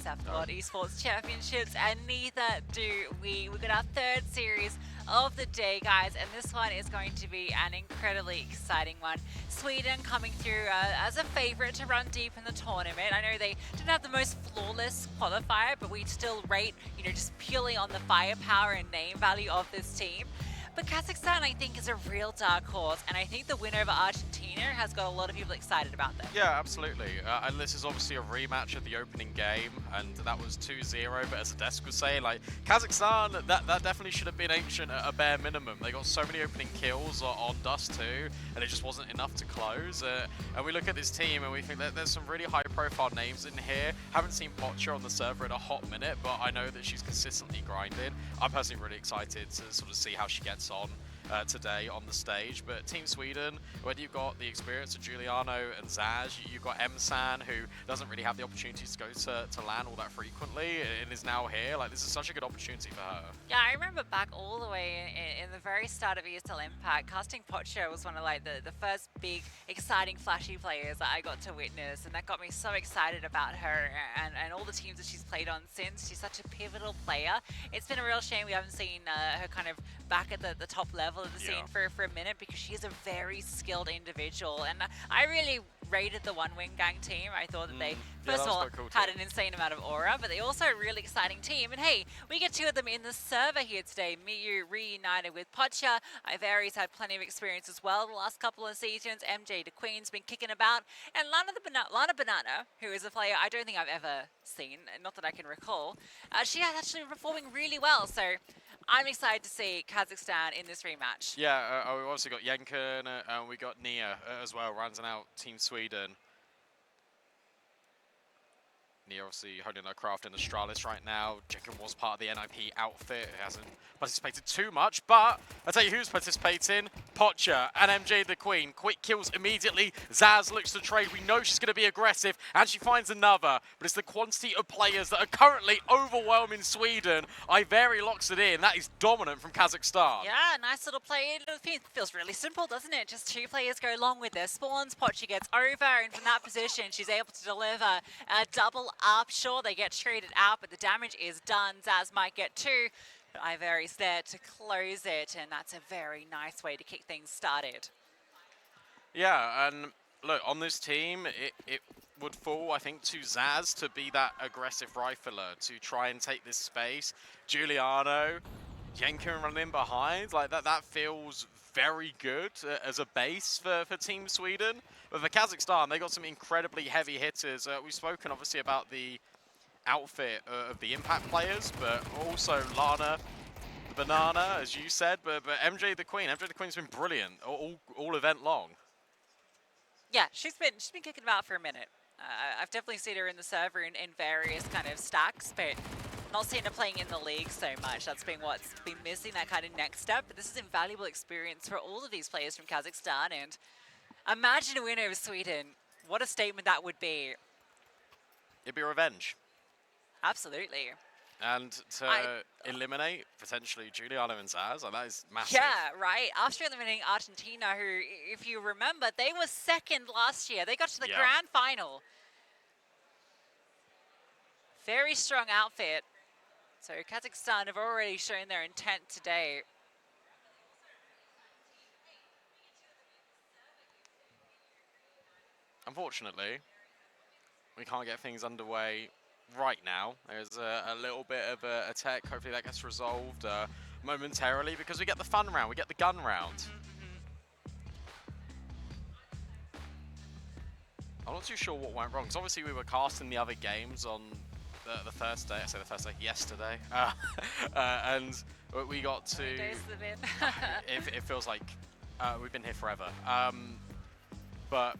IESF World Esports Championships, and neither do we. We've got our third series of the day, guys, and this one is going to be an incredibly exciting one. Sweden coming through as a favorite to run deep in the tournament. I know they didn't have the most flawless qualifier, but we still rate, just purely on the firepower and name value of this team. But Kazakhstan, I think, is a real dark horse, and I think the win over Argentina has got a lot of people excited about them. Yeah, absolutely. And this is obviously a rematch of the opening game, and that was 2-0. But as Adesk was saying, like Kazakhstan, that definitely should have been ancient at a bare minimum. They got so many opening kills on Dust too, and it just wasn't enough to close. And we look at this team, and we think that there's some really high-profile names in here. Haven't seen Pocha on the server in a hot minute, but I know that she's consistently grinding. I'm personally really excited to sort of see how she gets on today on the stage. But Team Sweden, when you've got the experience of Giuliano and Zaz, you've got Emsan, who doesn't really have the opportunities to go to LAN all that frequently and is now here. Like, this is such a good opportunity for her. Yeah, I remember back all the way in the very start of ESL Impact, casting Pocha was one of the first big, exciting, flashy players that I got to witness, and that got me so excited about her and all the teams that she's played on since. She's such a pivotal player. It's been a real shame we haven't seen her kind of back at the top level of the scene for a minute, because she's a very skilled individual, and I really rated the One Wing Gang team. I thought that they, first of all, cool had an insane amount of aura, but they also a really exciting team. And hey, we get two of them in the server here today. Miyu reunited with Pocha. Iveri's had plenty of experience as well the last couple of seasons. MJ the Queen's been kicking about. And Lana Banana, who is a player I don't think I've ever seen, not that I can recall, she has actually been performing really well. So I'm excited to see Kazakhstan in this rematch. Yeah, we've also got Yenken and we got Nia as well, rounding out Team Sweden. Nia obviously holding her craft in Astralis right now. Yenken was part of the NIP outfit. He hasn't participated too much, but I'll tell you who's participating. Pocha and MJ the Queen. Quick kills immediately. Zaz looks to trade. We know she's going to be aggressive, and she finds another. But it's the quantity of players that are currently overwhelming Sweden. Iveri locks it in. That is dominant from Kazakhstan. Yeah, nice little play. It feels really simple, doesn't it? Just two players go along with their spawns. Pocha gets over, and from that position, she's able to deliver a double up. Sure, they get traded out, but the damage is done. Zaz might get two, but Iveri's there to close it, and that's a very nice way to kick things started. Yeah, and look, on this team, it would fall, I think, to Zaz to be that aggressive rifler, to try and take this space. Giuliano, Yenken running behind, like that feels very good as a base for Team Sweden. But for Kazakhstan, they got some incredibly heavy hitters. We've spoken, obviously, about the outfit of the Impact players, but also Lana, the Banana, as you said, but MJ the Queen. MJ the Queen's been brilliant all event long. Yeah, she's been kicking about for a minute. I've definitely seen her in the server in various kind of stacks, but not seen her playing in the league so much. That's been what's been missing, that kind of next step. But this is invaluable experience for all of these players from Kazakhstan. And imagine a win over Sweden. What a statement that would be. It'd be revenge. Absolutely. And to eliminate, potentially, Giuliano and Zaz, like, that is massive. Yeah, right. After eliminating Argentina, who, if you remember, they were second last year. They got to the grand final. Very strong outfit. So Kazakhstan have already shown their intent today. Unfortunately, we can't get things underway right now. There's a little bit of a tech. Hopefully that gets resolved momentarily, because we get the fun round, we get the gun round. I'm not too sure what went wrong, because obviously we were casting the other games on the first day. I say the first day, yesterday. And we got to... it feels like we've been here forever. But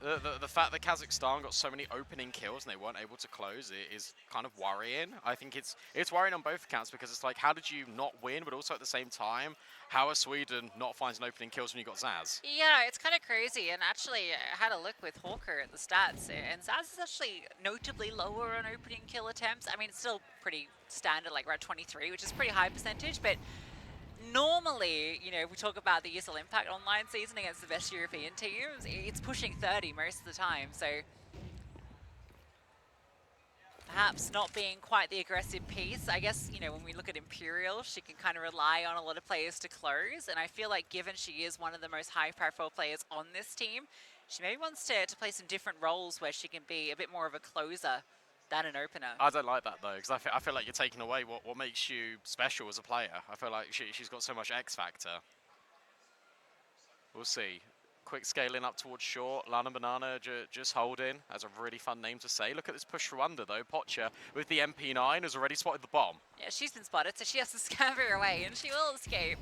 the fact that Kazakhstan got so many opening kills and they weren't able to close it is kind of worrying. I think it's worrying on both accounts, because it's like, how did you not win? But also at the same time, how are Sweden not finding opening kills when you got Zaz? Yeah, it's kind of crazy. And actually, I had a look with Hawker at the stats, and Zaz is actually notably lower on opening kill attempts. I mean, it's still pretty standard, like around 23, which is pretty high percentage, but normally, if we talk about the ESL Impact online season against the best European teams, it's pushing 30 most of the time. So perhaps not being quite the aggressive piece. I guess, you know, when we look at Imperial, she can kind of rely on a lot of players to close, and I feel like given she is one of the most high-profile players on this team, she maybe wants to play some different roles where she can be a bit more of a closer than an opener. I don't like that though, because I feel like you're taking away what makes you special as a player. I feel like she's got so much X factor. We'll see. Quick scaling up towards short. Lana Banana just holding. That's a really fun name to say. Look at this push Rwanda though. Pocha with the MP9 has already spotted the bomb. Yeah, she's been spotted, so she has to scamper away, and she will escape.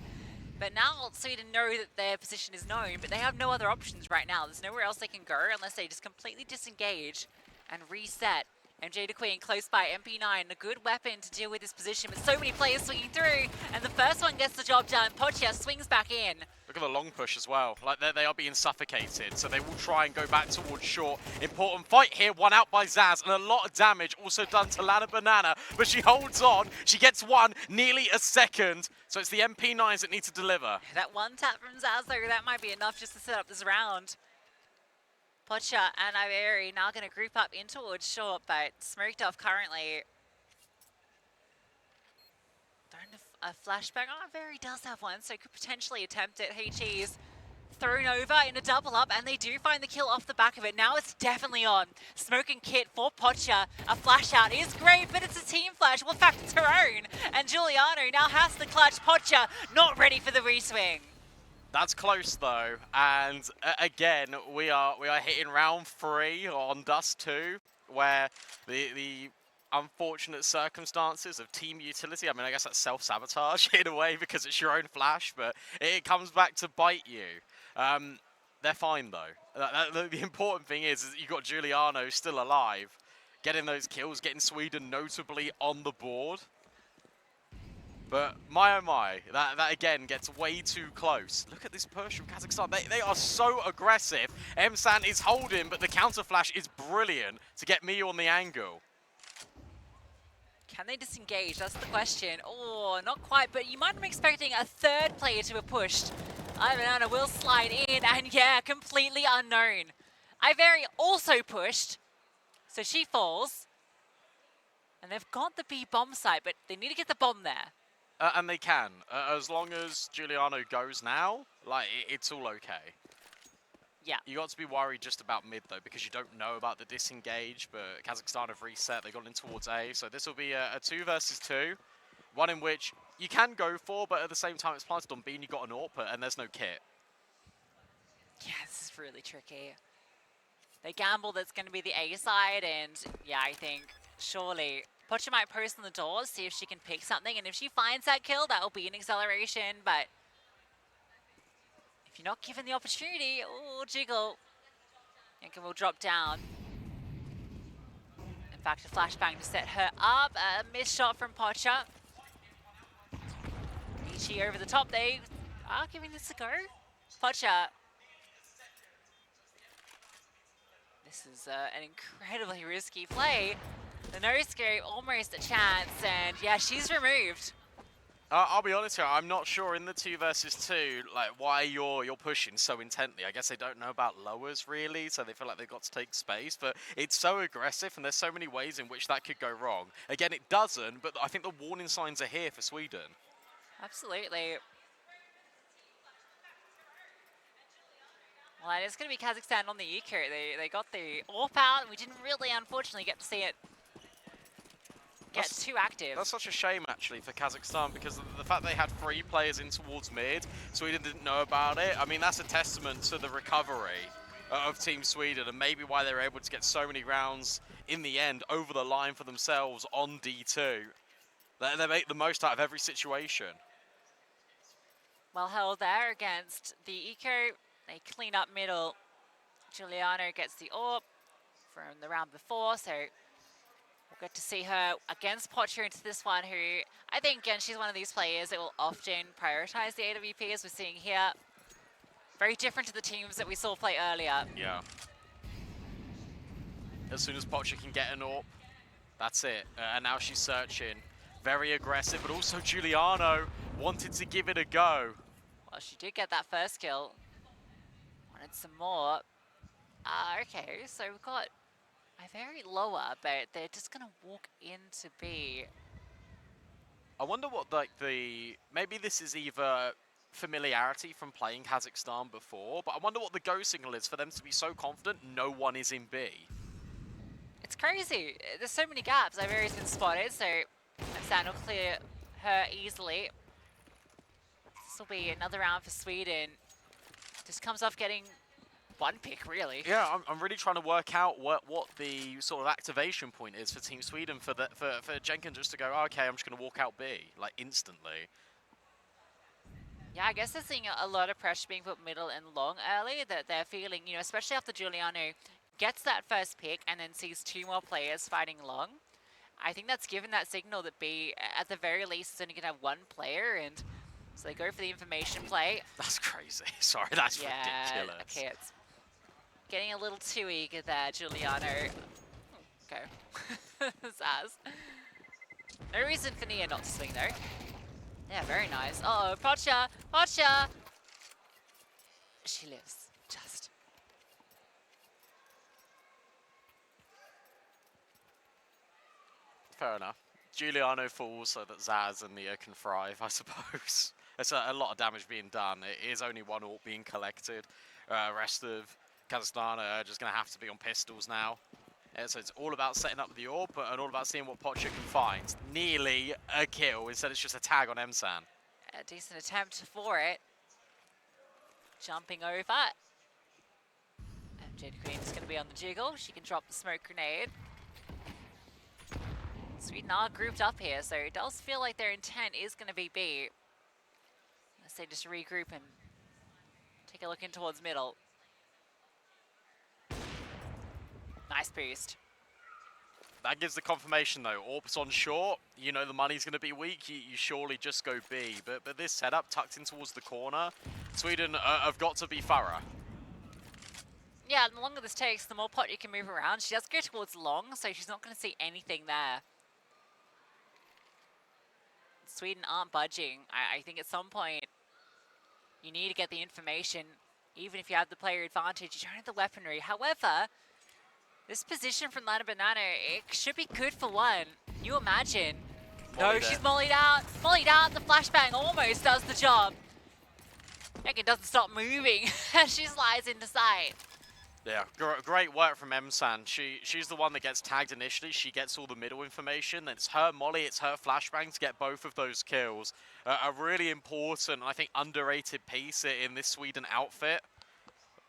But now Sweden know that their position is known, but they have no other options right now. There's nowhere else they can go unless they just completely disengage and reset. MJ the Queen close by, MP9, a good weapon to deal with this position, but so many players swinging through, and the first one gets the job done. Pocha swings back in. Look at the long push as well. Like they are being suffocated, so they will try and go back towards short. Important fight here, one out by Zaz, and a lot of damage also done to Lana Banana, but she holds on. She gets one, nearly a second, so it's the MP9s that need to deliver. That one tap from Zaz, though, that might be enough just to set up this round. Pocha and Iveri now going to group up in towards short, but smoked off currently. Throwing a flashbang. Oh, Iveri does have one, so could potentially attempt it. HE's thrown over in a double up, and they do find the kill off the back of it. Now it's definitely on. Smoke and kit for Pocha. A flash out is great, but it's a team flash. Well, in fact, it's her own. And Giuliano now has the clutch. Pocha not ready for the reswing. That's close though, and again we are hitting round 3 on Dust 2, where the unfortunate circumstances of team utility. I mean, I guess that's self-sabotage in a way because it's your own flash, but it comes back to bite you. They're fine though. The important thing is that you got Giuliano still alive, getting those kills, getting Sweden notably on the board. But my oh my, that again gets way too close. Look at this push from Kazakhstan. They are so aggressive. Msan is holding, but the counter flash is brilliant to get me on the angle. Can they disengage? That's the question. Oh, not quite, but you might have been expecting a third player to have pushed. Ivanana will slide in, and yeah, completely unknown. Iveri also pushed, so she falls. And they've got the B bomb site, but they need to get the bomb there. And they can, as long as Giuliano goes now, like, it's all okay. Yeah. You got to be worried just about mid, though, because you don't know about the disengage, but Kazakhstan have reset, they got in towards A, so this will be a 2 versus 2, one in which you can go for, but at the same time it's planted on B and you got an AWP, and there's no kit. Yeah, this is really tricky. They gamble that's going to be the A side, and yeah, I think surely Pocha might post on the doors, see if she can pick something, and if she finds that kill, that will be an acceleration, but if you're not given the opportunity, oh, Jiggle, Yanka will drop down. In fact, a flashbang to set her up, a missed shot from Pocha. Ichi over the top, they are giving this a go. Pocha. This is an incredibly risky play. The no-scope, almost a chance, and yeah, she's removed. I'll be honest here, I'm not sure in the 2 versus 2, like, why you're pushing so intently. I guess they don't know about lowers, really, so they feel like they've got to take space, but it's so aggressive, and there's so many ways in which that could go wrong. Again, it doesn't, but I think the warning signs are here for Sweden. Absolutely. Well, it's going to be Kazakhstan on the eco. They got the AWP out, and we didn't really, unfortunately, get to see it get too active. That's such a shame, actually, for Kazakhstan, because of the fact they had 3 players in towards mid, Sweden didn't know about it. I mean, that's a testament to the recovery of Team Sweden, and maybe why they were able to get so many rounds in the end over the line for themselves on D2. They make the most out of every situation. Well held there against the eco. They clean up middle. Giuliano gets the AWP from the round before, so we'll get to see her against Pocha into this one, who I think, again, she's one of these players that will often prioritize the AWP, as we're seeing here. Very different to the teams that we saw play earlier. Yeah. As soon as Pocha can get an AWP, that's it. And now she's searching. Very aggressive, but also Giuliano wanted to give it a go. Well, she did get that first kill. Wanted some more. Okay, so we've got very lower, but they're just going to walk into B. I wonder what, like, maybe this is either familiarity from playing Kazakhstan before, but I wonder what the go signal is for them to be so confident no one is in B. It's crazy. There's so many gaps. Iveria's been spotted, so Sam will clear her easily. This will be another round for Sweden. Just comes off getting one pick, really. Yeah, I'm really trying to work out what the sort of activation point is for Team Sweden for Jenkins just to go, oh, okay, I'm just going to walk out B, like, instantly. Yeah, I guess they're seeing a lot of pressure being put middle and long early that they're feeling, you know, especially after Giuliano gets that first pick and then sees two more players fighting long. I think that's given that signal that B, at the very least, is only going to have one player, and so they go for the information play. That's crazy. Sorry, that's ridiculous. Okay, it's getting a little too eager there, Giuliano. Okay. Zaz. No reason for Nia not to swing, though. Yeah, very nice. Uh-oh, Pocha! Pocha! She lives. Just. Fair enough. Giuliano falls so that Zaz and Nia can thrive, I suppose. There's a lot of damage being done. It is only one ult being collected. Rest of Kazakhstan are just going to have to be on pistols now. So it's all about setting up the orb and all about seeing what Pocha can find. Nearly a kill. Instead, it's just a tag on Emsan. A decent attempt for it. Jumping over. Jade Queen's going to be on the jiggle. She can drop the smoke grenade. Sweden are grouped up here, so it does feel like their intent is going to be B. Unless they just regroup and take a look in towards middle. Nice boost. That gives the confirmation though. Orb's on short. You know the money's going to be weak. You surely just go B. But this setup tucked in towards the corner, Sweden have got to be thorough. Yeah, and the longer this takes, the more pot you can move around. She does go towards long, so she's not going to see anything there. Sweden aren't budging. I think at some point you need to get the information. Even if you have the player advantage, you don't have the weaponry. However, this position from Lana Banana, it should be good for one. Can you imagine? No, she's mollied out. Mollied out. The flashbang almost does the job. It doesn't stop moving as she slides into sight. Yeah, great work from Emsan. She's the one that gets tagged initially. She gets all the middle information. It's her molly, it's her flashbang to get both of those kills. A really important, I think, underrated piece in this Sweden outfit.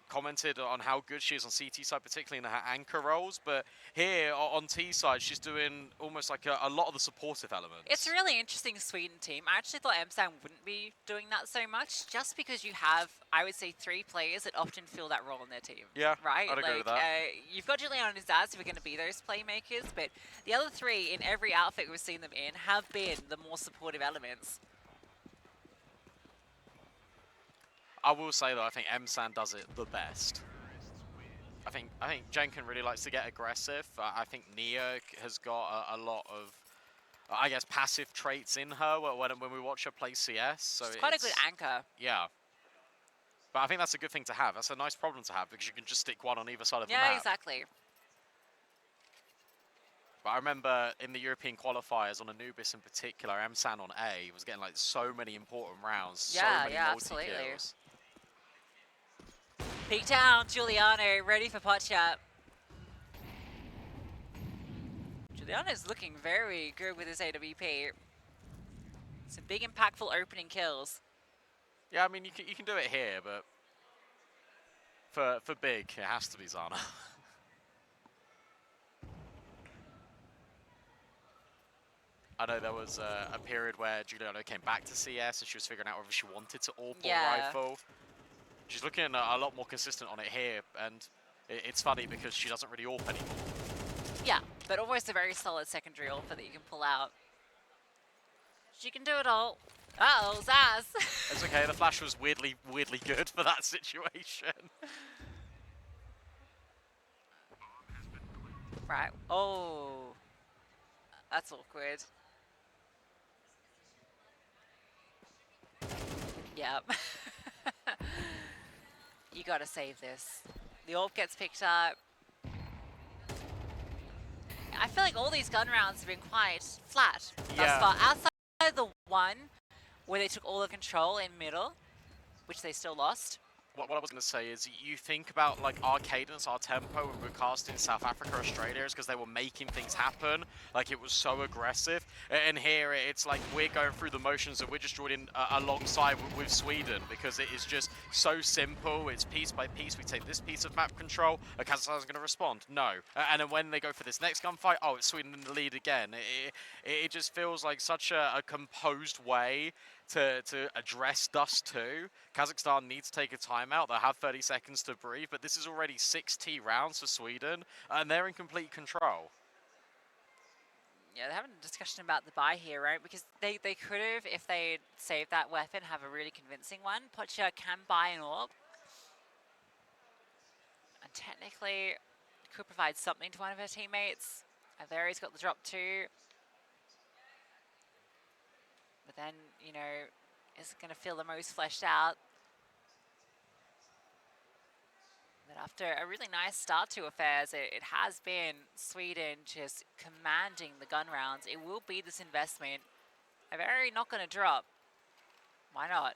Commented on how good she is on CT side, particularly in her anchor roles, but here on T side, she's doing almost like a lot of the supportive elements. It's a really interesting Sweden team. I actually thought Emsan wouldn't be doing that so much, just because you have, I would say, 3 players that often fill that role in their team. Yeah, right? I'd agree with that. You've got Juliana and Zaz who are going to be those playmakers, but the other 3 in every outfit we've seen them in have been the more supportive elements. I will say though, I think Emsan does it the best. I think Jenkin really likes to get aggressive. I think Nia has got a lot of, I guess, passive traits in her when we watch her play CS. So She's quite a good anchor. Yeah. But I think that's a good thing to have. That's a nice problem to have because you can just stick one on either side of the map. Yeah, exactly. But I remember in the European qualifiers on Anubis in particular, Emsan on A was getting like so many important rounds. Yeah, so many absolutely. multi-kills. Peek down, Giuliano, ready for pot shot. Giuliano's looking very good with his AWP. Some big impactful opening kills. Yeah, I mean, you can do it here, but for big, it has to be Zana. I know there was a period where Giuliano came back to CS and she was figuring out whether she wanted to AWP or rifle. She's looking a lot more consistent on it here, and it's funny because she doesn't really AWP anymore. Yeah, but almost a very solid secondary AWP that you can pull out. She can do it all. Uh-oh, Zaz. It's okay, the flash was weirdly good for that situation. Right. Oh. That's awkward. Yep. You gotta save this. The AWP gets picked up. I feel like all these gun rounds have been quite flat thus Yeah. far. Outside the one where they took all the control in middle, which they still lost. What I was going to say is, you think about like our cadence, our tempo when we were casting South Africa, Australia, is because they were making things happen. Like, it was so aggressive. And here it's like we're going through the motions and we're just joining alongside with Sweden, because it is just so simple. It's piece by piece. We take this piece of map control. Kazakhstan's going to respond. No. And then when they go for this next gunfight, oh, it's Sweden in the lead again. It just feels like such a composed way to address Dust 2. Kazakhstan needs to take a timeout. They'll have 30 seconds to breathe, but this is already 6 T rounds for Sweden, and they're in complete control. Yeah, they're having a discussion about the buy here, right? Because they could have, if they saved that weapon, have a really convincing one. Pocha can buy an orb. And technically, could provide something to one of her teammates. Iveri's got the drop too. But then, you know, is going to feel the most fleshed out. But after a really nice start to affairs, it has been Sweden just commanding the gun rounds. It will be this investment. Iveri not going to drop. Why not?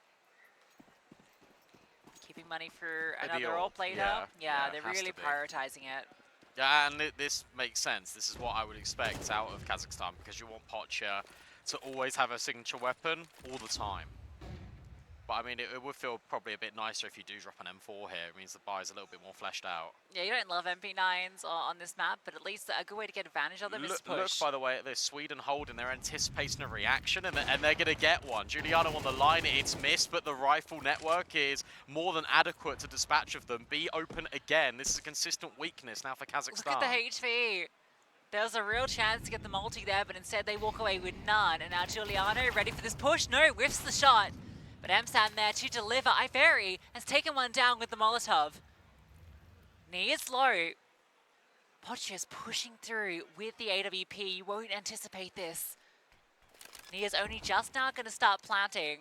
Keeping money for another AWP later. Yeah, they're really prioritizing it. Yeah, and this makes sense. This is what I would expect out of Kazakhstan, because you want Pocha to always have a signature weapon all the time. But I mean, it would feel probably a bit nicer if you do drop an M4 here. It means the buy is a little bit more fleshed out. Yeah, you don't love MP9s on this map, but at least a good way to get advantage of them is to push. Look, by the way, at this. Sweden holding, they're anticipating a reaction, and they're going to get one. Giuliano on the line, it's missed, but the rifle network is more than adequate to dispatch of them. Be open again. This is a consistent weakness now for Kazakhstan. Look at the HV. There's a real chance to get the multi there, but instead they walk away with none. And now Giuliano ready for this push. No, whiffs the shot. But Emsan there to deliver. Iveri has taken one down with the Molotov. Knee is low. Pocha's pushing through with the AWP. You won't anticipate this. Nia's only just now going to start planting.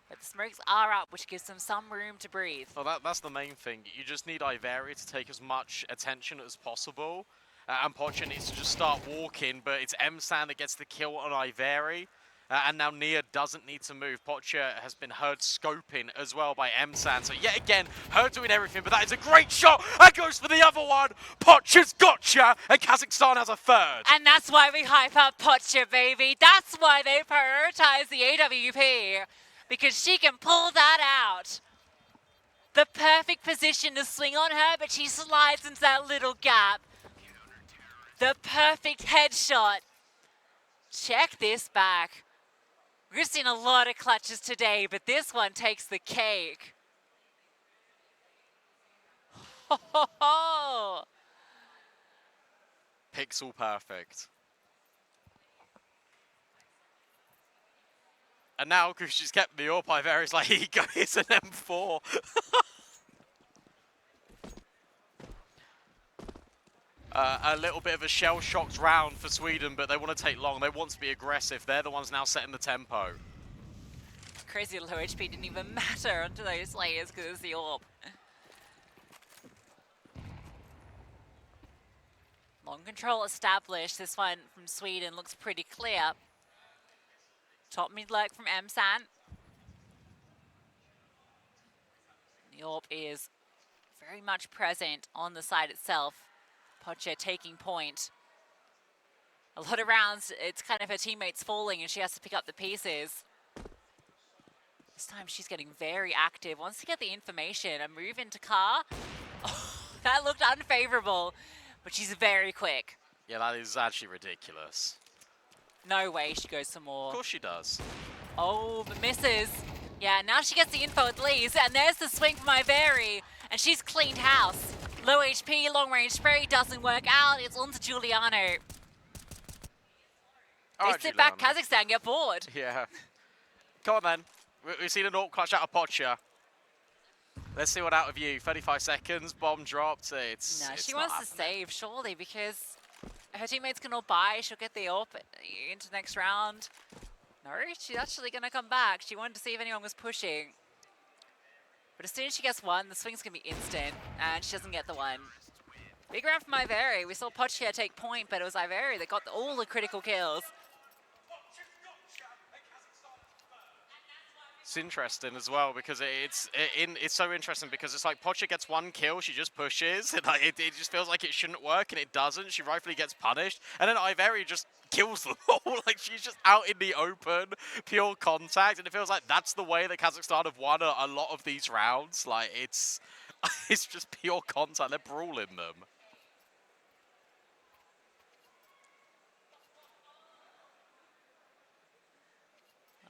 But the smokes are up, which gives them some room to breathe. Well, that's the main thing. You just need Iveri to take as much attention as possible. And Pocha needs to just start walking, but it's Emsan that gets the kill on Iveri. And now Nia doesn't need to move. Pocha has been heard scoping as well by Emsan. So yet again, her doing everything, but that is a great shot. And goes for the other one. Pocha's gotcha, and Kazakhstan has a third. And that's why we hype up Pocha, baby. That's why they prioritize the AWP. Because she can pull that out. The perfect position to swing on her, but she slides into that little gap. The perfect headshot. Check this back. We've seen a lot of clutches today, but this one takes the cake. Ho, ho, ho. Pixel perfect. And now, because she's kept the AWP, Iveri's like, here you go, it's an M4. A little bit of a shell-shocked round for Sweden, but they want to take long. They want to be aggressive. They're the ones now setting the tempo. Crazy low HP didn't even matter onto those layers because it's the AWP. Long control established. This one from Sweden looks pretty clear. Top mid lurk from Emsan. The AWP is very much present on the side itself. Pocha taking point. A lot of rounds, it's kind of her teammates falling and she has to pick up the pieces. This time she's getting very active. Wants to get the information. A move into car. Oh, that looked unfavorable, but she's very quick. Yeah, that is actually ridiculous. No way she goes some more. Of course she does. Oh, but misses. Yeah, now she gets the info at least, and there's the swing from Iveri, and she's cleaned house. Low HP, long range spray doesn't work out. It's on to Giuliano. They sit back, Kazakhstan get bored. Yeah. Come on then. We've seen an AWP clutch out of Pocha. Let's see what out of you. 35 seconds, bomb dropped. It's she wants to save, surely, because her teammates can all buy. She'll get the AWP into the next round. No, she's actually going to come back. She wanted to see if anyone was pushing. But as soon as she gets one, the swing's going to be instant, and she doesn't get the one. Big round from Iveri. We saw Pochia take point, but it was Iveri that got all the critical kills. It's interesting as well because it's so interesting because it's like Pochia gets one kill, she just pushes, and like, it just feels like it shouldn't work, and it doesn't. She rightfully gets punished, and then Iveri just kills them all. Like, she's just out in the open, pure contact, and it feels like that's the way that Kazakhstan have won a lot of these rounds. Like, it's just pure contact. They're brawling them.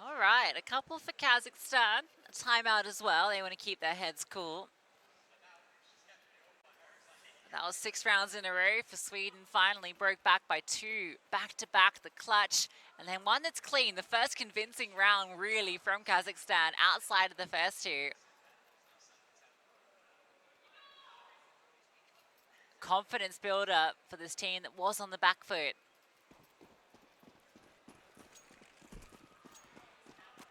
All right, a couple for Kazakhstan. A timeout as well. They want to keep their heads cool. That was 6 rounds in a row for Sweden. Finally broke back by 2, back-to-back, the clutch. And then one that's clean, the first convincing round really from Kazakhstan outside of the first 2. Confidence build-up for this team that was on the back foot.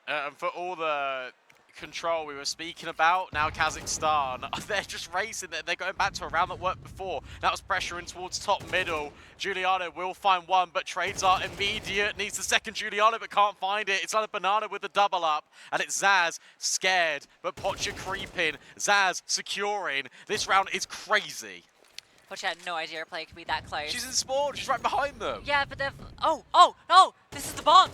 And for all the control we were speaking about, now Kazakhstan, they're just racing. They're going back to a round that worked before. That was pressuring towards top middle. Giuliano will find one, but trades are immediate. Needs the second Giuliano, but can't find it. It's on a banana with the double up, and it's Zaz scared, but Pochia creeping. Zaz securing. This round is crazy. Pochia had no idea a play could be that close. She's in spawn. She's right behind them. Yeah, but they've... Oh, no! This is the bomb!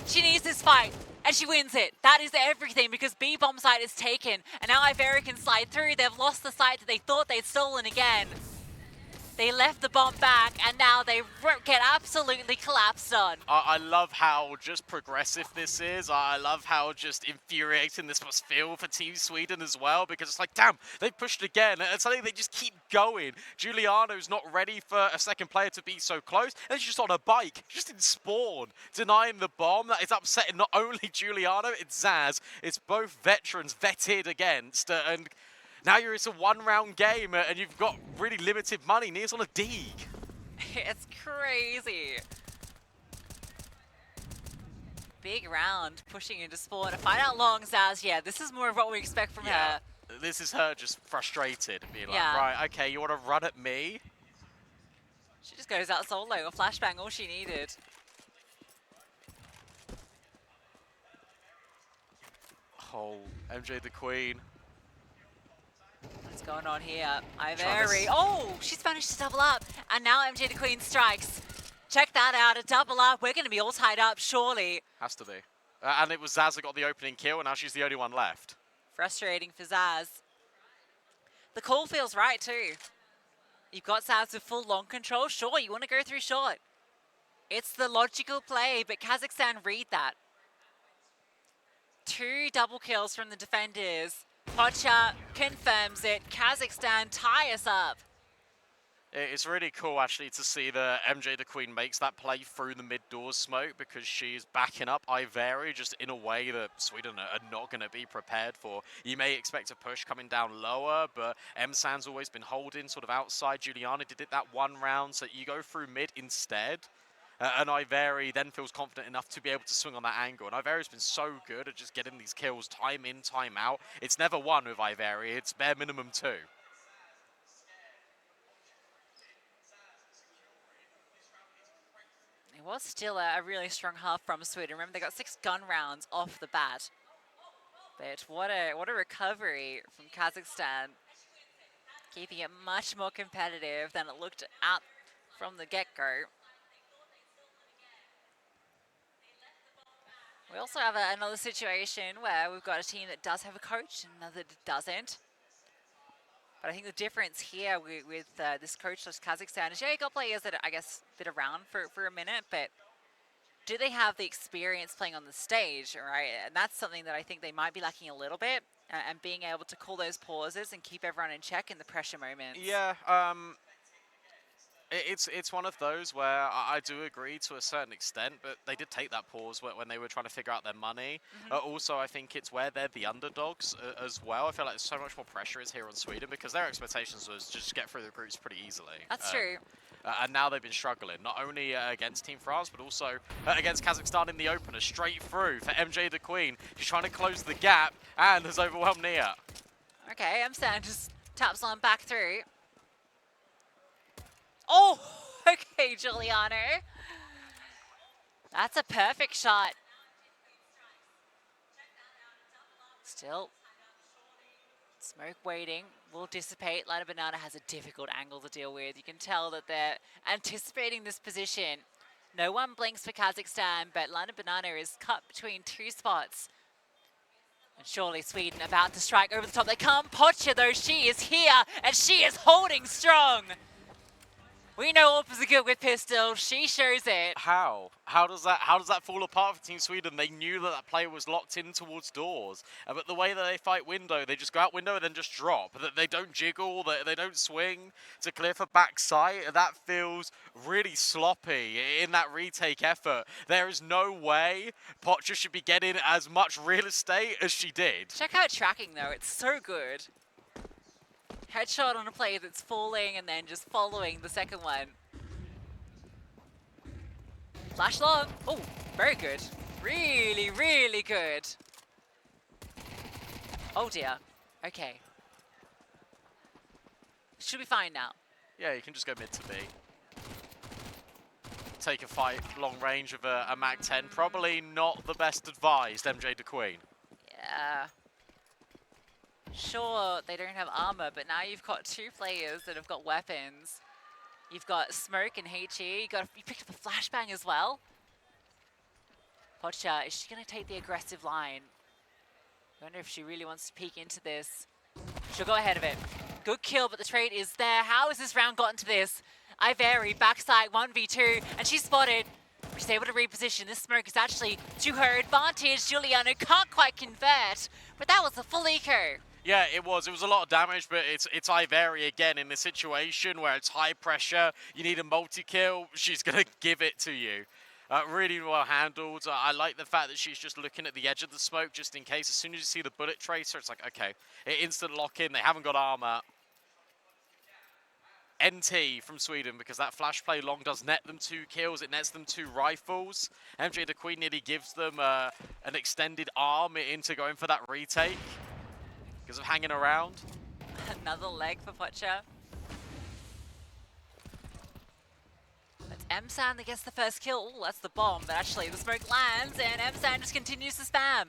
She needs this fight, and she wins it. That is everything, because B-bomb site is taken, and now Iveri can slide through. They've lost the site that they thought they'd stolen again. They left the bomb back, and now they get absolutely collapsed on. I love how just progressive this is. I love how just infuriating this must feel for Team Sweden as well, because it's like, damn, they pushed again, and suddenly they just keep going. Giuliano's not ready for a second player to be so close, and she's just on a bike, just in spawn, denying the bomb. That is upsetting not only Giuliano, it's Zaz. It's both veterans vetted against, and now it's a one-round game, and you've got really limited money. Nia's on a dig. It's crazy. Big round, pushing into spawn to find out long Zaz. Yeah, this is more of what we expect from her. This is her just frustrated, being like, Yeah. right, okay, you want to run at me? She just goes out solo, a flashbang, all she needed. Oh, MJ the Queen. What's going on here? Iveri. Oh, she's managed to double up. And now MJ the Queen strikes. Check that out, a double up. We're going to be all tied up, surely. Has to be. And it was Zaz that got the opening kill, and now she's the only one left. Frustrating for Zaz. The call feels right, too. You've got Zaz with full long control. Sure, you want to go through short. It's the logical play, but Kazakhstan read that. 2 double kills from the defenders. Pochia confirms it. Kazakhstan tie us up. It's really cool, actually, to see that MJ the Queen makes that play through the mid-doors smoke, because she's backing up Iveri just in a way that Sweden are not going to be prepared for. You may expect a push coming down lower, but M-San's always been holding sort of outside. Giuliana did it that one round, so you go through mid instead. And Iveri then feels confident enough to be able to swing on that angle. And Iveri's been so good at just getting these kills time in, time out. It's never one with Iveri. It's bare minimum 2. It was still a really strong half from Sweden. Remember, they got 6 gun rounds off the bat. But what a recovery from Kazakhstan. Keeping it much more competitive than it looked at from the get-go. We also have another situation where we've got a team that does have a coach and another that doesn't. But I think the difference here with this coachless Kazakhstan is, yeah, you got players that, I guess, been around for a minute, but do they have the experience playing on the stage, right? And that's something that I think they might be lacking a little bit, and being able to call those pauses and keep everyone in check in the pressure moments. Yeah, it's one of those where I do agree to a certain extent, but they did take that pause when they were trying to figure out their money. Also, I think it's where they're the underdogs as well. I feel like there's so much more pressure is here on Sweden, because their expectations was just get through the groups pretty easily. That's true. And now they've been struggling, not only against Team France, but also against Kazakhstan in the opener, straight through for MJ the Queen. She's trying to close the gap and has overwhelmed Nia. Okay, M-San just taps on back through. Oh, okay, Giuliano. That's a perfect shot. Still, smoke waiting will dissipate. Lana Banana has a difficult angle to deal with. You can tell that they're anticipating this position. No one blinks for Kazakhstan, but Lana Banana is cut between two spots. And surely Sweden about to strike over the top. They come. Pocha, though, she is here, and she is holding strong. We know Orp is good with pistol. She shows it. How? How does that fall apart for Team Sweden? They knew that that player was locked in towards doors, but the way that they fight window, they just go out window and then just drop. They don't jiggle, they don't swing to clear for backside. That feels really sloppy in that retake effort. There is no way Pocha should be getting as much real estate as she did. Check out tracking, though. It's so good. Headshot on a play that's falling and then just following the second one. Flash long. Oh, very good. Really, really good. Oh dear. Okay. Should be fine now. Yeah, you can just go mid to B. Take a fight long range of a Mac 10. Probably not the best advised, MJ DeQueen. Yeah. Sure, they don't have armor, but now you've got two players that have got weapons. You've got Smoke and HE. You picked up a flashbang as well. Pocha, is she going to take the aggressive line? I wonder if she really wants to peek into this. She'll go ahead of it. Good kill, but the trade is there. How has this round gotten to this? Iveri, backside 1v2, and she's spotted. She's able to reposition. This smoke is actually to her advantage. Giuliano can't quite convert, but that was a full eco. Yeah, it was. It was a lot of damage, but it's Iveri again in the situation where it's high pressure. You need a multi-kill. She's going to give it to you. Really well handled. I like the fact that she's just looking at the edge of the smoke just in case. As soon as you see the bullet tracer, it's like, okay, instant lock-in. They haven't got armor. NT from Sweden, because that flash play long does net them 2 kills. It nets them 2 rifles. MJ DeQueen nearly gives them an extended arm into going for that retake because of hanging around. Another leg for Pocha. It's Msan that gets the first kill. Ooh, that's the bomb, but actually the smoke lands and Msan just continues to spam.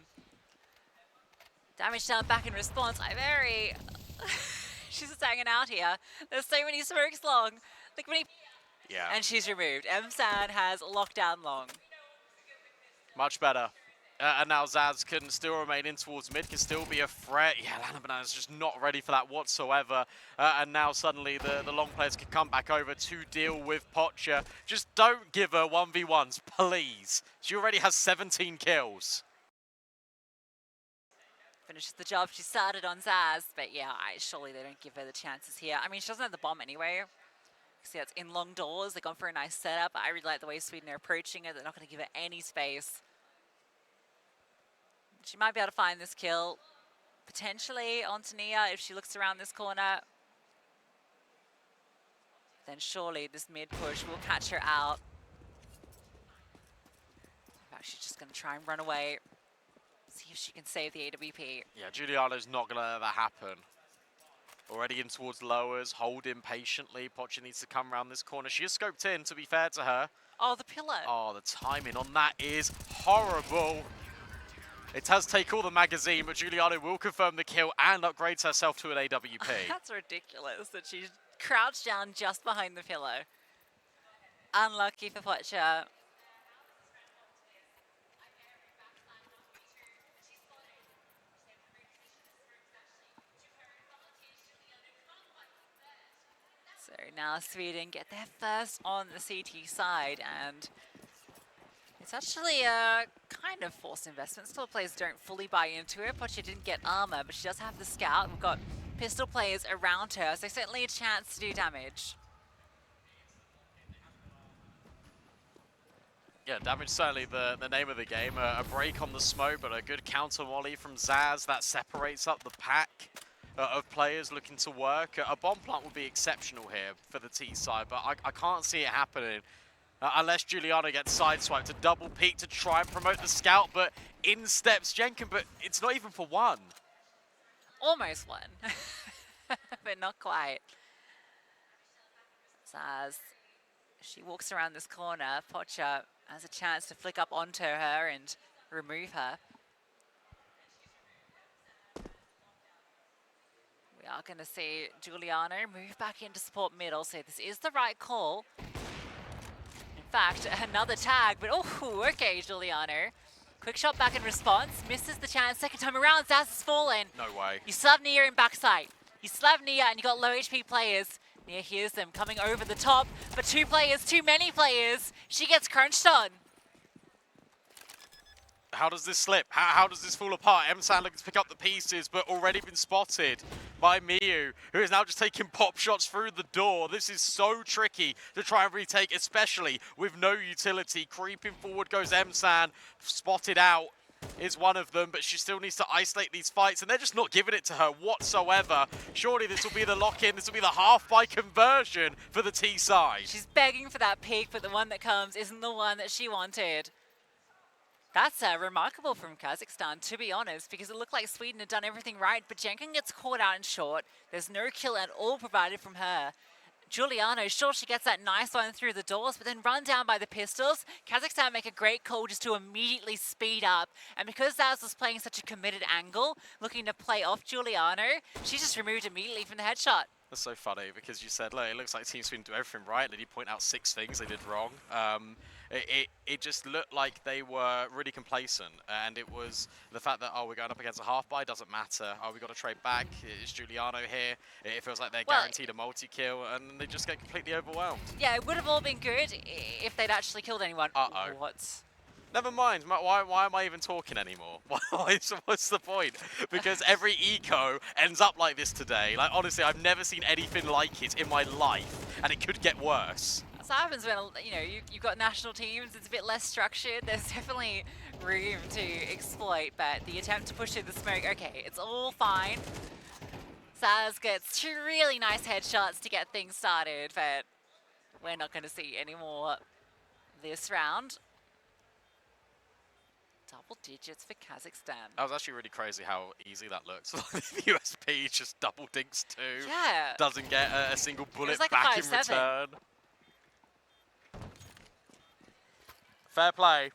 Damage down back in response. Iveri. She's just hanging out here. There's so many smokes long. Look when he... Yeah. And she's removed. Msan has lockdown long. Much better. And now Zaz can still remain in towards mid, can still be a threat. Yeah, Lana Banana's just not ready for that whatsoever. And now suddenly the long players can come back over to deal with Pocha. Just don't give her 1v1s, please. She already has 17 kills. Finishes the job she started on Zaz, but yeah, surely they don't give her the chances here. I mean, she doesn't have the bomb anyway. See, it's in long doors. They've gone for a nice setup. I really like the way Sweden are approaching it. They're not going to give her any space. She might be able to find this kill, potentially onto Nia if she looks around this corner. Then surely this mid push will catch her out. In fact, she's just going to try and run away. See if she can save the AWP. Yeah, Giuliano's not going to let that happen. Already in towards lowers, hold in patiently. Pocha needs to come around this corner. She is scoped in, to be fair to her. Oh, the pillar. Oh, the timing on that is horrible. It does take all the magazine, but Giuliano will confirm the kill and upgrades herself to an AWP. That's ridiculous that she crouched down just behind the pillow. Unlucky for Pocha. So now Sweden get their first on the CT side, and it's actually a kind of forced investment. Still players don't fully buy into it. Pocha didn't get armor, but she does have the scout. We've got pistol players around her, so certainly a chance to do damage. Yeah, damage certainly the name of the game. A break on the smoke, but a good counter volley from Zaz that separates up the pack of players looking to work. A bomb plant would be exceptional here for the T side, but I can't see it happening. Unless Giuliano gets sideswiped, a double peek to try and promote the scout, but in steps Jenkin, but it's not even for one. Almost one, but not quite. So as she walks around this corner, Pocha has a chance to flick up onto her and remove her. We are going to see Giuliano move back into support middle, so this is the right call. In fact, another tag, but oh, okay, Giuliano. Quick shot back in response, misses the chance second time around. Zaz has fallen. No way. You still have Nia in backside. You still have Nia and you got low HP players. Nia hears them coming over the top, but two players, too many players. She gets crunched on. How does this slip? How does this fall apart? Emsan looking to pick up the pieces, but already been spotted by Miyu, who is now just taking pop shots through the door. This is so tricky to try and retake, especially with no utility. Creeping forward goes Emsan, spotted out is one of them, but she still needs to isolate these fights, and they're just not giving it to her whatsoever. Surely this will be the lock-in, this will be the half-by conversion for the T side. She's begging for that peak, but the one that comes isn't the one that she wanted. That's remarkable from Kazakhstan, to be honest, because it looked like Sweden had done everything right, but Jenkin gets caught out in short. There's no kill at all provided from her. Giuliano, sure, she gets that nice one through the doors, but then run down by the pistols. Kazakhstan make a great call just to immediately speed up. And because Zaz was playing such a committed angle, looking to play off Giuliano, she just removed immediately from the headshot. That's so funny, because you said, look, it looks like Team Sweden do everything right, and then you point out 6 things they did wrong. It just looked like they were really complacent, and it was the fact that, oh, we're going up against a half-buy, doesn't matter. Oh, we got to trade back. It's Giuliano here. It feels like they're guaranteed a multi-kill, and they just get completely overwhelmed. Yeah, it would have all been good if they'd actually killed anyone. Uh-oh. What? Never mind. Why am I even talking anymore? What's the point? Because every eco ends up like this today. Like, honestly, I've never seen anything like it in my life, and it could get worse. That's what happens when, you know, you've got national teams. It's a bit less structured. There's definitely room to exploit, but the attempt to push through the smoke, okay, it's all fine. Saz gets 2 really nice headshots to get things started, but we're not going to see any more this round. Double digits for Kazakhstan. That was actually really crazy how easy that looks. The USP just double dinks too. Yeah. Doesn't get a single bullet like back a in 5-7. return. Fair play.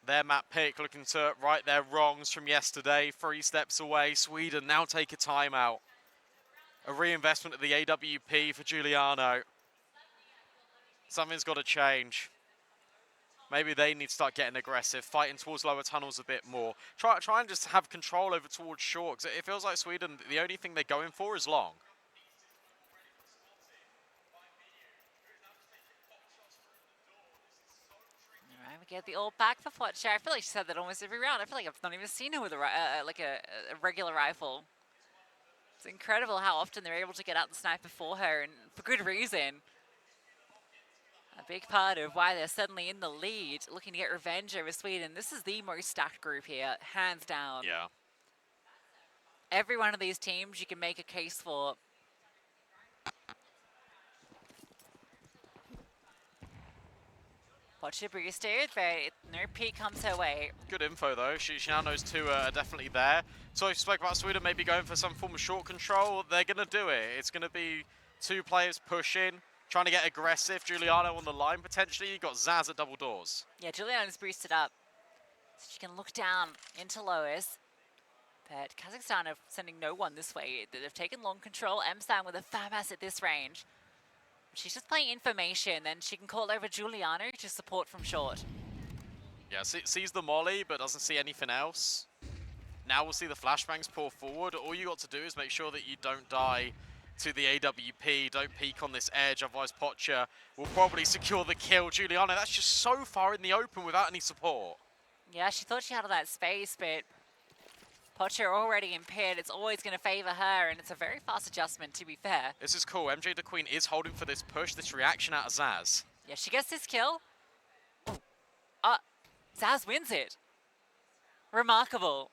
Their map pick looking to right their wrongs from yesterday. 3 steps away. Sweden now take a timeout. A reinvestment of the AWP for Giuliano. Something's got to change. Maybe they need to start getting aggressive, fighting towards lower tunnels a bit more. Try and just have control over towards short, because it feels like Sweden, the only thing they're going for is long. All right, we get the ult back for Pocha. I feel like she said that almost every round. I feel like I've not even seen her with a regular rifle. It's incredible how often they're able to get out the sniper for her, and for good reason. A big part of why they're suddenly in the lead, looking to get revenge over Sweden. This is the most stacked group here, hands down. Yeah. Every one of these teams you can make a case for. Pocha boosted, but no peek comes her way. Good info though. She now knows 2 are definitely there. So you spoke about Sweden maybe going for some form of short control. They're going to do it. It's going to be 2 players pushing, trying to get aggressive. Giuliano on the line potentially. You got Zaz at double doors. Yeah, Giuliano's boosted up. So she can look down into Lois. But Kazakhstan are sending no one this way. They've taken long control. Emsan with a FAMAS at this range. She's just playing information, then she can call over Giuliano to support from short. Yeah, sees the molly, but doesn't see anything else. Now we'll see the flashbangs pour forward. All you got to do is make sure that you don't die to the AWP, don't peek on this edge, otherwise Pocha will probably secure the kill. Giuliano, that's just so far in the open without any support. Yeah, she thought she had all that space, but Pocha already impaired. It's always going to favor her, and it's a very fast adjustment, to be fair. This is cool. MJ the Queen is holding for this push, this reaction out of Zaz. Yeah, she gets this kill. Oh, Zaz wins it. Remarkable.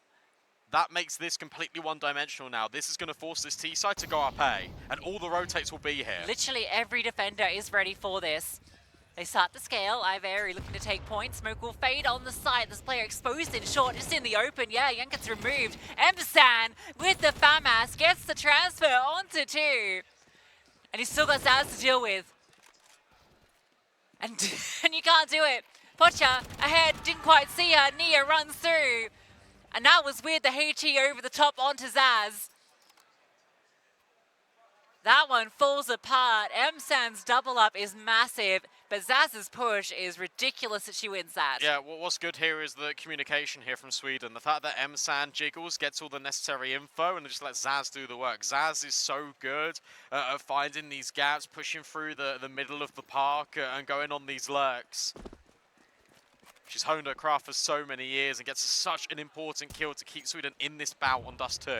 That makes this completely one-dimensional now. This is going to force this T side to go up A, and all the rotates will be here. Literally every defender is ready for this. They start the scale. Iveri looking to take points. Smoke will fade on the side. This player exposed in short, just in the open. Yeah, Young gets removed. Emsan with the FAMAS gets the transfer onto 2. And he's still got Zaz to deal with. And, and you can't do it. Pocha ahead, didn't quite see her. Nia runs through. And that was weird, the HE over the top onto Zaz. That one falls apart. M-San's double up is massive, but Zaz's push is ridiculous that she wins that. Yeah, what's good here is the communication here from Sweden. The fact that M-San jiggles, gets all the necessary info, and just lets Zaz do the work. Zaz is so good at finding these gaps, pushing through the middle of the park, and going on these lurks. She's honed her craft for so many years and gets such an important kill to keep Sweden in this bout on Dust 2.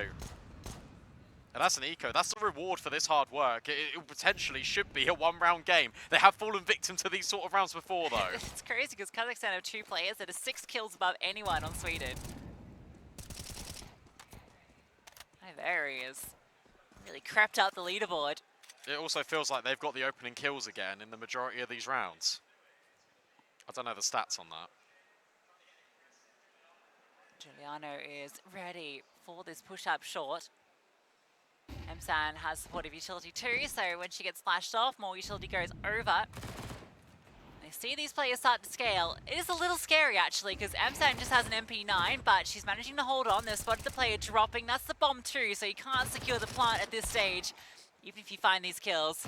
And that's an eco. That's the reward for this hard work. It potentially should be a one-round game. They have fallen victim to these sort of rounds before, though. It's crazy because Kazakhstan have 2 players that are 6 kills above anyone on Sweden. Oh, there he is. Really crept up the leaderboard. It also feels like they've got the opening kills again in the majority of these rounds. I don't know the stats on that. Giuliano is ready for this push-up short. M-San has supportive utility too, so when she gets flashed off, more utility goes over. They see these players start to scale. It is a little scary actually, because M-San just has an MP9, but she's managing to hold on. They've spotted the player dropping. That's the bomb too, so you can't secure the plant at this stage, even if you find these kills.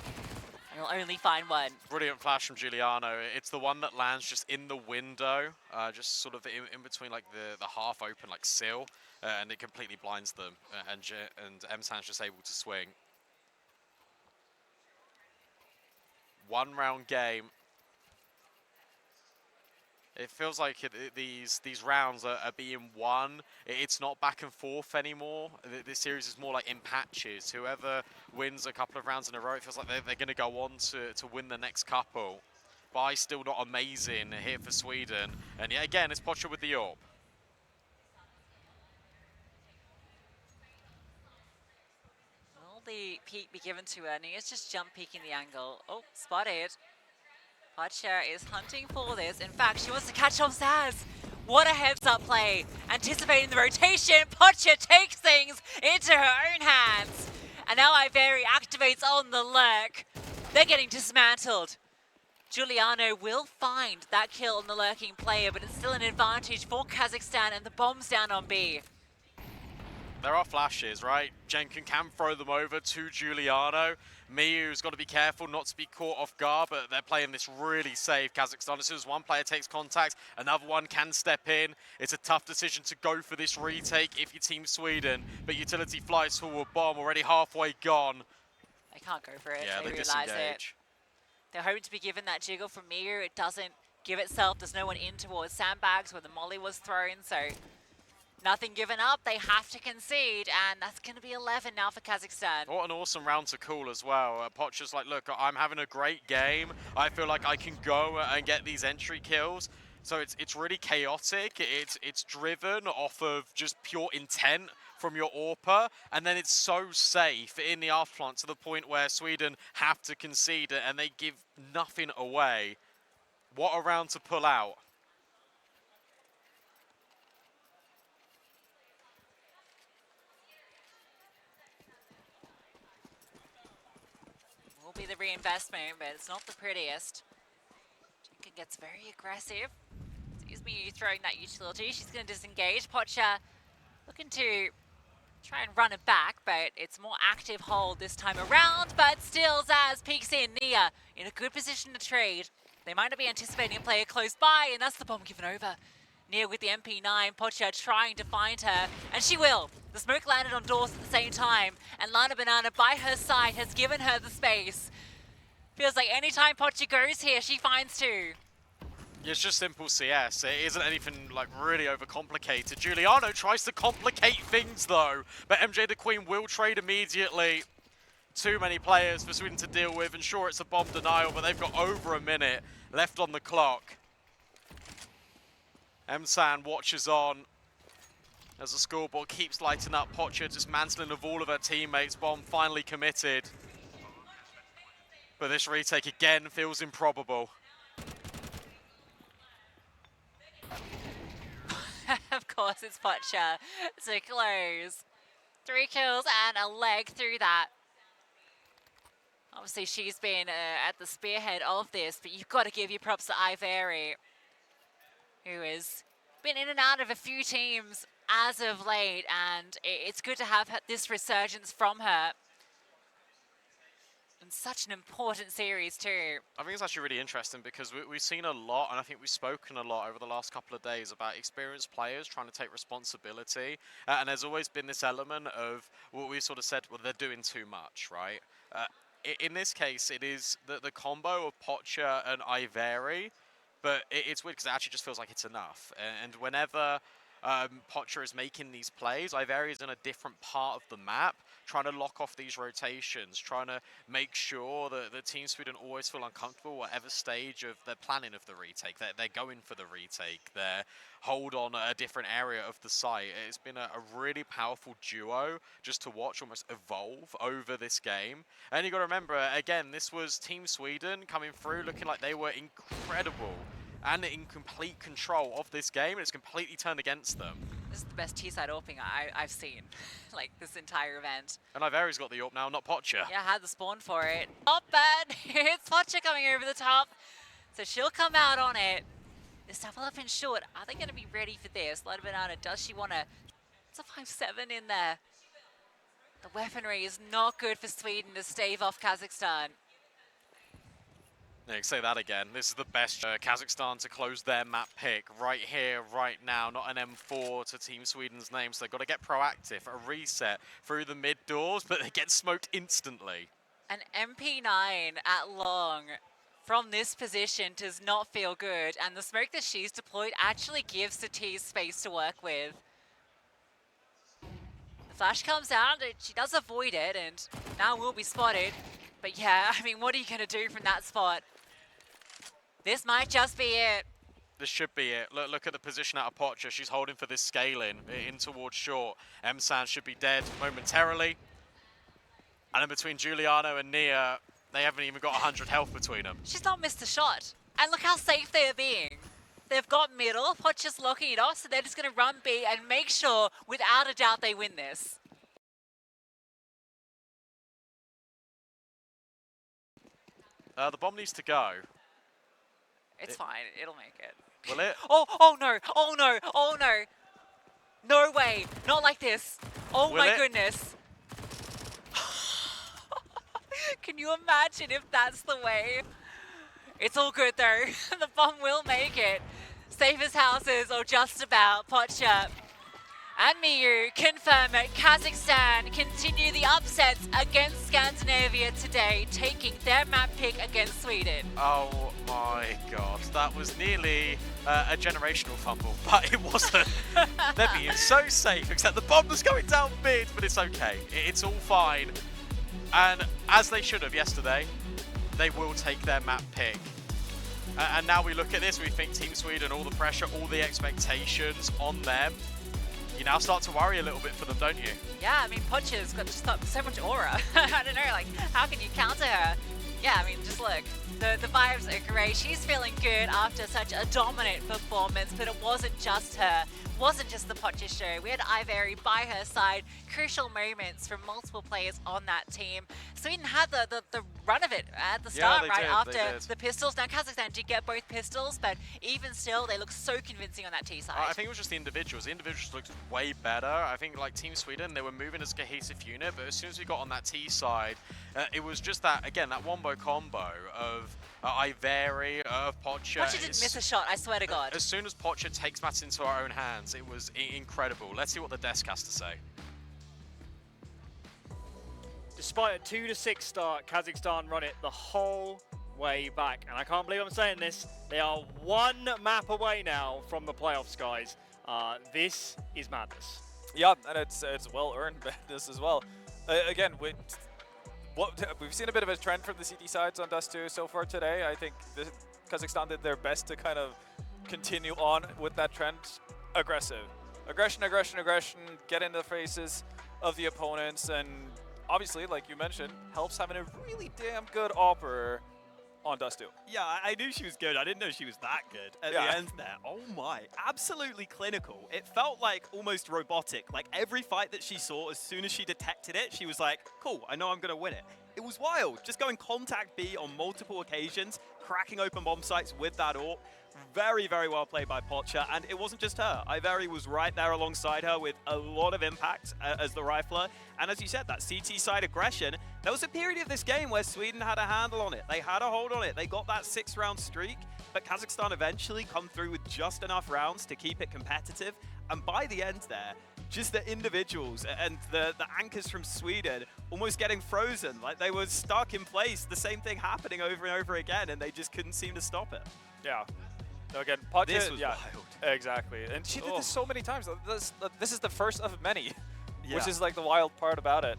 You'll only find one. Brilliant flash from Giuliano. It's the one that lands just in the window, just sort of in between like the half open like sill, and it completely blinds them. And M-San's just able to swing. 1 round game. It feels like these rounds are being won. It's not back and forth anymore. This series is more like in patches. Whoever wins a couple of rounds in a row, it feels like they're going to go on to win the next couple. Bye still not amazing here for Sweden. And yeah, again, it's Pocha with the AWP. Will the peek be given to her? Nia's just jump peeking the angle. Oh, spotted. Pocha is hunting for this. In fact, she wants to catch off Zaz. What a heads-up play. Anticipating the rotation, Pocha takes things into her own hands. And now Iveri activates on the lurk. They're getting dismantled. Giuliano will find that kill on the lurking player, but it's still an advantage for Kazakhstan, and the bomb's down on B. There are flashes, right? Jenkin can throw them over to Giuliano. Miyu's got to be careful not to be caught off guard, but they're playing this really safe, Kazakhstan. As soon as one player takes contact, another one can step in. It's a tough decision to go for this retake if you're Team Sweden, but utility flies forward, bomb already halfway gone. They can't go for it. Yeah, they disengage. realize it. They're hoping to be given that jiggle from Miyu. It doesn't give itself. There's no one in towards sandbags where the molly was thrown, so nothing given up. They have to concede, and that's going to be 11 now for Kazakhstan. What an awesome round to call as well. Pocha's like, look, I'm having a great game. I feel like I can go and get these entry kills. So it's really chaotic. It's driven off of just pure intent from your AWPer, and then it's so safe in the afterplant to the point where Sweden have to concede it, and they give nothing away. What a round to pull out. Will be the reinvestment, but it's not the prettiest. Jenkin gets very aggressive. Sees me throwing that utility. She's going to disengage. Pocha looking to try and run it back, but it's more active hold this time around. But still, Zaz peeks in. Nia in a good position to trade. They might not be anticipating a player close by, and that's the bomb given over. Nia with the MP9, Pocha trying to find her, and she will. The smoke landed on Dorse at the same time, and Lana Banana by her side has given her the space. Feels like anytime Pocha goes here, she finds 2. It's just simple CS. It isn't anything like really overcomplicated. Giuliano tries to complicate things though, but MJ the Queen will trade immediately. Too many players for Sweden to deal with, and sure, it's a bomb denial, but they've got over a minute left on the clock. M-San watches on as the scoreboard keeps lighting up. Pocha dismantling of all of her teammates. Bomb finally committed. But this retake again feels improbable. Of course, it's Pocha to close. 3 kills and a leg through that. Obviously, she's been at the spearhead of this, but you've got to give your props to Iveri, who has been in and out of a few teams as of late, and it's good to have this resurgence from her. And such an important series too. I think it's actually really interesting because we've seen a lot, and I think we've spoken a lot over the last couple of days about experienced players trying to take responsibility. And there's always been this element of what we sort of said, well, they're doing too much, right? In this case, it is the combo of Pocha and Iveri, but it's weird because it actually just feels like it's enough. And whenever Pocha is making these plays, Iveri is in a different part of the map, trying to lock off these rotations, trying to make sure that the Team Sweden always feel uncomfortable whatever stage of their planning of the retake. They're going for the retake. They're hold on a different area of the site. It's been a really powerful duo just to watch almost evolve over this game. And you got to remember, again, this was Team Sweden coming through looking like they were incredible and in complete control of this game, and it's completely turned against them. This is the best T-side AWPing I've seen, like, this entire event. And Iveri's got the AWP now, not Pocha. Yeah, had the spawn for it. Not bad. It's Pocha coming over the top, so she'll come out on it. This double up in short, are they going to be ready for this? Light Banana, does she want to... It's a 5-7 in there. The weaponry is not good for Sweden to stave off Kazakhstan. Yeah, say that again. This is the best Kazakhstan to close their map pick right here, right now. Not an M4 to Team Sweden's name, so they've got to get proactive. A reset through the mid doors, but they get smoked instantly. An MP9 at long from this position does not feel good, and the smoke that she's deployed actually gives the T space to work with. The flash comes out, she does avoid it, and now will be spotted. But yeah, I mean, what are you going to do from that spot? This might just be it. This should be it. Look at the position out of Pocha. She's holding for this scaling in towards short. M-San should be dead momentarily. And then between Giuliano and Nia, they haven't even got 100 health between them. She's not missed a shot. And look how safe they're being. They've got middle, Pocha's locking it off, so they're just going to run B and make sure, without a doubt, they win this. The bomb needs to go. It's fine, it'll make it. Will it? Oh no, oh no, oh no. No way, not like this. Oh Will my it? goodness. Can you imagine if that's the way? It's all good though. The bomb will make it. Safe as houses, or just about. Pocha and Miyu confirm it. Kazakhstan continue the upsets against Scandinavia today, taking their map pick against Sweden. Oh my god, that was nearly a generational fumble, but it wasn't. They're being so safe, except the bomb was going down mid, but it's okay. It's all fine. And as they should have yesterday, they will take their map pick. And now we look at this, we think Team Sweden, all the pressure, all the expectations on them. You now start to worry a little bit for them, don't you? Yeah, I mean, Pocha's got just so much aura. I don't know, like, how can you counter her? Yeah, I mean, just look. The vibes are great. She's feeling good after such a dominant performance, but it wasn't just her. It wasn't just the Pocha show. We had Iveri by her side. Crucial moments from multiple players on that team. Sweden had the run of it at the start, they right did, after the pistols. Now, Kazakhstan did get both pistols, but even still, they look so convincing on that T side. I think it was just the individuals. The individuals looked way better. I think, like Team Sweden, they were moving as a cohesive unit, but as soon as we got on that T side, it was just that, again, that wombo combo of Iveri, of Pocha. Pocha didn't miss a shot, I swear to God. As soon as Pocha takes matters into our own hands, it was incredible. Let's see what the desk has to say. Despite a 2-6 start, Kazakhstan run it the whole way back. And I can't believe I'm saying this. They are one map away now from the playoffs, guys. This is madness. Yeah, and it's well-earned madness as well. Again, we've seen a bit of a trend from the CT sides on Dust 2 so far today. I think Kazakhstan did their best to kind of continue on with that trend. Aggressive. Aggression, aggression, aggression, get in the faces of the opponents, and obviously, like you mentioned, helps having a really damn good operator on Dust 2. Yeah, I knew she was good. I didn't know she was that good at Yeah. the end there. Oh my, absolutely clinical. It felt like almost robotic. Like every fight that she saw, as soon as she detected it, she was like, cool, I know I'm going to win it. It was wild. Just going contact B on multiple occasions, cracking open bomb sites with that AWP. Very, very well played by Pocha, and it wasn't just her. Iveri was right there alongside her with a lot of impact as the rifler. And as you said, that CT side aggression, there was a period of this game where Sweden had a handle on it. They had a hold on it. They got that 6-round streak, but Kazakhstan eventually come through with just enough rounds to keep it competitive. And by the end there, just the individuals and the anchors from Sweden almost getting frozen. Like they were stuck in place. The same thing happening over and over again, and they just couldn't seem to stop it. Yeah. No, again, Pocha, This was yeah, wild. exactly. And she did Oh. this so many times. This is the first of many, Yeah. which is like the wild part about it.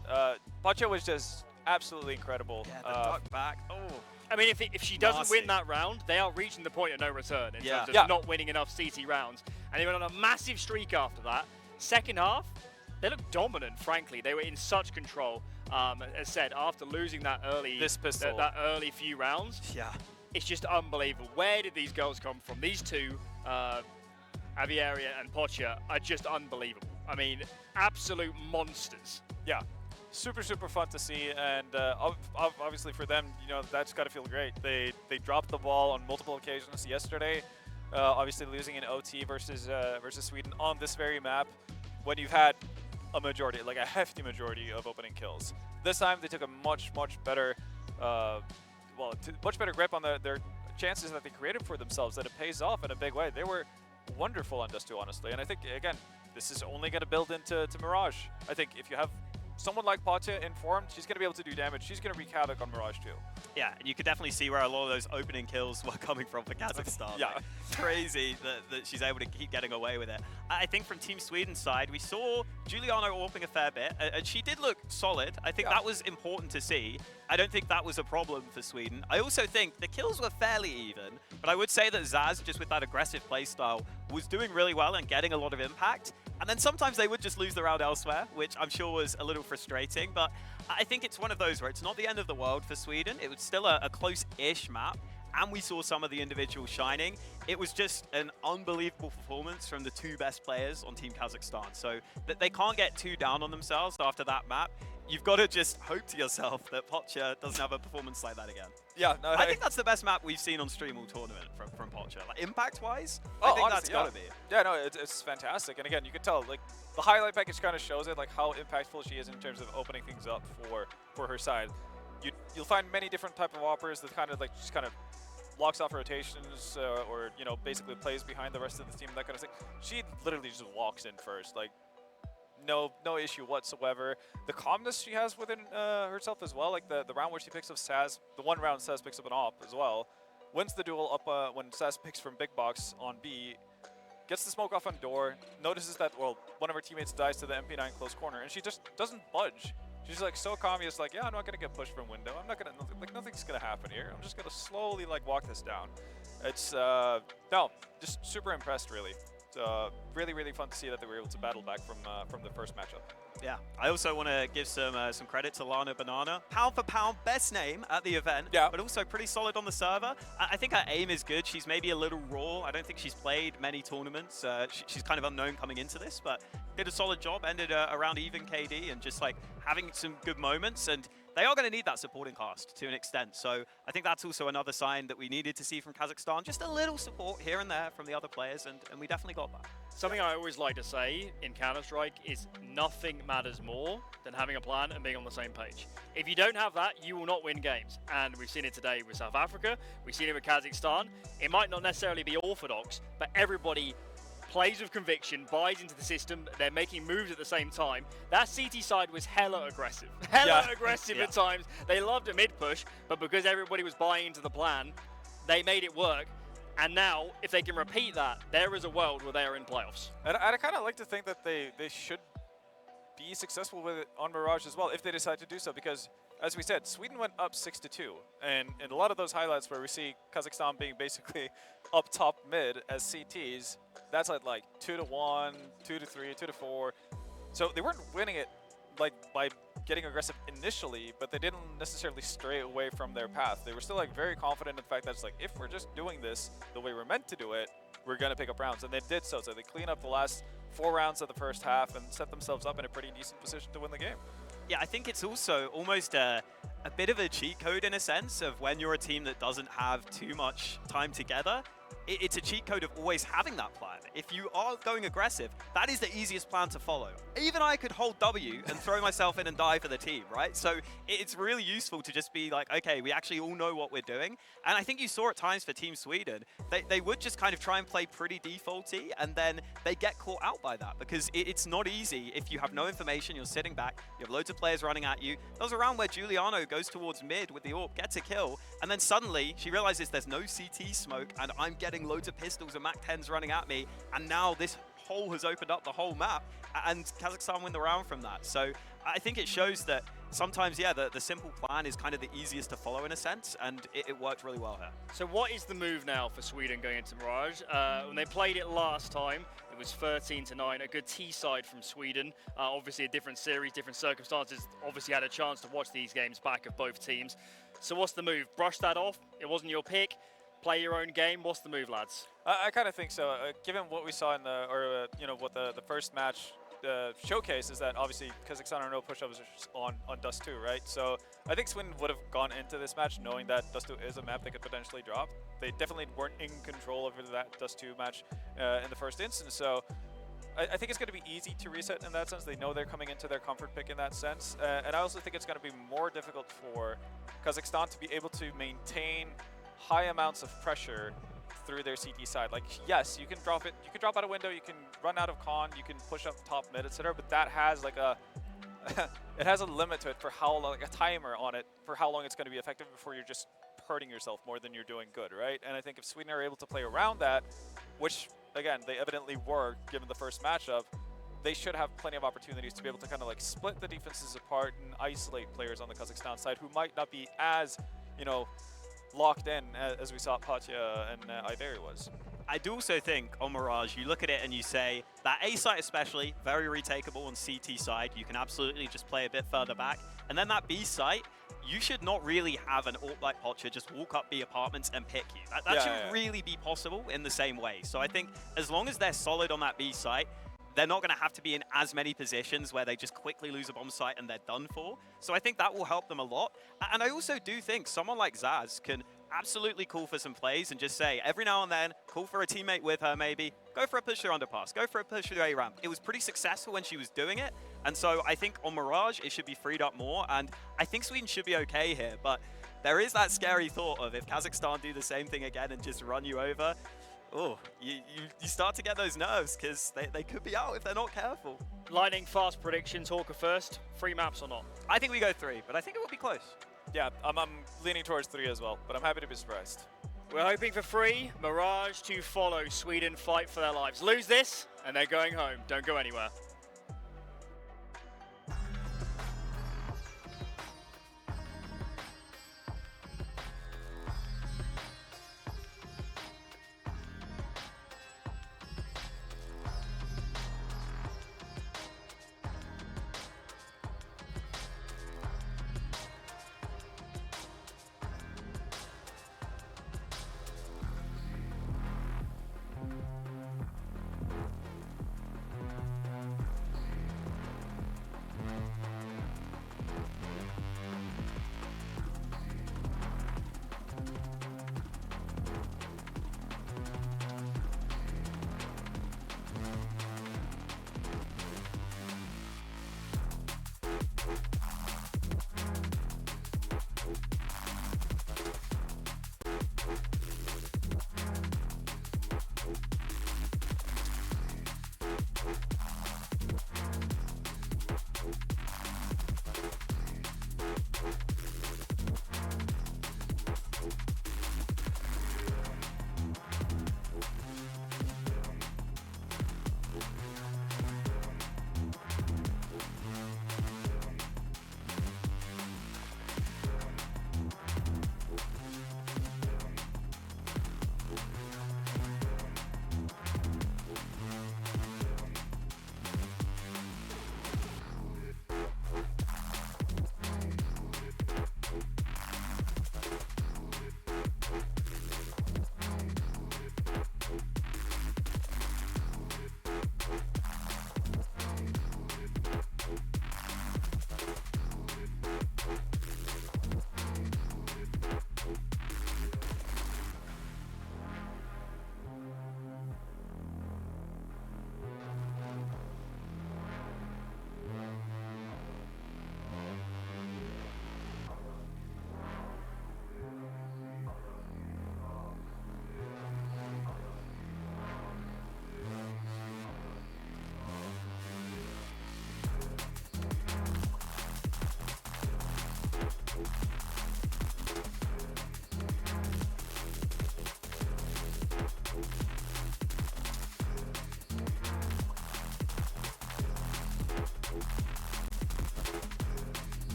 Pocha was just absolutely incredible. Yeah, the duck back. Oh. I mean, if she doesn't Nasty. win that round, they are reaching the point of no return in Yeah. terms of Yeah. not winning enough CT rounds. And they went on a massive streak after that. Second half, they looked dominant, frankly. They were in such control. As said, after losing that early, This pistol. that early few rounds, Yeah. it's just unbelievable. Where did these girls come from? These two, Avieria and Pocha, are just unbelievable. I mean, absolute monsters. Yeah, super fun to see, and obviously for them, you know, that's got to feel great. They dropped the ball on multiple occasions yesterday. Obviously losing in OT versus Sweden on this very map, when you've had a majority, like a hefty majority of opening kills. This time they took a much better, much better grip on their chances that they created for themselves. That it pays off in a big way. They were wonderful on Dust 2, honestly, and I think again, this is only going to build into Mirage. I think if you have someone like Pocha informed, she's going to be able to do damage. She's going to wreak havoc on Mirage too. Yeah, and you could definitely see where a lot of those opening kills were coming from for Kazakhstan. Yeah. Like, crazy that she's able to keep getting away with it. I think from Team Sweden's side, we saw Giuliano AWPing a fair bit, and she did look solid. I think that was important to see. I don't think that was a problem for Sweden. I also think the kills were fairly even, but I would say that Zaz, just with that aggressive playstyle, was doing really well and getting a lot of impact. And then sometimes they would just lose the round elsewhere, which I'm sure was a little frustrating. But I think it's one of those where it's not the end of the world for Sweden. It was still a close-ish map, and we saw some of the individuals shining. It was just an unbelievable performance from the two best players on Team Kazakhstan. So that they can't get too down on themselves after that map. You've got to just hope to yourself that Pocha doesn't have a performance like that again. Yeah, no, I think that's the best map we've seen on Stream all tournament from Pocha. Like impact-wise, Oh, I think honestly, that's got to be. Yeah, no, it's fantastic. And again, you can tell, like, the highlight package kind of shows it, like, how impactful she is in terms of opening things up for her side. You'll find many different type of operators that kind of, like, just kind of blocks off rotations or, you know, basically plays behind the rest of the team, that kind of thing. She literally just walks in first, like, no issue whatsoever. The calmness she has within herself as well, like the round where she picks up Saz, the one round Saz picks up an AWP as well, wins the duel up when Saz picks from Big Box on B, gets the smoke off on door, notices that, well, one of her teammates dies to the MP9 close corner, and she just doesn't budge. She's like so calm, just like, yeah, I'm not gonna get pushed from window. I'm not gonna, like, nothing's gonna happen here. I'm just gonna slowly, like, walk this down. It's, no, just super impressed, really. It's really fun to see that they were able to battle back from the first matchup. Yeah, I also want to give some credit to Lana Banana. Pound for pound, best name at the event, but also pretty solid on the server. I think her aim is good. She's maybe a little raw. I don't think she's played many tournaments. She's kind of unknown coming into this, but did a solid job, ended around even KD and just like having some good moments. And they are going to need that supporting cast to an extent. So I think that's also another sign that we needed to see from Kazakhstan. Just a little support here and there from the other players, and we definitely got that. Something I always like to say in Counter-Strike is nothing matters more than having a plan and being on the same page. If you don't have that, you will not win games. And we've seen it today with South Africa, we've seen it with Kazakhstan. It might not necessarily be orthodox, but everybody plays with conviction, buys into the system, they're making moves at the same time. That CT side was hella aggressive. Hella aggressive at times. They loved a mid-push, but because everybody was buying into the plan, they made it work. And now, if they can repeat that, there is a world where they are in playoffs. And I kind of like to think that they should be successful with it on Mirage as well, if they decide to do so, because, as we said, Sweden went up 6-2, and in a lot of those highlights where we see Kazakhstan being basically up top mid as CTs, that's at like 2-1, 2-3, 2-4. So they weren't winning it like by getting aggressive initially, but they didn't necessarily stray away from their path. They were still like very confident in the fact that it's like, if we're just doing this the way we're meant to do it, we're gonna pick up rounds, and they did so. So they cleaned up the last 4 rounds of the first half and set themselves up in a pretty decent position to win the game. Yeah, I think it's also almost a bit of a cheat code in a sense of when you're a team that doesn't have too much time together. It's a cheat code of always having that plan. If you are going aggressive, that is the easiest plan to follow. Even I could hold W and throw myself in and die for the team, right? So it's really useful to just be like, okay, we actually all know what we're doing. And I think you saw at times for Team Sweden, they would just kind of try and play pretty defaulty, and then they get caught out by that because it's not easy if you have no information, you're sitting back, you have loads of players running at you. There was a round where Giuliano goes towards mid with the AWP, gets a kill, and then suddenly she realizes there's no CT smoke and I'm getting loads of pistols and MAC-10s running at me, and now this hole has opened up the whole map, and Kazakhstan win the round from that. So I think it shows that sometimes, yeah, the simple plan is kind of the easiest to follow in a sense, and it worked really well here. So what is the move now for Sweden going into Mirage? When they played it last time, it was 13-9, a good T-side from Sweden. Obviously a different series, different circumstances. Obviously had a chance to watch these games back of both teams. So what's the move? Brush that off? It wasn't your pick? Play your own game? What's the move, lads? I kind of think so. Given what we saw in the, you know, what the first match showcase is that obviously Kazakhstan are no pushovers on Dust 2, right? So I think Sweden would have gone into this match knowing that Dust 2 is a map they could potentially drop. They definitely weren't in control over that Dust 2 match in the first instance. So I think it's going to be easy to reset in that sense. They know they're coming into their comfort pick in that sense. And I also think it's going to be more difficult for Kazakhstan to be able to maintain high amounts of pressure through their CT side. Like, yes, you can drop it, you can drop out a window, you can run out of con, you can push up top mid, etc. But that has like a it has a limit to it for how long, like a timer on it for how long it's going to be effective before you're just hurting yourself more than you're doing good, right? And I think if Sweden are able to play around that, which again they evidently were given the first matchup, they should have plenty of opportunities to be able to kind of like split the defenses apart and isolate players on the Kazakhstan side who might not be as, you know, locked in as we saw Patya and Ivery was. I do also think on Mirage, you look at it and you say that A site especially, very retakeable on CT side. You can absolutely just play a bit further back. And then that B site, you should not really have an AWP like Patya just walk up B apartments and pick you. That shouldn't really be possible in the same way. So I think as long as they're solid on that B site, they're not going to have to be in as many positions where they just quickly lose a bomb site and they're done for. So I think that will help them a lot. And I also do think someone like Zaz can absolutely call for some plays and just say, every now and then, call for a teammate with her maybe, go for a push through underpass, go for a push through A-ramp. It was pretty successful when she was doing it. And so I think on Mirage, it should be freed up more. And I think Sweden should be okay here. But there is that scary thought of if Kazakhstan do the same thing again and just run you over, oh, you start to get those nerves because they could be out if they're not careful. Lightning fast predictions, Hawker first. 3 maps or not? I think we go 3, but I think it will be close. Yeah, I'm leaning towards 3 as well, but I'm happy to be surprised. We're hoping for 3. Mirage to follow. Sweden fight for their lives. Lose this, and they're going home. Don't go anywhere.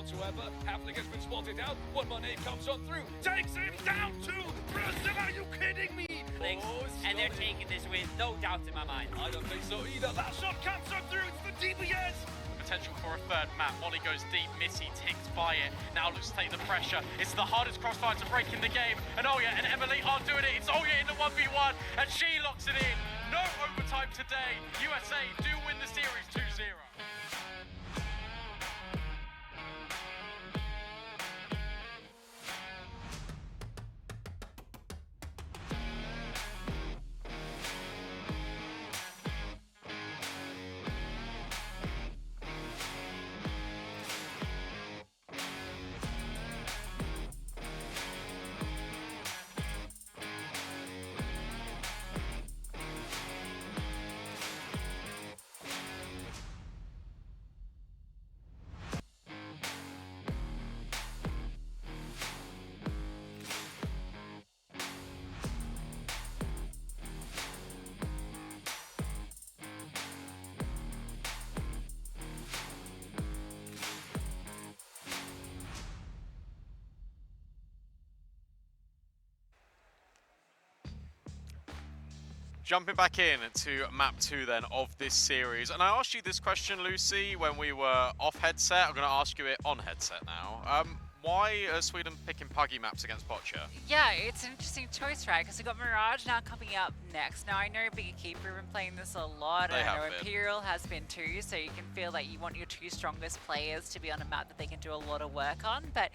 whatsoever. Havlik has been spotted out. One more name comes on through. Takes him down to Brazil. Are you kidding me? And they're taking this win, no doubt in my mind. I don't think so either. That shot comes on through. It's the DBS. Potential for a third map. Molly goes deep, Missy ticks by it. Now looks to take the pressure. It's the hardest crossfire to break in the game. And Oya and Emily are doing it. It's Oya in the 1v1 and she locks it in. No overtime today. USA do win the series 2-0. Jumping back in to map 2 then of this series, and I asked you this question, Lucy, when we were off headset. I'm going to ask you it on headset now. Why are Sweden picking puggy maps against Boccia? Yeah, it's an interesting choice, right? Because we've got Mirage now coming up next. Now, I know Biggie Keeper have been playing this a lot, and I know Imperial has been too, so you can feel like you want your 2 strongest players to be on a map that they can do a lot of work on, but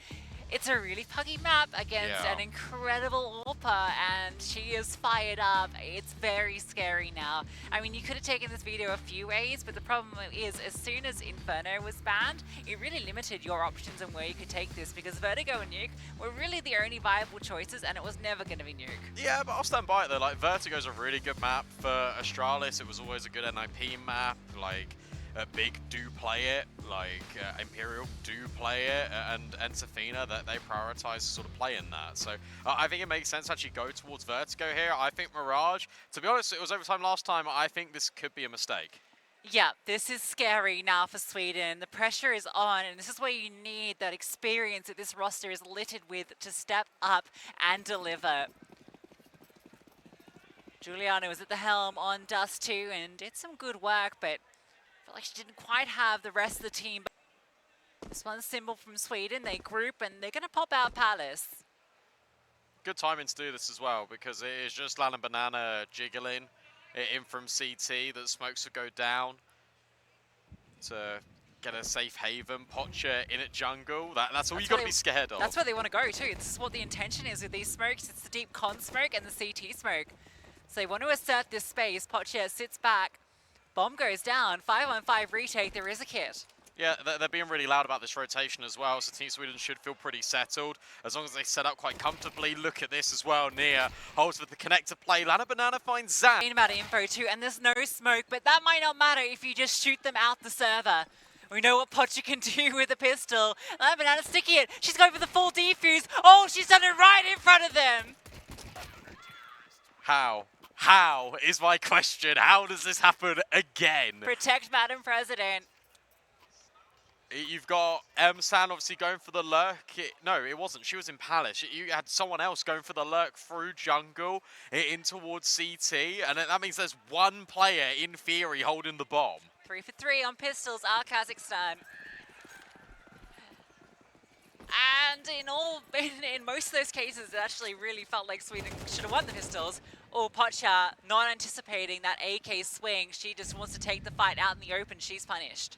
it's a really puggy map against an incredible AWPer, and she is fired up. It's very scary now. I mean, you could have taken this video a few ways, but the problem is, as soon as Inferno was banned, it really limited your options and where you could take this, because Vertigo and Nuke were really the only viable choices, and it was never going to be Nuke. Yeah, but I'll stand by it though. Like, Vertigo's a really good map for Astralis. It was always a good NIP map. Like, Big do play it, like Imperial do play it, and Safina, that they prioritize sort of playing that. So I think it makes sense to actually go towards Vertigo here. I think Mirage, to be honest, it was overtime last time. I think this could be a mistake. Yeah, this is scary now for Sweden. The pressure is on, and this is where you need that experience that this roster is littered with to step up and deliver. Juliana was at the helm on Dust 2 and did some good work, but felt like she didn't quite have the rest of the team. This one's Symbol from Sweden. They group and they're going to pop out Palace. Good timing to do this as well, because it is just Lan and Banana jiggling in from CT that smokes would go down to get a safe haven. Pocha in at jungle. That's all you got to be scared of. That's where they want to go too. This is what the intention is with these smokes. It's the deep con smoke and the CT smoke. So they want to assert this space. Pocha sits back. Bomb goes down. 5-on-5 retake. There is a kit. Yeah, they're being really loud about this rotation as well, so Team Sweden should feel pretty settled as long as they set up quite comfortably. Look at this as well. Nia holds with the connector play. Lana Banana finds Zan. About info too, and there's no smoke, but that might not matter if you just shoot them out the server. We know what Pocha can do with a pistol. Lana Banana sticky it. She's going for the full defuse. Oh, she's done it right in front of them. How? How is my question? How does this happen again? Protect Madam President. You've got San obviously going for the lurk. No, it wasn't. She was in Palace. You had someone else going for the lurk through jungle in towards CT, and that means there's one player in theory holding the bomb. 3 for 3 on pistols, Kazakhstan. And in most of those cases, it actually really felt like Sweden should have won the pistols. Oh, Pocha, not anticipating that AK swing. She just wants to take the fight out in the open. She's punished.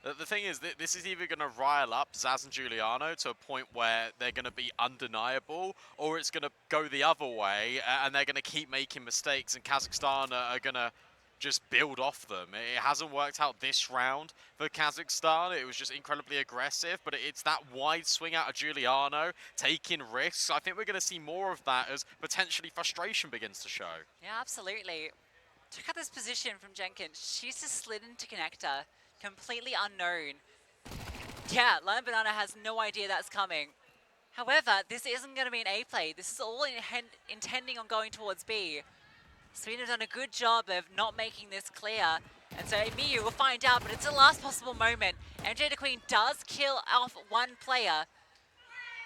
The thing is, this is either going to rile up Zaz and Giuliano to a point where they're going to be undeniable, or it's going to go the other way, and they're going to keep making mistakes, and Kazakhstan are going to just build off them. It hasn't worked out this round for Kazakhstan. It was just incredibly aggressive, but it's that wide swing out of Giuliano, taking risks. I think we're going to see more of that as potentially frustration begins to show. Yeah, absolutely. Check out this position from Jenkins. She's just slid into connector, completely unknown. Yeah, Lana Banana has no idea that's coming. However, this isn't going to be an A play. This is all intending on going towards B. Sweden have done a good job of not making this clear. And so Miyu will find out, but it's the last possible moment. MJ the Queen does kill off one player,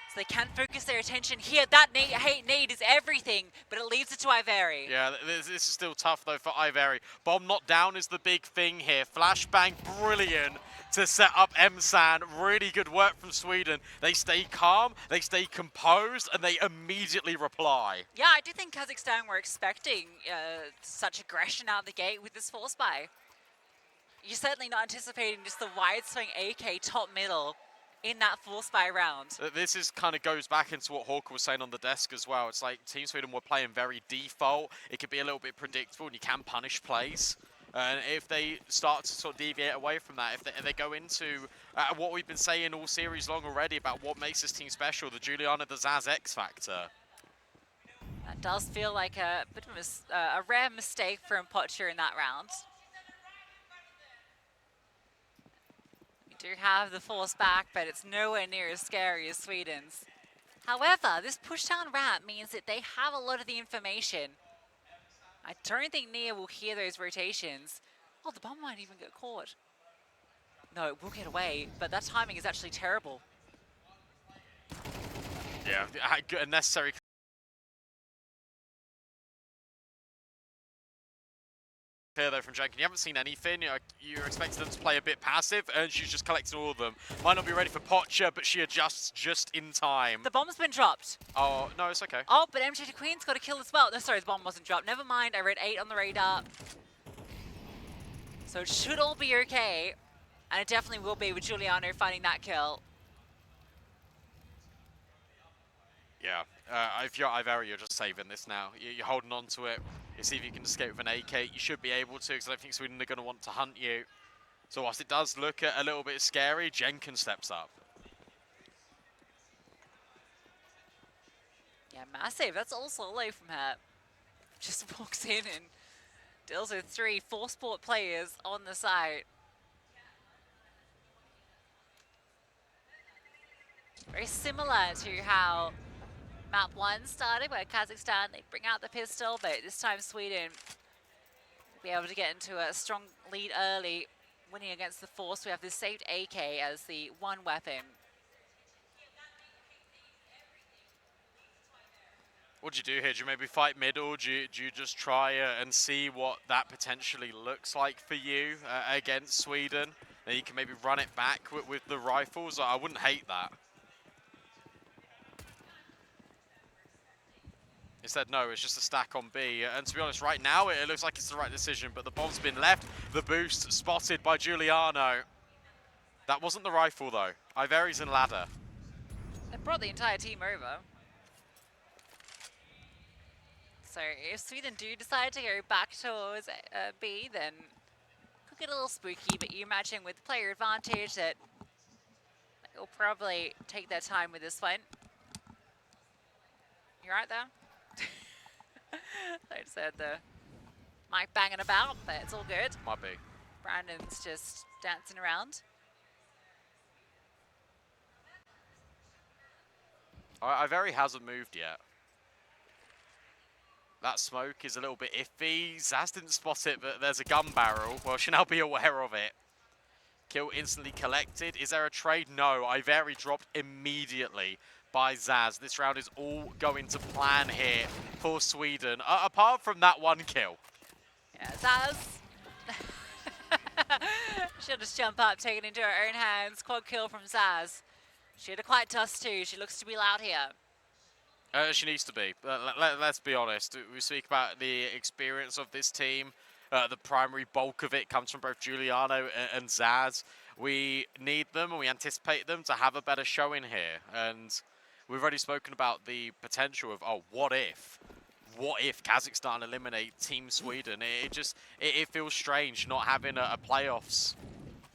so they can focus their attention here. That hate nade is everything, but it leaves it to Iveri. Yeah, this is still tough though for Iveri. Bomb not down is the big thing here. Flashbang, brilliant to set up MSAN. Really good work from Sweden. They stay calm, they stay composed, and they immediately reply. Yeah, I do think Kazakhstan were expecting such aggression out of the gate with this force buy. You're certainly not anticipating just the wide swing AK top middle in that force buy round. This is kind of goes back into what Hawker was saying on the desk as well. It's like Team Sweden were playing very default. It could be a little bit predictable, and you can punish plays. And if they start to sort of deviate away from that, if they go into what we've been saying all series long already about what makes this team special, the Juliana, the Zaz X factor. That does feel like a bit of a rare mistake from Pocher in that round. Do have the force back, but it's nowhere near as scary as Sweden's. However, this pushdown ramp means that they have a lot of the information. I don't think Nia will hear those rotations. Oh, the bomb might even get caught. No, it will get away, but that timing is actually terrible. Yeah, a necessary clear though from Jenkin. You haven't seen anything. You're expecting them to play a bit passive, and she's just collecting all of them. Might not be ready for Pocher, but she adjusts just in time. The bomb's been dropped. Oh, no, it's okay. Oh, but MJ the Queen's got a kill as well. No, sorry, the bomb wasn't dropped. Never mind, I read 8 on the radar. So it should all be okay. And it definitely will be with Giuliano finding that kill. Yeah, if you're Iveri, you're just saving this now. You're holding on to it. You see if you can escape with an AK. You should be able to, because I don't think Sweden are going to want to hunt you. So whilst it does look a little bit scary, Jenkins steps up. Yeah, massive. That's also low from her. Just walks in and deals with 3 4-sport players on the site. Very similar to how Map 1 started, where Kazakhstan, they bring out the pistol, but this time Sweden will be able to get into a strong lead early, winning against the Force. We have this saved AK as the one weapon. What do you do here? Do you maybe fight middle? Do you just try and see what that potentially looks like for you against Sweden? Then you can maybe run it back with the rifles. I wouldn't hate that. Instead, no, it's just a stack on B. And to be honest, right now, it looks like it's the right decision, but the bomb's been left. The boost spotted by Giuliano. That wasn't the rifle, though. Iveri's in ladder. They brought the entire team over. So if Sweden do decide to go back towards B, then it could get a little spooky, but you imagine with player advantage that they'll probably take their time with this one. You right there? I just heard the mic banging about, but it's all good. Might be. Brandon's just dancing around. Iveri hasn't moved yet. That smoke is a little bit iffy. Zaz didn't spot it, but there's a gun barrel. Well, she'll now be aware of it. Kill instantly collected. Is there a trade? No. Iveri dropped immediately by Zaz. This round is all going to plan here for Sweden, apart from that one kill. Yeah, Zaz. She'll just jump up, take it into her own hands. Quad kill from Zaz. She had a quiet dust too. She looks to be loud here. She needs to be. Let's be honest. We speak about the experience of this team. The primary bulk of it comes from both Giuliano and Zaz. We need them and we anticipate them to have a better showing here. And we've already spoken about the potential of, oh, what if? What if Kazakhstan eliminate Team Sweden? It feels strange not having a playoffs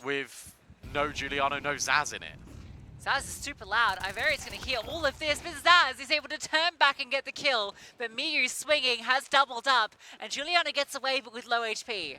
with no Giuliano, no Zaz in it. Zaz is super loud. Iveri's going to hear all of this, but Zaz is able to turn back and get the kill. But Miyu swinging has doubled up, and Giuliano gets away, but with low HP.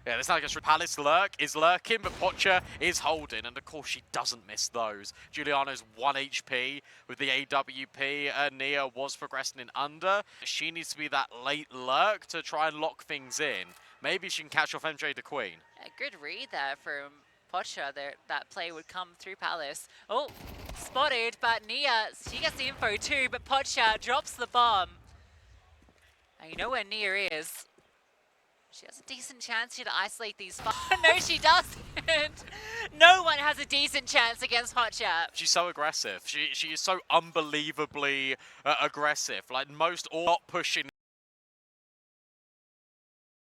Yeah, this now against Palace is lurking, but Pocha is holding, and of course she doesn't miss those. Giuliano's 1 HP with the AWP. Nia was progressing in under. She needs to be that late lurk to try and lock things in. Maybe she can catch off MJ the Queen. A good read there from Pocha. That play would come through Palace. Oh, spotted, but Nia, she gets the info too, but Pocha drops the bomb. And you know where Nia is. She has a decent chance here to isolate these No, she doesn't. No one has a decent chance against Pocha. She's so aggressive. She is so unbelievably aggressive. Like most all not pushing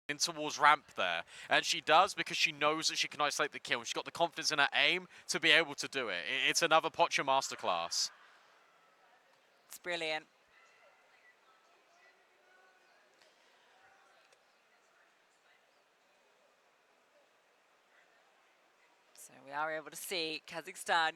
in towards ramp there. And she does because she knows that she can isolate the kill. She's got the confidence in her aim to be able to do it. It's another Pocha masterclass. It's brilliant. So we are able to see Kazakhstan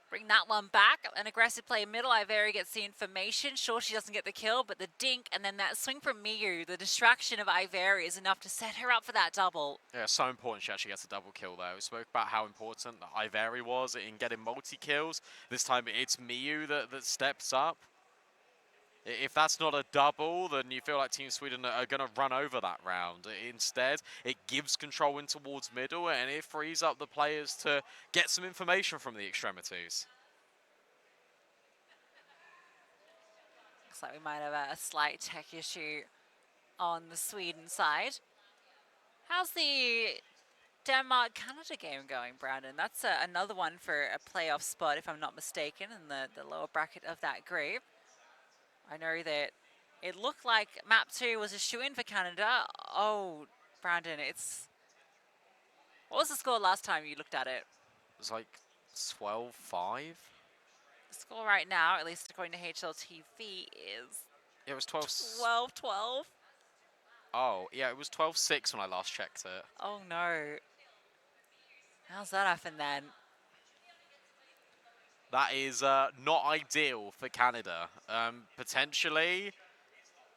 bring that one back. An aggressive play middle. Iveri gets the information. Sure, she doesn't get the kill, but the dink and then that swing from Miyu, the distraction of Iveri is enough to set her up for that double. Yeah, so important she actually gets a double kill there. We spoke about how important Iveri was in getting multi-kills. This time it's Miyu that steps up. If that's not a double, then you feel like Team Sweden are going to run over that round. Instead, it gives control in towards middle, and it frees up the players to get some information from the extremities. Looks like we might have a slight tech issue on the Sweden side. How's the Denmark-Canada game going, Brandon? That's another one for a playoff spot, if I'm not mistaken, in the lower bracket of that group. I know that it looked like map 2 was a shoo-in for Canada. Oh, Brandon, what was the score last time you looked at it? It was like 12-5. The score right now, at least according to HLTV, is... It was 12... 12-12. Oh, yeah, it was 12-6 when I last checked it. Oh, no. How's that happen then? That is not ideal for Canada. Potentially,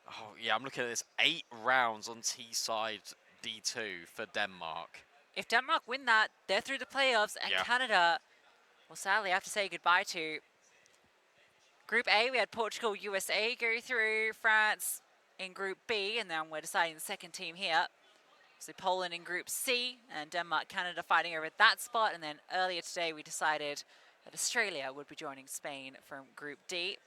oh yeah, I'm looking at this 8 rounds on T side D2 for Denmark. If Denmark win that, they're through the playoffs, and Yeah. Canada will sadly have to say goodbye to. Group A, we had Portugal, USA go through, France in Group B, and then we're deciding the second team here. So Poland in Group C, and Denmark, Canada fighting over that spot, and then earlier today we decided that Australia would be joining Spain from Group D.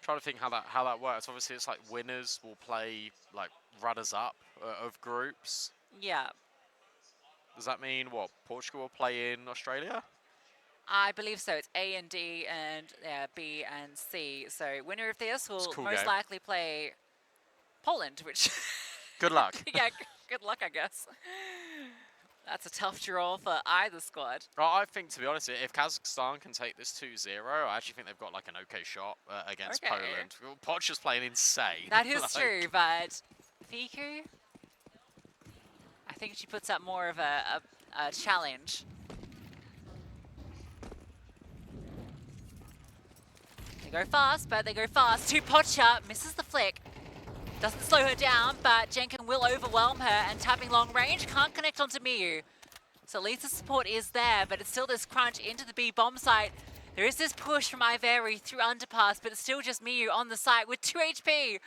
Trying to think how that works. Obviously, it's like winners will play like runners up of groups. Yeah. Does that mean what? Portugal will play in Australia? I believe so. It's A and D and B and C. So winner of this will cool most game. likely play Poland, which... Good luck. Yeah, good luck, I guess. That's a tough draw for either squad. Well, I think, to be honest, if Kazakhstan can take this 2-0, I actually think they've got like an okay shot against Okay. Poland. Pocha's playing insane. That is Like, true, but Fiku, I think she puts up more of a challenge. They go fast, but they go fast to Pocha, misses the flick. Doesn't slow her down, but Jenkin will overwhelm her, and tapping long range can't connect onto Miyu. So at least the support is there, but it's still this crunch into the B bomb site. There is this push from Iveri through underpass, but it's still just Miyu on the site with 2 HP.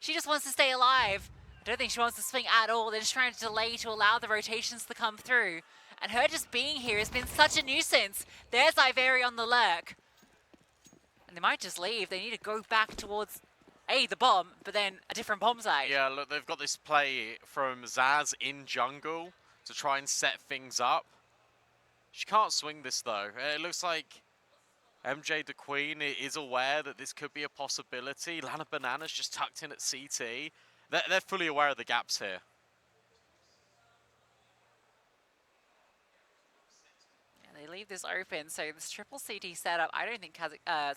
She just wants to stay alive. I don't think she wants to swing at all. They're just trying to delay to allow the rotations to come through. And her just being here has been such a nuisance. There's Iveri on the lurk. And they might just leave. They need to go back towards... the bomb, but then a different bomb site. Yeah, look, they've got this play from Zaz in jungle to try and set things up. She can't swing this, though. It looks like MJ the Queen is aware that this could be a possibility. Lana Banana's just tucked in at CT. They're fully aware of the gaps here. Yeah, they leave this open, so this triple CT setup, I don't think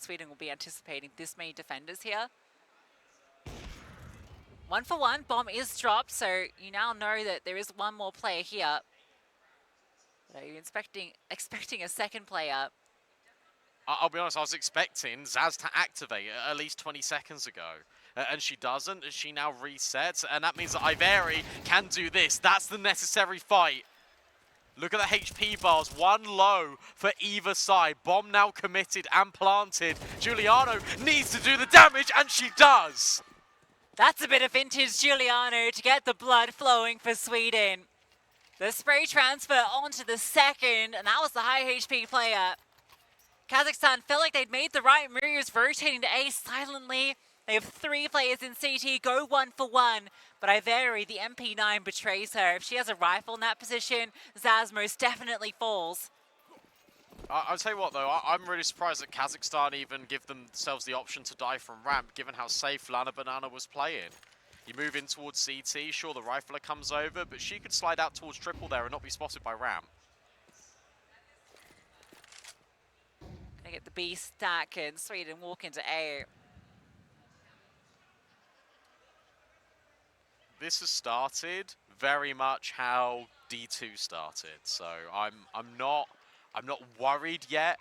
Sweden will be anticipating this many defenders here. 1 for 1, bomb is dropped, so you now know that there is one more player here. But are you expecting a second player? I'll be honest, I was expecting Zaz to activate at least 20 seconds ago. and she doesn't, and she now resets, and that means that Iveri can do this. That's the necessary fight. Look at the HP bars, one low for either side. Bomb now committed and planted. Giuliano needs to do the damage, and she does. That's a bit of vintage Giuliano to get the blood flowing for Sweden. The spray transfer onto the second, and that was the high HP player. Kazakhstan felt like they'd made the right moves, rotating to A silently. They have 3 players in CT, go 1 for 1. But Iveri, the MP9, betrays her. If she has a rifle in that position, Zaz most definitely falls. I'll tell you what, though, I'm really surprised that Kazakhstan even give themselves the option to die from ramp, given how safe Lana Banana was playing. You move in towards CT, sure, the rifler comes over, but she could slide out towards triple there and not be spotted by ramp. Gonna get the B stack, and Sweden walk into A. This has started very much how D2 started, so I'm not worried yet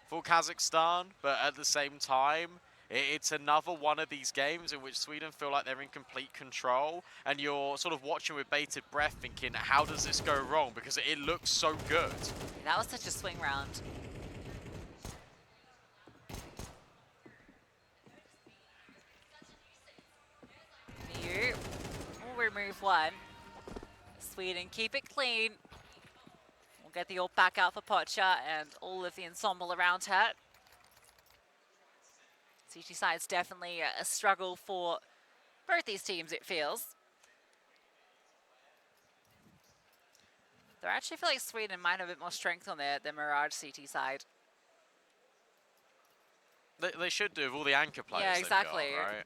for Kazakhstan, but at the same time, it's another one of these games in which Sweden feel like they're in complete control, and you're sort of watching with bated breath thinking, how does this go wrong? Because it looks so good. That was such a swing round. We'll remove one. Sweden keep it clean. We'll get the ult back out for Pocha and all of the ensemble around her. CT side's definitely a struggle for both these teams, it feels. Though I actually feel like Sweden might have a bit more strength on their Mirage CT side. They should do with all the anchor players. Yeah, exactly. They've got, right?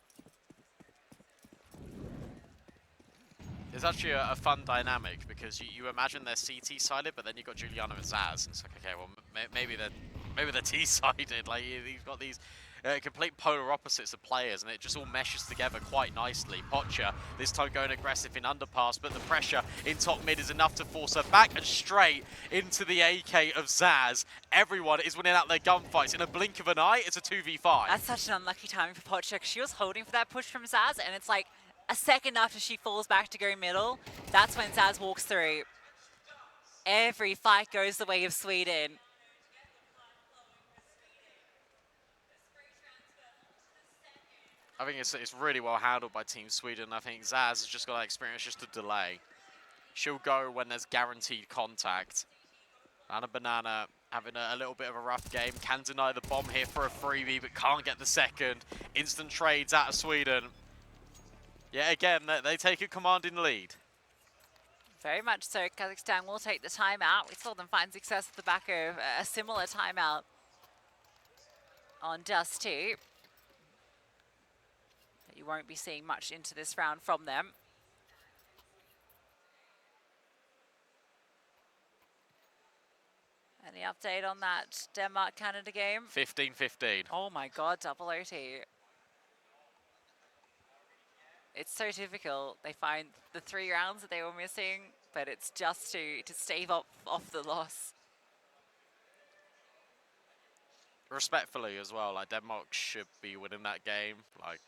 It's actually a fun dynamic because you imagine they're CT-sided, but then you've got Giuliano and Zaz, and it's like, okay, well, maybe they're T-sided. Like, you've got these complete polar opposites of players, and it just all meshes together quite nicely. Pocha, this time going aggressive in underpass, but the pressure in top mid is enough to force her back and straight into the AK of Zaz. Everyone is winning out their gunfights. In a blink of an eye, it's a 2v5. That's such an unlucky timing for Pocha, because she was holding for that push from Zaz, and it's like, a second after she falls back to go middle, that's when Zaz walks through. Every fight goes the way of Sweden. I think it's really well handled by Team Sweden. I think Zaz has just got that experience just to delay. She'll go when there's guaranteed contact. Lana Banana having a little bit of a rough game. Can deny the bomb here for a freebie, but can't get the second. Instant trades out of Sweden. Yeah, again, they take a commanding lead. Very much so. Kazakhstan will take the timeout. We saw them find success at the back of a similar timeout on Dust 2. But you won't be seeing much into this round from them. Any update on that Denmark-Canada game? 15-15. Oh my god, double OT. It's so difficult. They find the 3 rounds that they were missing, but it's just to stave off the loss. Respectfully as well, like Denmark should be winning that game, like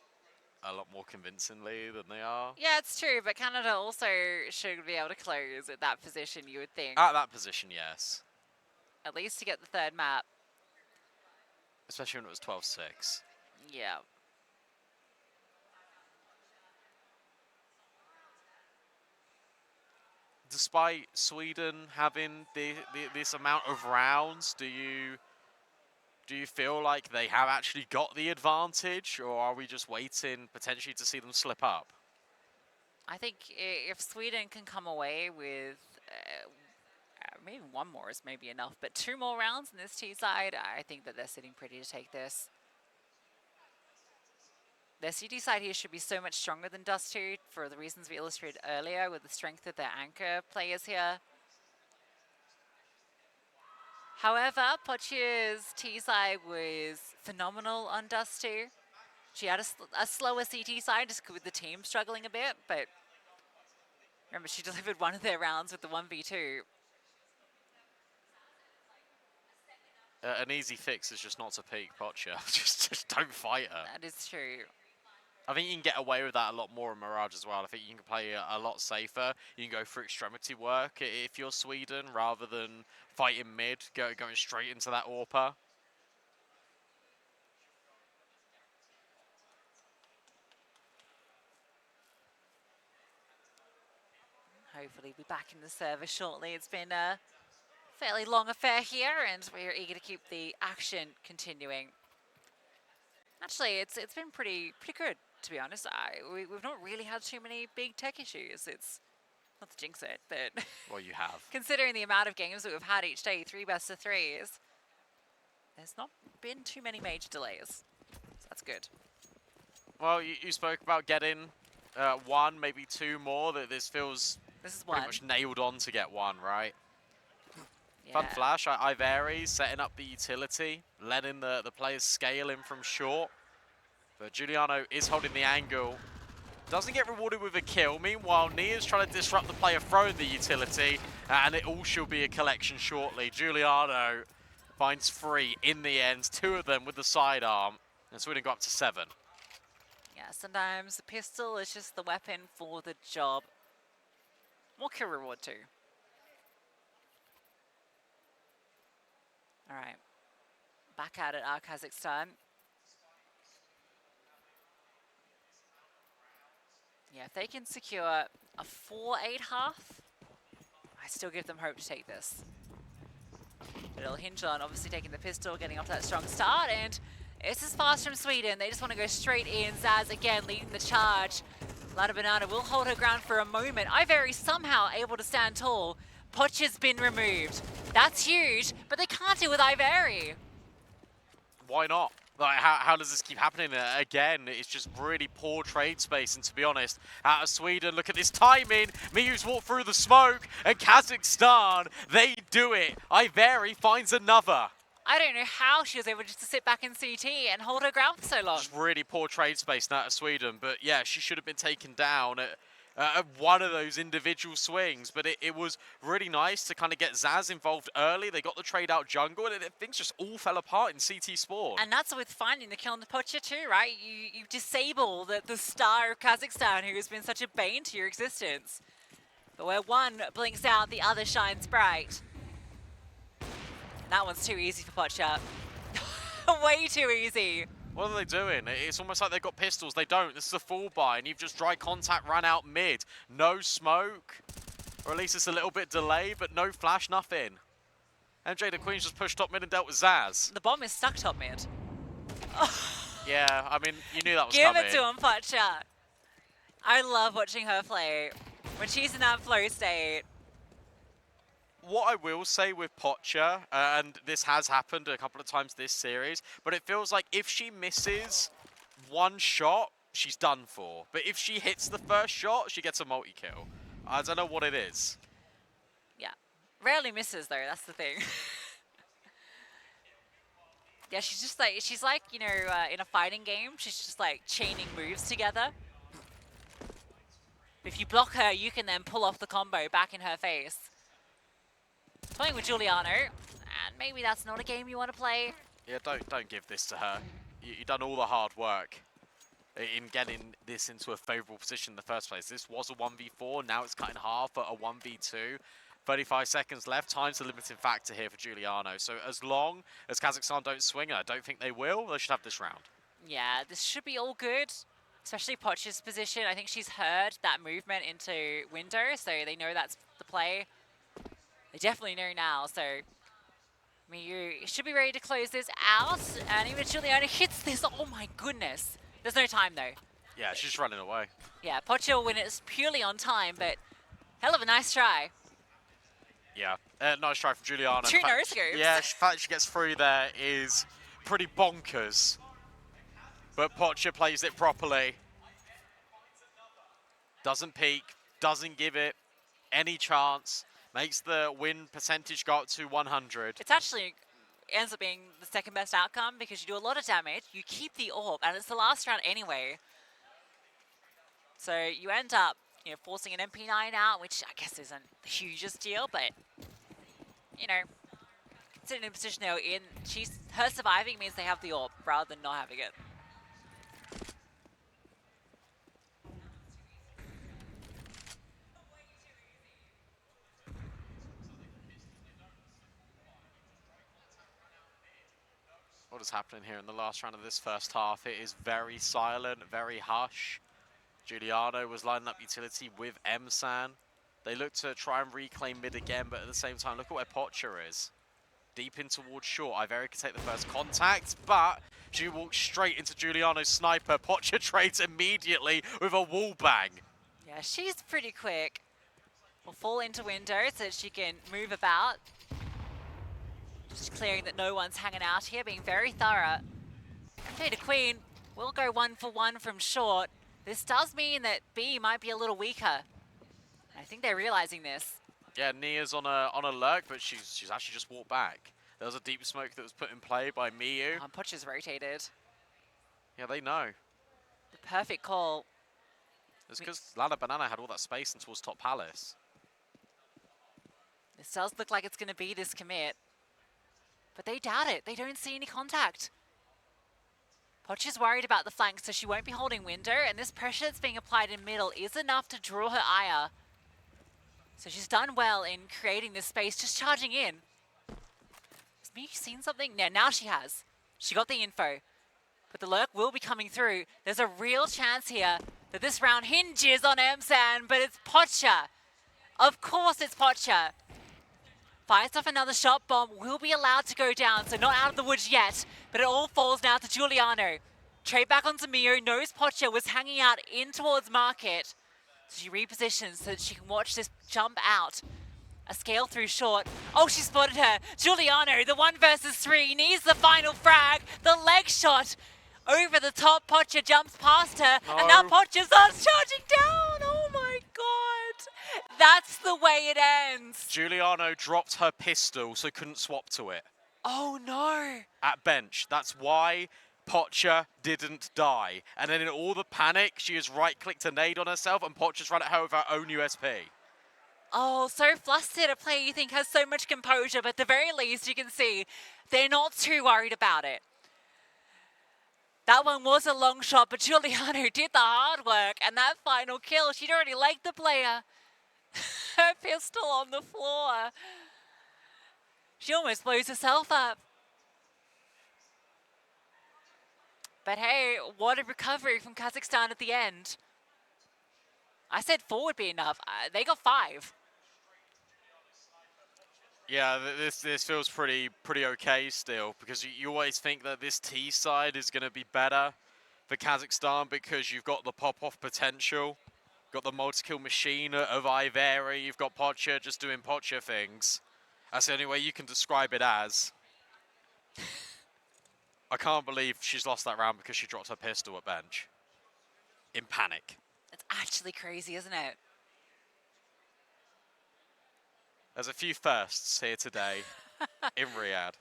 a lot more convincingly than they are. Yeah, it's true, but Canada also should be able to close at that position, you would think. At that position, yes. At least to get the 3rd map. Especially when it was 12-6. Yeah. Despite Sweden having this amount of rounds, do you feel like they have actually got the advantage, or are we just waiting potentially to see them slip up? I think if Sweden can come away with maybe 1 more is maybe enough, but 2 more rounds in this T side, I think that they're sitting pretty to take this. Their CD side here should be so much stronger than Dust 2 for the reasons we illustrated earlier with the strength of their anchor players here. However, Pocha's T side was phenomenal on Dust 2. She had a slower CT side just with the team struggling a bit, but remember she delivered one of their rounds with the 1v2. An easy fix is just not to peek Pocha. just don't fight her. That is true. I think you can get away with that a lot more in Mirage as well. I think you can play a lot safer. You can go for extremity work if you're Sweden, rather than fighting mid, going straight into that AWPer. Hopefully be back in the server shortly. It's been a fairly long affair here, and we're eager to keep the action continuing. Actually, it's been pretty good, to be honest. We've not really had too many big tech issues. It's not to jinx it, but Well, you have. considering the amount of games that we've had each day, 3 best of 3s, there's not been too many major delays. So that's good. Well, you spoke about getting 1, maybe 2 more. That this feels This is pretty one. much nailed on to get 1, right? Yeah. Fun flash, Ivari setting up the utility, letting the players scale in from short. But Giuliano is holding the angle. Doesn't get rewarded with a kill. Meanwhile, Nia's trying to disrupt the player throwing the utility, and it all shall be a collection shortly. Giuliano finds 3 in the end, 2 of them with the sidearm, and Sweden got up to 7. Yeah, sometimes the pistol is just the weapon for the job. More kill reward too. All right, back at it, Kazakhstan. Yeah, if they can secure a 4-8 half, I still give them hope to take this. But it'll hinge on obviously taking the pistol, getting off to that strong start, and this is fast from Sweden. They just want to go straight in. Zaz again leading the charge. Lada Banana will hold her ground for a moment. Ivari somehow able to stand tall. Pocha's been removed. That's huge, but they can't deal with Ivari. Why not? Like, how does this keep happening again? It's just really poor trade space, and to be honest, out of Sweden, look at this timing. Miyu's walked through the smoke, and Kazakhstan, they do it. Ivari finds another. I don't know how she was able just to sit back in CT and hold her ground for so long. Just really poor trade space now out of Sweden, but yeah, she should have been taken down at one of those individual swings, but it was really nice to kind of get Zaz involved early. They got the trade out jungle, and things just all fell apart in CT spawn. And that's with finding the kill on the Pocha too, right? You disable the star of Kazakhstan, who has been such a bane to your existence. But where one blinks out, the other shines bright. That one's too easy for Pocha. Way too easy. What are they doing? It's almost like they've got pistols. They don't. This is a full buy, and you've just dry contact ran out mid. No smoke. Or at least it's a little bit delayed, but no flash, nothing. MJ the Queen's just pushed top mid and dealt with Zaz. The bomb is stuck top mid. Yeah, I mean, you knew that was Give coming. it to him, Pocha. I love watching her play. When she's in that flow state. What I will say with Pocha, and this has happened a couple of times this series, but it feels like if she misses one shot, she's done for. But if she hits the first shot, she gets a multi-kill. I don't know what it is. Yeah. Rarely misses though, that's the thing. Yeah, she's like, you know, in a fighting game, she's just like chaining moves together. If you block her, you can then pull off the combo back in her face. Playing with Giuliano, and maybe that's not a game you want to play. Yeah, don't give this to her. You've done all the hard work in getting this into a favourable position in the first place. This was a 1v4, now it's cut in half at a 1v2. 35 seconds left, time's the limiting factor here for Giuliano. So as long as Kazakhstan don't swing, and I don't think they will, they should have this round. Yeah, this should be all good, especially Pocha's position. I think she's heard that movement into window, so they know that's the play. They definitely know now, so Miyu should be ready to close this out. And even Giuliano hits this. Oh my goodness. There's no time though. Yeah, she's just running away. Yeah, Pocha will win it purely on time, but hell of a nice try. Yeah, nice try from Giuliano. Two no-scopes. Yeah, the fact she gets through there is pretty bonkers. But Pocha plays it properly. Doesn't peek, doesn't give it any chance. Makes the win percentage go up to 100. It's actually ends up being the second best outcome because you do a lot of damage, you keep the orb, and it's the last round anyway. So you end up, you know, forcing an MP9 out, which I guess isn't the hugest deal, but, you know, puts it in a position now in her surviving means they have the orb rather than not having it. What is happening here in the last round of this first half? It is very silent, very hush. Giuliano was lining up utility with Emsan. They look to try and reclaim mid again, but at the same time, look at where Pocha is. Deep in towards short. Iveria can take the first contact, but she walks straight into Giuliano's sniper. Pocha trades immediately with a wall bang. Yeah, she's pretty quick. Will fall into window so that she can move about. Just clearing that no one's hanging out here, being very thorough. Fade Queen will go 1 for 1 from short. This does mean that B might be a little weaker. I think they're realizing this. Yeah, Nia's on a lurk, but she's actually just walked back. There was a deep smoke that was put in play by Miyu. Pocha's rotated. Yeah, they know. The perfect call. It's because Lana Banana had all that space in towards top palace. This does look like it's going to be this commit. But they doubt it. They don't see any contact. Pocha's worried about the flank, so she won't be holding window, and this pressure that's being applied in middle is enough to draw her ire. So she's done well in creating this space, just charging in. Has Miyu seen something? Yeah, now she has. She got the info. But the lurk will be coming through. There's a real chance here that this round hinges on Emsan, but it's Pocha. Of course it's Pocha. Fires off another shot bomb, will be allowed to go down, so not out of the woods yet, but it all falls now to Giuliano. Trade back onto Miyu, knows Pocha was hanging out in towards market. So she repositions so that she can watch this jump out. A scale through short. Oh, she spotted her. Giuliano, the 1 versus 3, needs the final frag. The leg shot over the top. Pocha jumps past her, and now Pocha starts charging down. Oh my god. That's the way it ends. Giuliano dropped her pistol, so couldn't swap to it. Oh no. At bench. That's why Pocha didn't die. And then in all the panic, she has right-clicked a nade on herself, and Pocha's run at her with her own USP. Oh, so flustered. A player you think has so much composure, but at the very least you can see they're not too worried about it. That one was a long shot, but Giuliano did the hard work, and that final kill, she'd already legged the player. Her pistol on the floor. She almost blows herself up. But hey, what a recovery from Kazakhstan at the end. I said 4 would be enough. They got 5. Yeah, this feels pretty okay still, because you always think that this T side is going to be better for Kazakhstan because you've got the pop-off potential, got the multi-kill machine of Iveria, you've got Pocha just doing Pocha things. That's the only way you can describe it as. I can't believe she's lost that round because she dropped her pistol at bench. In panic. It's actually crazy, isn't it? There's a few firsts here today in Riyadh.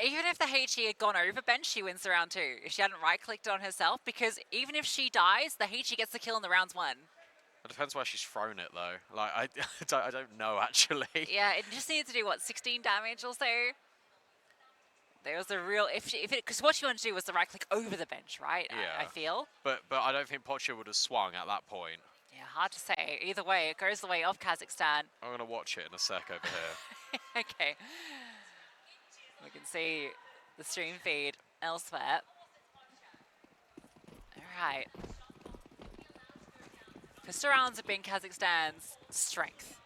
Even if the HE had gone over bench, she wins the round 2. If she hadn't right-clicked on herself, because even if she dies, the HE gets the kill in the rounds 1. It depends where she's thrown it, though. Like, I don't know, actually. Yeah, it just needs to do, what, 16 damage or so? There was a real, because what she wanted to do was the right click over the bench, right? Yeah. I feel. But I don't think Pocha would have swung at that point. Yeah, hard to say. Either way, it goes the way of Kazakhstan. I'm going to watch it in a sec over here. Okay. We can see the stream feed elsewhere. All right. Pistol rounds have been Kazakhstan's strength.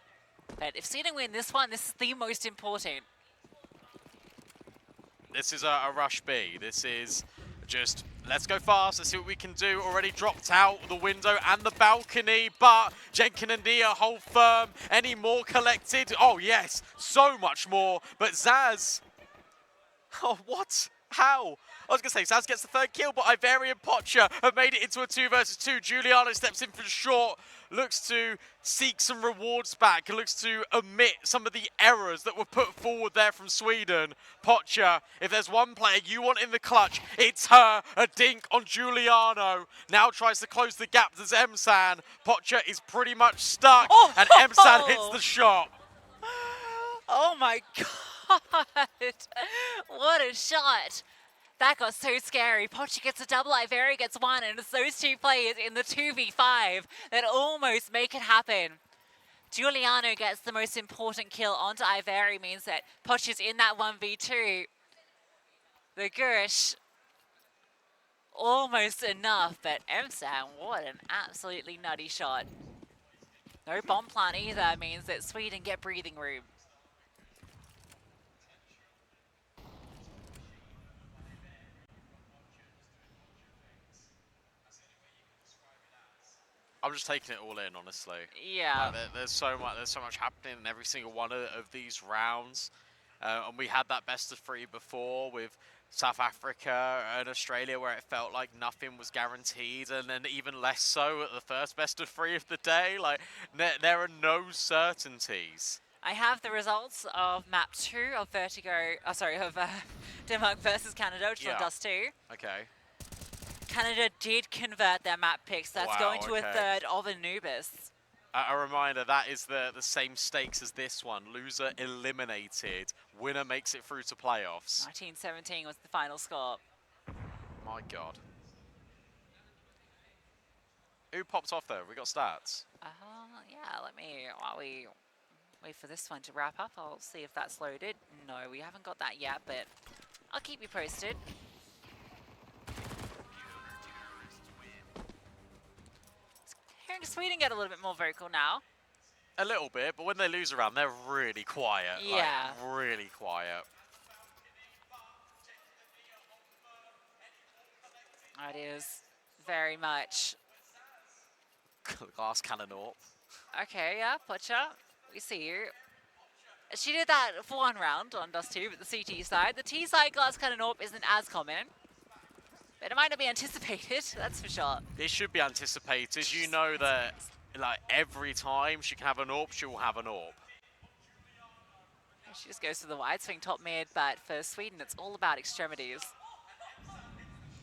But if Sweden win this one, this is the most important. This is a rush B. This is just, let's go fast, let's see what we can do. Already dropped out the window and the balcony, but Jenkin and Nia hold firm. Any more collected? Oh yes, so much more. But Zaz, oh what? How? I was going to say, Zaz gets the 3rd kill, but Iveria and Pocha have made it into a 2 versus 2. Giuliano steps in for short, looks to seek some rewards back, looks to omit some of the errors that were put forward there from Sweden. Pocha, if there's one player you want in the clutch, it's her. A dink on Giuliano. Now tries to close the gap to Emsan. Pocha is pretty much stuck, and Emsan hits the shot. Oh my god. What a shot! That got so scary. Pochi gets a double, Iveri gets one, and it's those two players in the 2v5 that almost make it happen. Giuliano gets the most important kill onto Iveri, means that Pochi's in that 1v2. The Gush, almost enough, but MSAN, what an absolutely nutty shot. No bomb plant either means that Sweden get breathing room. I'm just taking it all in, honestly. Yeah. There's so much happening in every single one of these rounds, and we had that best of 3 before with South Africa and Australia, where it felt like nothing was guaranteed, and then even less so at the first best of 3 of the day. Like there are no certainties. I have the results of map 2 of Denmark versus Canada, which is on Dust 2. Okay. Canada did convert their map picks. That's Wow, going to okay. a third of Anubis. A reminder, that is the same stakes as this one. Loser eliminated. Winner makes it through to playoffs. 1917 was the final score. My God. Who popped off there? We got stats. Yeah, while we wait for this one to wrap up, I'll see if that's loaded. No, we haven't got that yet, but I'll keep you posted. Hearing Sweden get a little bit more vocal now. A little bit, but when they lose around, they're really quiet. Yeah. Like, really quiet. It is very much. Glass cannon up. Okay, yeah, Pocha, we see you. She did that for one round on Dust 2, but the CT side. The T side glass cannon AWP isn't as common. But it might not be anticipated, that's for sure. It should be anticipated. You know that, like, every time she can have an AWP, she will have an AWP. She just goes to the wide swing top mid, but for Sweden, it's all about extremities.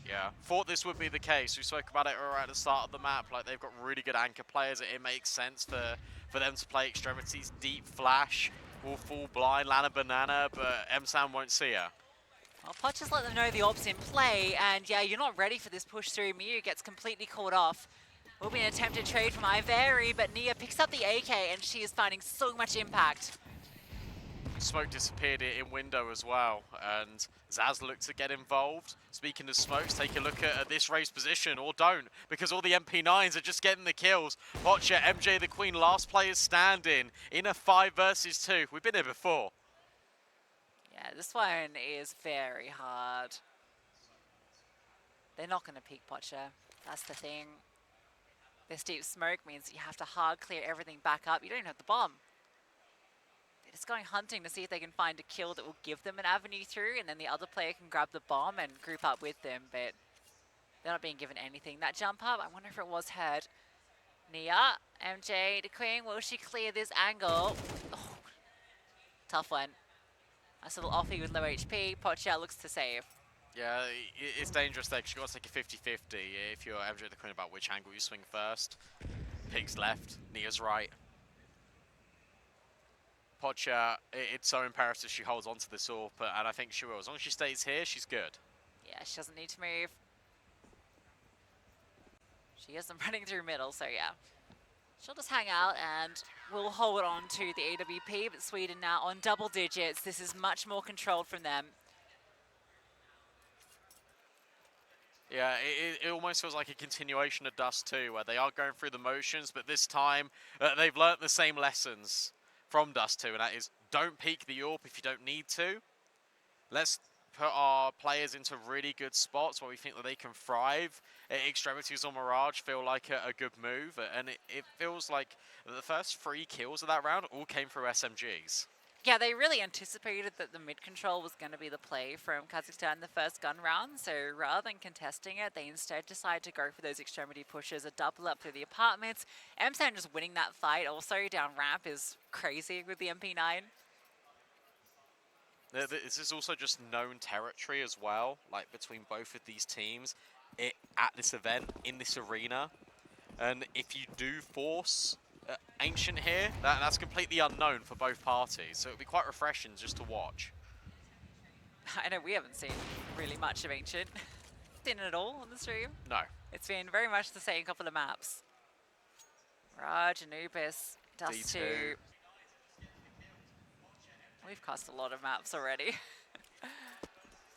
Yeah, thought this would be the case. We spoke about it right at the start of the map. Like, they've got really good anchor players. It makes sense for them to play extremities, deep flash, or full blind, land a banana, but MSAN won't see her. Well, Potch just let them know the AWP's in play, and yeah, you're not ready for this push through. Miu gets completely caught off. Will be an attempted trade from Iveri, but Nia picks up the AK, and she is finding so much impact. Smoke disappeared in window as well, and Zaz looked to get involved. Speaking of smokes, take a look at this race position, or don't, because all the MP9s are just getting the kills. Watch it, MJ the Queen, last players standing in a 5 versus 2. We've been here before. Yeah, this one is very hard. They're not going to peek Potcher. That's the thing. This deep smoke means you have to hard clear everything back up. You don't even have the bomb. They're just going hunting to see if they can find a kill that will give them an avenue through, and then the other player can grab the bomb and group up with them, but they're not being given anything. That jump up, I wonder if it was heard. Nia, MJ, the Queen, will she clear this angle? Oh, tough one. Nice little offie with low HP. Pocha looks to save. Yeah, it's dangerous there because you've got to take a 50-50 if you're MJ the Queen about which angle you swing first. Pig's left, Nia's right. Pocha, it's so imperative she holds on to this AWP, and I think she will. As long as she stays here, she's good. Yeah, she doesn't need to move. She is running through middle, so yeah. She'll just hang out and we'll hold on to the AWP, but Sweden now on double digits. This is much more controlled from them. Yeah, it almost feels like a continuation of Dust 2, where they are going through the motions, but this time they've learnt the same lessons from Dust 2, and that is don't peek the AWP if you don't need to. Let's put our players into really good spots where we think that they can thrive. Extremities on Mirage feel like a good move, and it feels like the first 3 kills of that round all came through SMGs. Yeah, they really anticipated that the mid control was going to be the play from Kazakhstan in the first gun round, so rather than contesting it, they instead decided to go for those extremity pushes, a double up through the apartments. MSAN just winning that fight also down ramp is crazy with the MP9. This is also just known territory as well, like between both of these teams at this event, in this arena. And if you do force Ancient here, that's completely unknown for both parties, so it'll be quite refreshing just to watch. I know we haven't seen really much of Ancient. Seen it at all on the stream? No. It's been very much the same couple of maps. Raj, Anubis, Dust 2. D2. We've cast a lot of maps already.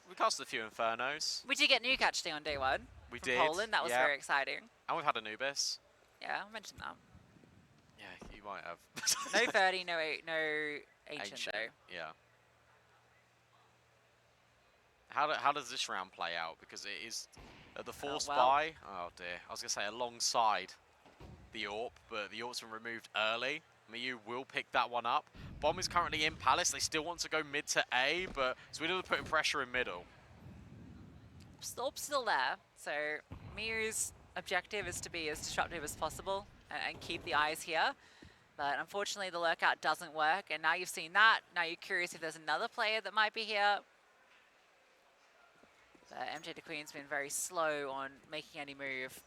We cast a few Infernos. We did get Nuke actually on day 1. We from did. Poland. That was yeah. very exciting. And we've had Anubis. Yeah, I'll mention that. Yeah, you might have. No 30, no Ancient though. Yeah. How does this round play out? Because it is at the force well. buy. Oh dear. I was going to say alongside the AWP, but the AWP's been removed early. Miyu will pick that one up. Bomb is currently in Palace. They still want to go mid to A, but Sweden are putting pressure in middle. Still there. So Miyu's objective is to be as disruptive as possible and keep the eyes here. But unfortunately, the lurkout doesn't work. And now you've seen that. Now you're curious if there's another player that might be here. But MJ the Queen's been very slow on making any move.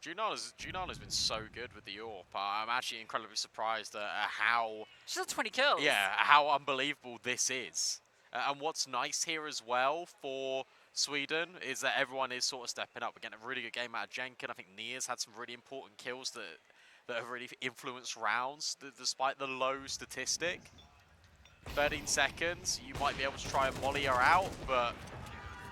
Junana's been so good with the AWP. I'm actually incredibly surprised at how... She's got 20 kills. Yeah, how unbelievable this is. And what's nice here as well for Sweden is that everyone is sort of stepping up. We're getting a really good game out of Jenkin. I think Nia's had some really important kills that have really influenced rounds, despite the low statistic. 13 seconds, you might be able to try and molly her out, but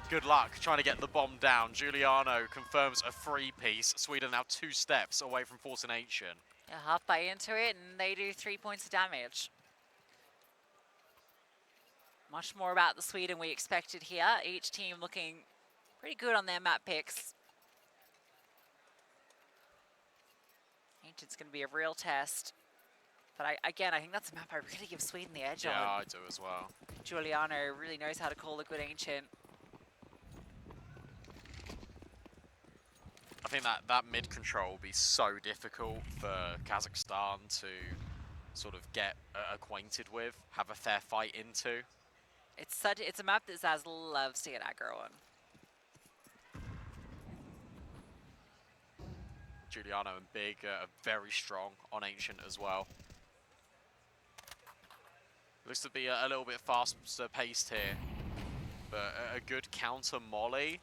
good luck trying to get the bomb down. Giuliano confirms a free piece. Sweden now 2 steps away from forcing Ancient. Yeah, half buy into it, and they do 3 points of damage. Much more about the Sweden we expected here. Each team looking pretty good on their map picks. Ancient's going to be a real test. But again, I think that's a map I really give Sweden the edge on. Yeah, I do as well. Giuliano really knows how to call a good Ancient. I think that mid control will be so difficult for Kazakhstan to sort of get acquainted with, have a fair fight into. It's a map that Zaz loves to get aggro on. Giuliano and Big are very strong on Ancient as well. Looks to be a little bit faster paced here, but a good counter molly.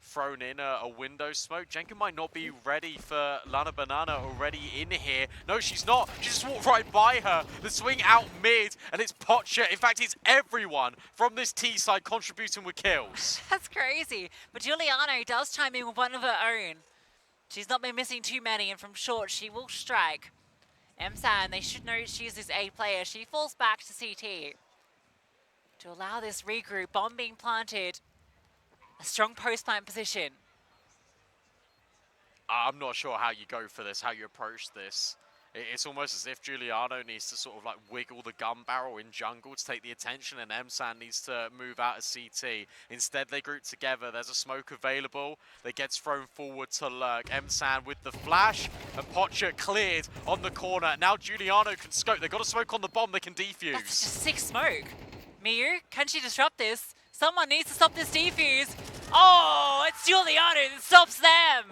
Thrown in a window smoke. Jenkin might not be ready for Lana Banana already in here. No, she's not. She just walked right by her. The swing out mid, and it's Potcher. In fact, it's everyone from this T side contributing with kills. That's crazy. But Giuliano does chime in with one of her own. She's not been missing too many, and from short, she will strike. Msan, they should know she's this A player. She falls back to CT to allow this regroup. Bomb being planted. A strong post-plant position. I'm not sure how you go for this, how you approach this. It's almost as if Giuliano needs to sort of like wiggle the gun barrel in jungle to take the attention, and Msan needs to move out of CT. Instead, they group together. There's a smoke available that gets thrown forward to lurk. Msan with the flash, and Potcher cleared on the corner. Now Giuliano can scope. They've got a smoke on the bomb they can defuse. That's just 6 smoke. Miyu, can she disrupt this? Someone needs to stop this defuse. Oh, it's Giuliano that stops them.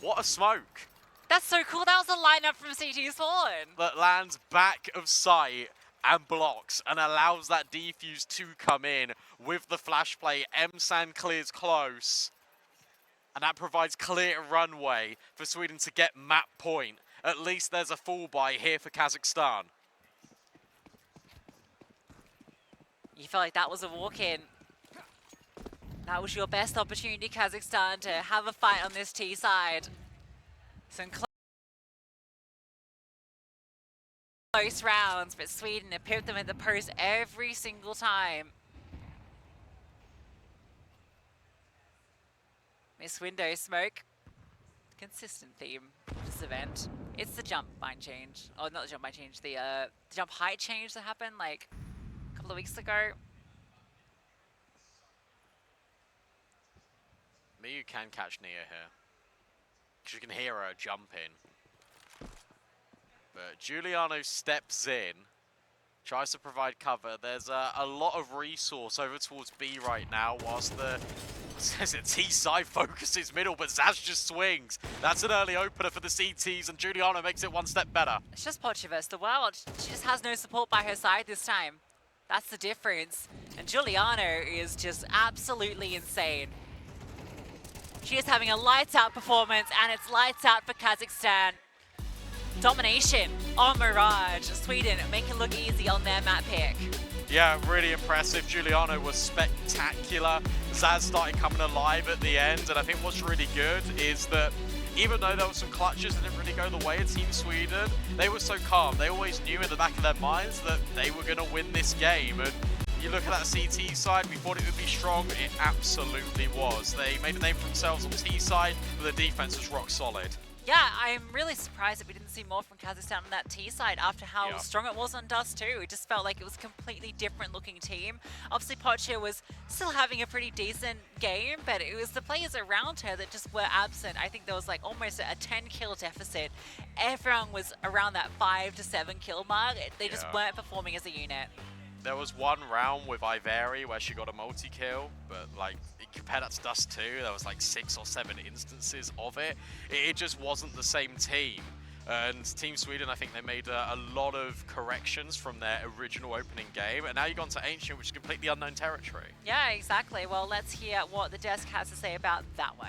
What a smoke. That's so cool. That was a lineup from CT Spawn. That lands back of sight and blocks and allows that defuse to come in with the flash play. Msan clears close. And that provides clear runway for Sweden to get map point. At least there's a full buy here for Kazakhstan. You felt like that was a walk-in. That was your best opportunity, Kazakhstan, to have a fight on this T side. Some close rounds, but Sweden have pipped them at the post every single time. Miss Window smoke. Consistent theme of this event. It's the jump bind change. Oh, not the jump bind change. The jump height change that happened like a couple of weeks ago. Miyu can catch Nia here. You can hear her jumping. But Giuliano steps in, tries to provide cover. There's a lot of resource over towards B right now, whilst the T side focuses middle, but Zaz just swings. That's an early opener for the CTs, and Giuliano makes it one step better. It's just Potcher versus the world. She just has no support by her side this time. That's the difference. And Giuliano is just absolutely insane. She is having a lights out performance, and it's lights out for Kazakhstan. Domination on Mirage. Sweden making it look easy on their map pick. Yeah, really impressive. Giuliano was spectacular. Zaz started coming alive at the end, and I think what's really good is that even though there were some clutches that didn't really go the way of Team Sweden, they were so calm. They always knew in the back of their minds that they were going to win this game. And you look at that CT side, we thought it would be strong. It absolutely was. They made a name for themselves on T side, but the defense was rock solid. Yeah, I'm really surprised that we didn't see more from Kazakhstan on that T side after how strong it was on Dust too. It just felt like it was a completely different looking team. Obviously, Pocha was still having a pretty decent game, but it was the players around her that just were absent. I think there was like almost a 10 kill deficit. Everyone was around that 5 to 7 kill mark. They just weren't performing as a unit. There was one round with Ivari where she got a multi-kill, but like compared that to Dust 2, there was like 6 or 7 instances of it. It just wasn't the same team. And Team Sweden, I think they made a lot of corrections from their original opening game, and now you've gone to Ancient, which is completely unknown territory. Yeah, exactly. Well, let's hear what the desk has to say about that one.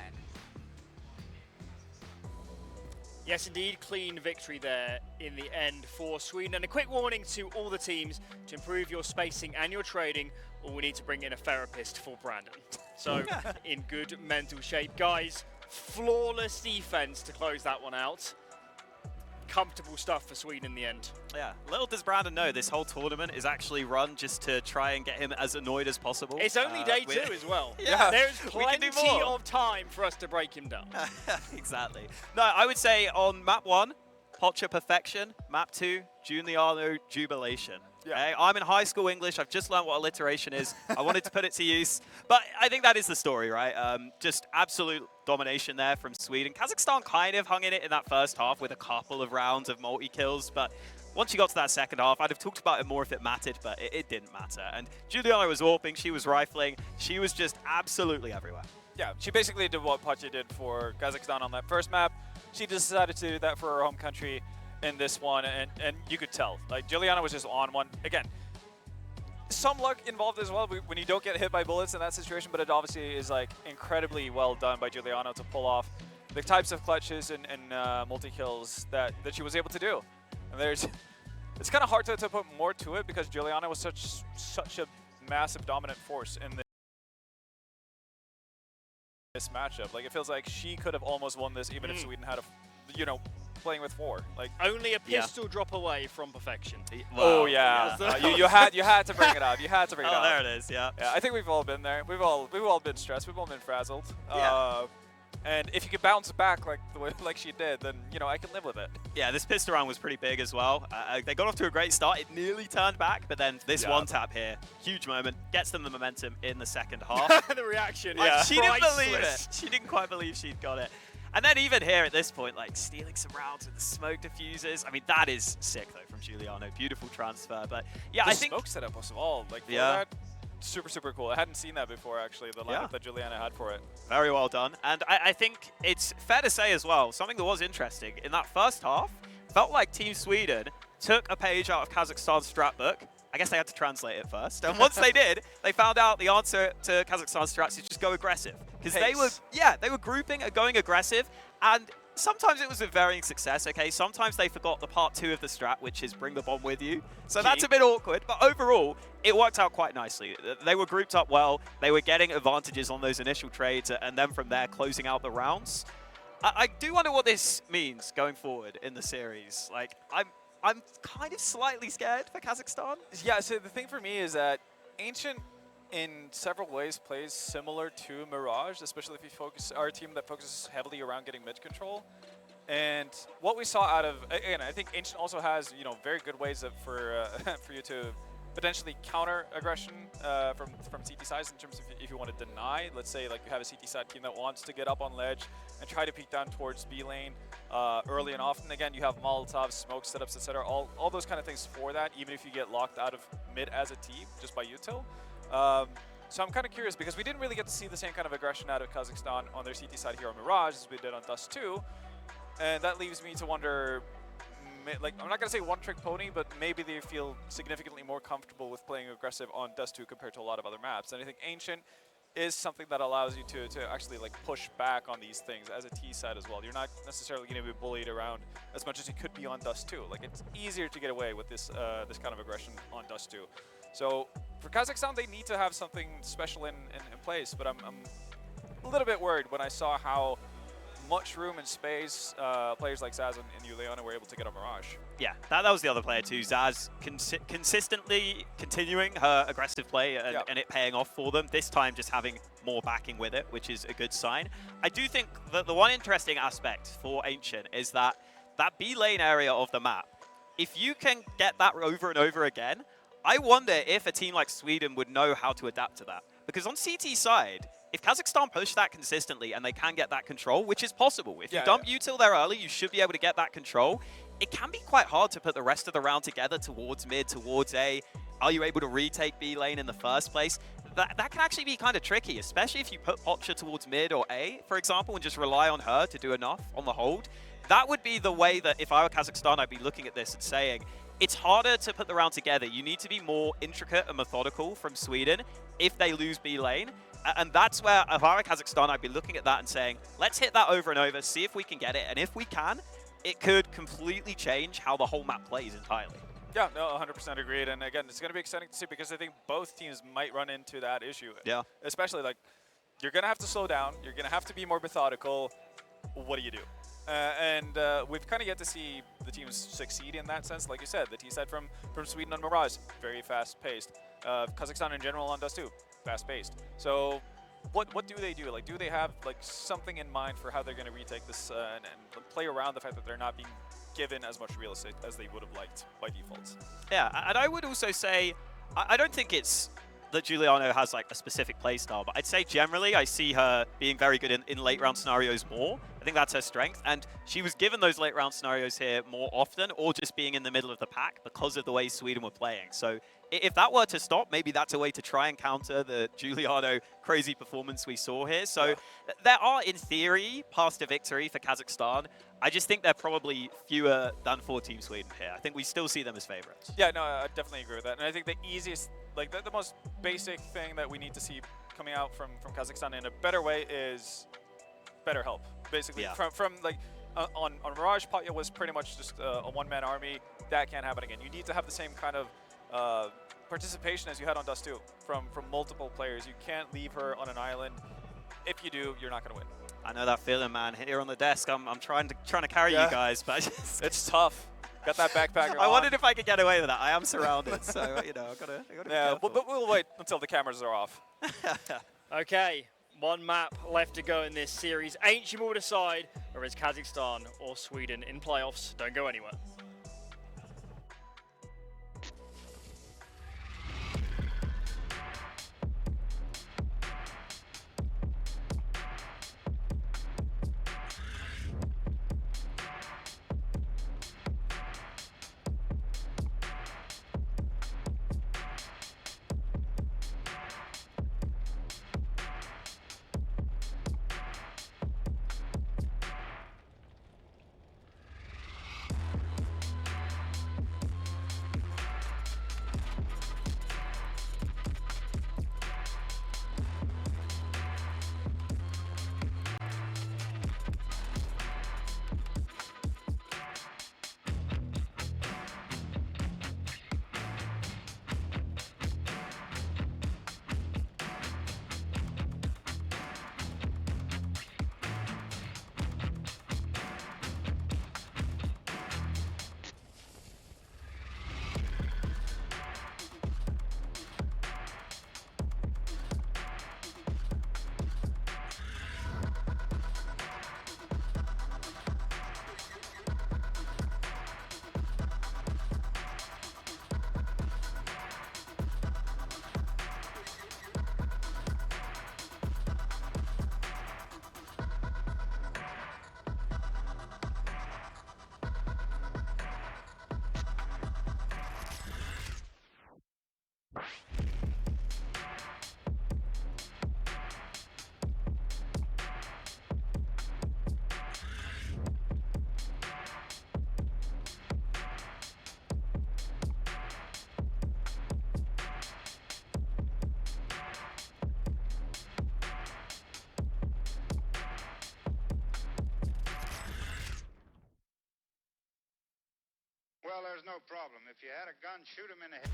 Yes, indeed, clean victory there in the end for Sweden. And a quick warning to all the teams to improve your spacing and your trading, or we need to bring in a therapist for Brandon. So, in good mental shape. Guys, flawless defense to close that one out. Comfortable stuff for Sweden in the end. Yeah, little does Brandon know this whole tournament is actually run just to try and get him as annoyed as possible. It's only day 2 as well. Yeah, there's we can do plenty more. of time for us to break him down. Exactly. No, I would say on map 1, Pocha Perfection. Map 2, Giuliano Jubilation. Yeah. Okay? I'm in high school English. I've just learned what alliteration is. I wanted to put it to use. But I think that is the story, right? Just absolute domination there from Sweden. Kazakhstan kind of hung in it in that first half with a couple of rounds of multi-kills. But once you got to that second half, I'd have talked about it more if it mattered, but it didn't matter. And Giuliano was warping. She was rifling. She was just absolutely everywhere. Yeah, she basically did what Pocha did for Kazakhstan on that first map. She decided to do that for her home country in this one, and you could tell. Like, Giuliano was just on one. Again, some luck involved as well when you don't get hit by bullets in that situation, but it obviously is like incredibly well done by Giuliano to pull off the types of clutches and multi-kills that she was able to do. And it's kind of hard to put more to it because Giuliano was such a massive dominant force in this matchup. Like, it feels like she could have almost won this even if Sweden had playing with 4. Like, Only a pistol drop away from perfection. Wow. oh yeah, you had to bring it up. You had to bring it up. Oh, there it is. Yeah. Yeah, I think we've all been there. We've all been stressed. We've all been frazzled. Yeah. And if you could bounce back like she did, then I can live with it. Yeah, this pistol round was pretty big as well. They got off to a great start. It nearly turned back, but then this one tap here, huge moment, gets them the momentum in the second half. The reaction, She didn't believe priceless. it. She didn't quite believe she'd got it. And then even here at this point, like stealing some rounds with the smoke diffusers. I mean, that is sick though from Giuliano. Beautiful transfer. But yeah, The I think smoke setup was all like that, super cool. I hadn't seen that before actually. The lineup that Giuliano had for it. very well done. And I think it's fair to say as well, something that was interesting in that first half, felt like Team Sweden took a page out of Kazakhstan's strat book. I guess they had to translate it first. And once they did, they found out the answer to Kazakhstan's strats is just go aggressive. Because they were grouping and going aggressive. And sometimes it was with varying success, okay? Sometimes they forgot the part 2 of the strat, which is bring the bomb with you. So that's a bit awkward. But overall, it worked out quite nicely. They were grouped up well. They were getting advantages on those initial trades. And then from there, closing out the rounds. I do wonder what this means going forward in the series. Like, I'm kind of slightly scared for Kazakhstan. Yeah, so the thing for me is that Ancient in several ways plays similar to Mirage, especially if you are a team that focuses heavily around getting mid control. And what we saw out of, again, I think Ancient also has, very good ways for you to potentially counter aggression from CT sides in terms of if you want to deny. Let's say like you have a CT side team that wants to get up on ledge and try to peek down towards B lane early and often. Again, you have Molotovs, smoke setups, etc. All those kind of things for that, even if you get locked out of mid as a team just by util. So I'm kind of curious because we didn't really get to see the same kind of aggression out of Kazakhstan on their CT side here on Mirage as we did on Dust 2. And that leaves me to wonder, like, I'm not going to say one-trick pony, but maybe they feel significantly more comfortable with playing aggressive on Dust 2 compared to a lot of other maps. And I think Ancient is something that allows you to actually like push back on these things as a T side as well. You're not necessarily going to be bullied around as much as you could be on Dust 2. Like, it's easier to get away with this this kind of aggression on Dust 2. So for Kazakhstan, they need to have something special in place, but I'm a little bit worried when I saw how much room and space players like Zaz and Juliana were able to get on Mirage. Yeah, that was the other player too. Zaz consistently continuing her aggressive play and it paying off for them. This time just having more backing with it, which is a good sign. I do think that the one interesting aspect for Ancient is that B lane area of the map, if you can get that over and over again, I wonder if a team like Sweden would know how to adapt to that. Because on CT side, if Kazakhstan push that consistently and they can get that control, which is possible, if you dump util there early, you should be able to get that control. It can be quite hard to put the rest of the round together towards mid, towards A. Are you able to retake B lane in the first place? That can actually be kind of tricky, especially if you put Pocha towards mid or A, for example, and just rely on her to do enough on the hold. That would be the way that if I were Kazakhstan, I'd be looking at this and saying, it's harder to put the round together. You need to be more intricate and methodical from Sweden if they lose B lane. And that's where, if I were Kazakhstan, I'd be looking at that and saying, let's hit that over and over, see if we can get it. And if we can, it could completely change how the whole map plays entirely. Yeah, no, 100% agreed. And again, it's going to be exciting to see because I think both teams might run into that issue. Yeah. Especially, like, you're going to have to slow down. You're going to have to be more methodical. What do you do? We've kind of yet to see the teams succeed in that sense. Like you said, the T side from Sweden on Mirage, very fast-paced. Kazakhstan in general on Dust 2, fast-paced. So what do they do? Like, do they have like something in mind for how they're going to retake this and play around the fact that they're not being given as much real estate as they would have liked by default? Yeah, and I would also say, I don't think it's that Giuliano has like a specific play style, but I'd say generally I see her being very good in late round scenarios more. I think that's her strength, and she was given those late round scenarios here more often, or just being in the middle of the pack because of the way Sweden were playing. So if that were to stop, maybe that's a way to try and counter the Giuliano crazy performance we saw here. So there are, in theory, paths to victory for Kazakhstan. I just think they're probably fewer than for Team Sweden here. I think we still see them as favorites. Yeah, no, I definitely agree with that. And I think the easiest, like the most basic thing that we need to see coming out from Kazakhstan in a better way is better help. Basically, from like on Mirage, Patya was pretty much just a one-man army. That can't happen again. You need to have the same kind of participation as you had on Dust 2 from multiple players. You can't leave her on an island. If you do, you're not going to win. I know that feeling, man. Here on the desk, I'm trying to carry you guys, but it's tough. Got that backpack. I wondered if I could get away with that. I am surrounded, so you know, I gotta be careful. But we'll wait until the cameras are off. Okay, one map left to go in this series. Ancient will decide whether it's Kazakhstan or Sweden in playoffs. Don't go anywhere. no problem. If you had a gun, shoot him in the head.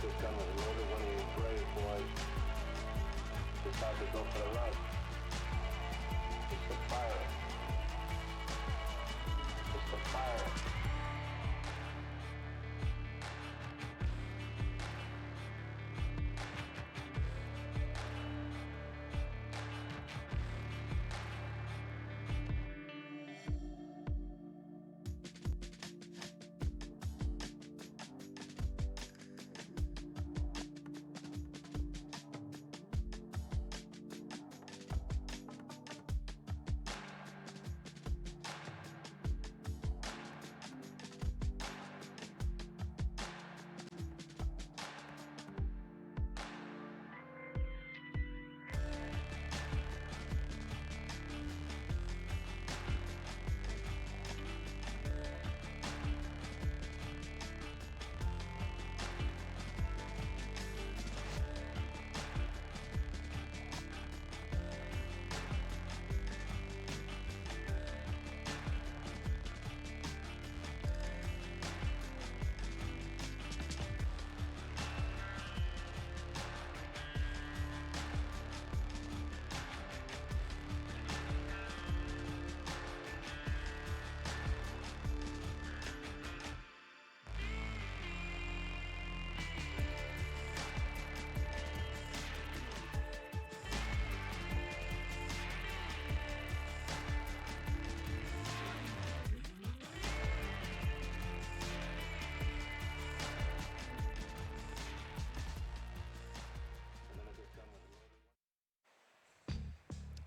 This gun was loaded when he brave boys decided to go for the run. It's the fire. It's the fire.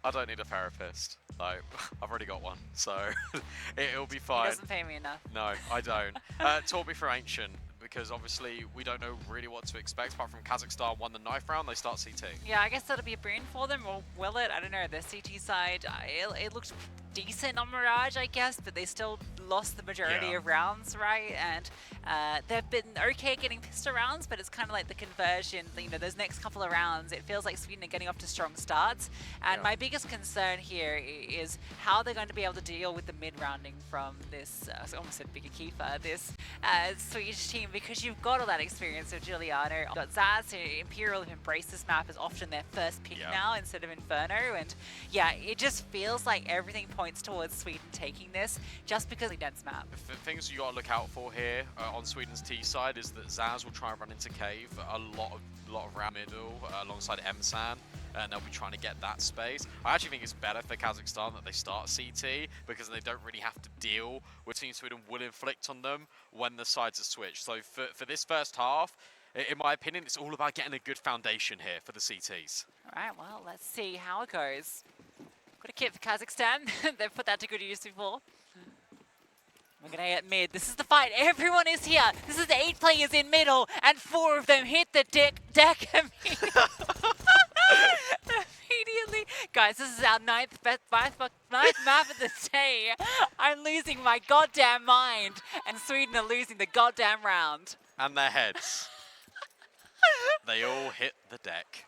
I don't need a therapist. Like, I've already got one, so it'll be He fine. doesn't pay me enough. No, I don't. Talk me through Ancient, because obviously we don't know really what to expect, apart from Kazakhstan won the knife round, they start CT. Yeah, I guess that'll be a boon for them, or will it? I don't know. The CT side, it looked decent on Mirage, I guess, but they still lost the majority of rounds, right? And they've been okay getting pistol rounds, but it's kind of like the conversion, you know, those next couple of rounds, it feels like Sweden are getting off to strong starts. And my biggest concern here is how they're going to be able to deal with the mid-rounding from this, I almost said Bigger Kiefer, this Swedish team, because you've got all that experience of Giuliano. You've got Zaz, who Imperial have embraced this map as often their first pick now instead of Inferno. And yeah, it just feels like everything points towards Sweden taking this just because of the dense map. The things you got to look out for here on Sweden's T side is that Zaz will try and run into Cave a lot of round middle alongside Emsan, and they'll be trying to get that space. I actually think it's better for Kazakhstan that they start CT, because they don't really have to deal with Team Sweden will inflict on them when the sides are switched. So for this first half, in my opinion, it's all about getting a good foundation here for the CTs. All right, well, let's see how it goes. Got a kit for Kazakhstan. They've put that to good use before. We're going to get mid. This is the fight. Everyone is here. This is 8 players in middle, and 4 of them hit the deck immediately. Guys, this is our ninth map of the day. I'm losing my goddamn mind, and Sweden are losing the goddamn round. And their heads. They all hit the deck.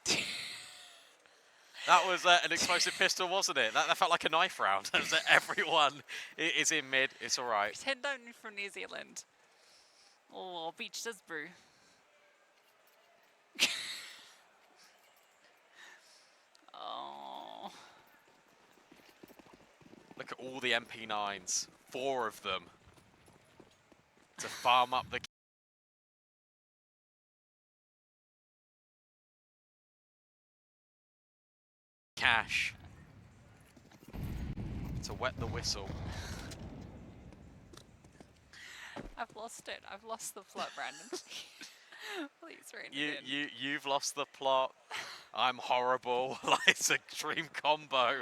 That was an explosive pistol, wasn't it? That felt like a knife round. Everyone is in mid. It's all right. Pretend I'm from New Zealand. Oh, beach does brew. Oh. Look at all the MP9s. 4 of them. To farm up the cash. To wet the whistle. I've lost it. I've lost the plot, Brandon. Please rein it in. You've lost the plot. I'm horrible. Like, it's a dream combo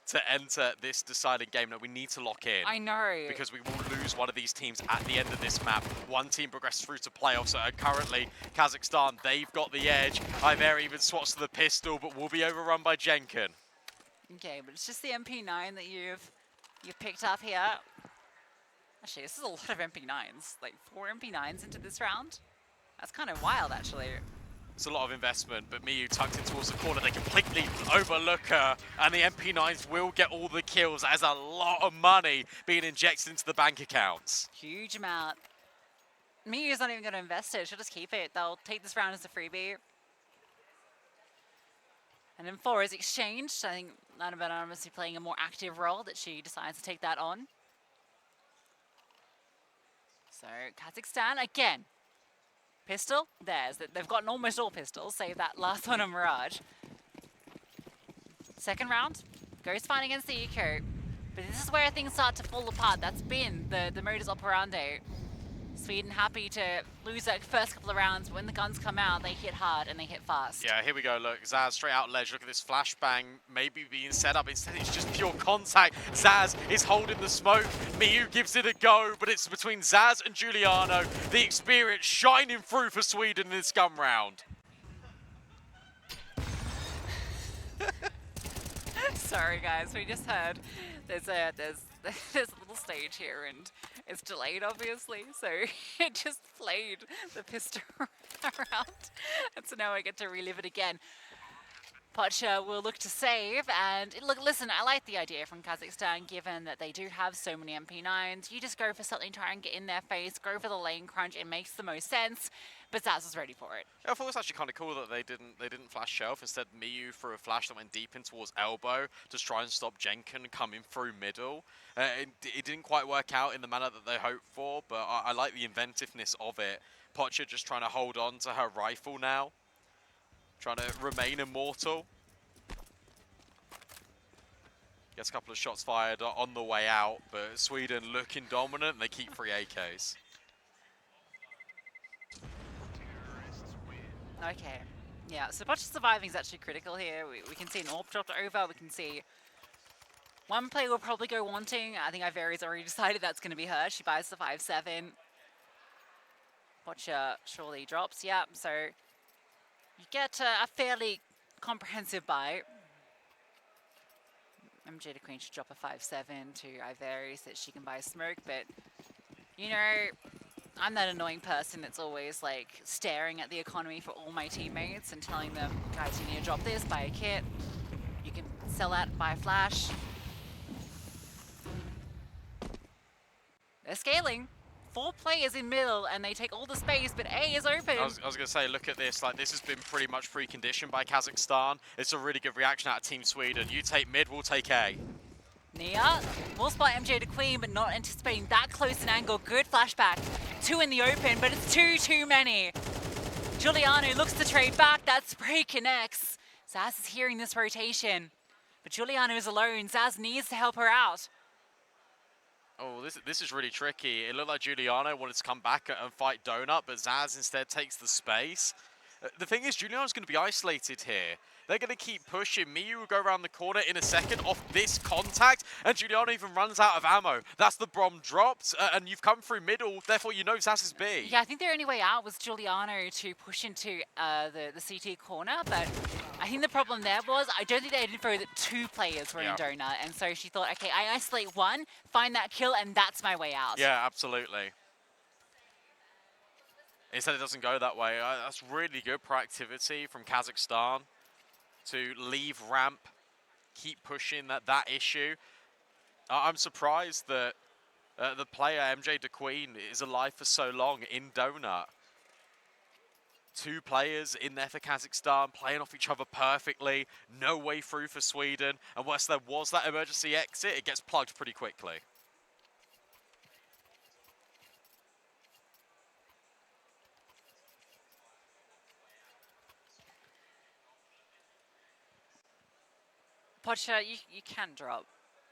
to enter this deciding game that we need to lock in. I know. Because we will lose one of these teams at the end of this map. One team progressed through to playoffs. Currently, Kazakhstan, they've got the edge. Iver even swats to the pistol, but will be overrun by Jenkin. Okay, but it's just the MP9 that you've picked up here. Actually, this is a lot of MP9s. Like 4 MP9s into this round. That's kind of wild, actually. It's a lot of investment, but Miyu tucked in towards the corner. They completely overlook her, and the MP9s will get all the kills. That is a lot of money being injected into the bank accounts. Huge amount. Miyu's not even going to invest it. She'll just keep it. They'll take this round as a freebie. And then 4 is exchanged. I think Lanabet obviously playing a more active role that she decides to take that on. So Kazakhstan again. Pistol, theirs. They've gotten almost all pistols, save that last one on Mirage. Second round, goes fine against the Eco. But this is where things start to fall apart. That's been the modus operandi. Sweden happy to lose that first couple of rounds, but when the guns come out, they hit hard and they hit fast. Yeah, here we go, look, Zaz straight out ledge. Look at this flashbang, maybe being set up. Instead, it's just pure contact. Zaz is holding the smoke. Miyu gives it a go, but it's between Zaz and Giuliano. The experience shining through for Sweden in this gun round. Sorry, guys, we just heard there's a little stage here and it's delayed, obviously, so it just played the pistol around, and so now I get to relive it again. Pocha will look to save, and look, listen, I like the idea from Kazakhstan, given that they do have so many MP9s. You just go for something, try and get in their face, go for the lane crunch, it makes the most sense, but Zaz was ready for it. Yeah, I thought it was actually kind of cool that they didn't flash shelf. Instead, Miyu threw a flash that went deep in towards elbow to try and stop Jenkin coming through middle. It didn't quite work out in the manner that they hoped for, but I like the inventiveness of it. Pocha just trying to hold on to her rifle now. Trying to remain immortal. Gets a couple of shots fired on the way out, but Sweden looking dominant. They keep 3 AKs. Okay, yeah, so Pocha surviving is actually critical here. We can see an AWP dropped over. We can see one player will probably go wanting. I think Iveri's already decided that's going to be her. She buys the 5-7. Pocha surely drops, yeah, so you get a fairly comprehensive buy. MJ the Queen should drop a 5-7 to Iveri so that she can buy smoke, but, you know, I'm that annoying person that's always, like, staring at the economy for all my teammates and telling them, guys, you need to drop this, buy a kit, you can sell that, buy a flash. They're scaling. 4 players in middle, and they take all the space, but A is open. I was going to say, look at this. Like, this has been pretty much preconditioned by Kazakhstan. It's a really good reaction out of Team Sweden. You take mid, we'll take A. Nia will spot MJ the Queen, but not anticipating that close an angle. Good flashback. 2 in the open, but it's too many. Giuliano looks to trade back. That spray connects. Zaz is hearing this rotation, but Giuliano is alone. Zaz needs to help her out. Oh, this is really tricky. It looked like Giuliano wanted to come back and fight Donut, but Zaz instead takes the space. The thing is, Giuliano's going to be isolated here. They're going to keep pushing. Miyu will go around the corner in a second off this contact, and Giuliano even runs out of ammo. That's the bomb dropped, and you've come through middle, therefore you know Zaz is B. Yeah, I think their only way out was Giuliano to push into the CT corner, but I think the problem there was, I don't think they didn't throw that 2 players were in Donut, and so she thought, okay, I isolate 1, find that kill, and that's my way out. Yeah, absolutely. Instead, it doesn't go that way. That's really good proactivity from Kazakhstan to leave ramp, keep pushing that issue. I'm surprised that the player, MJ the Queen, is alive for so long in Donut. Two players in there for Kazakhstan, playing off each other perfectly. No way through for Sweden. And once there was that emergency exit, it gets plugged pretty quickly. Pocha, you can drop.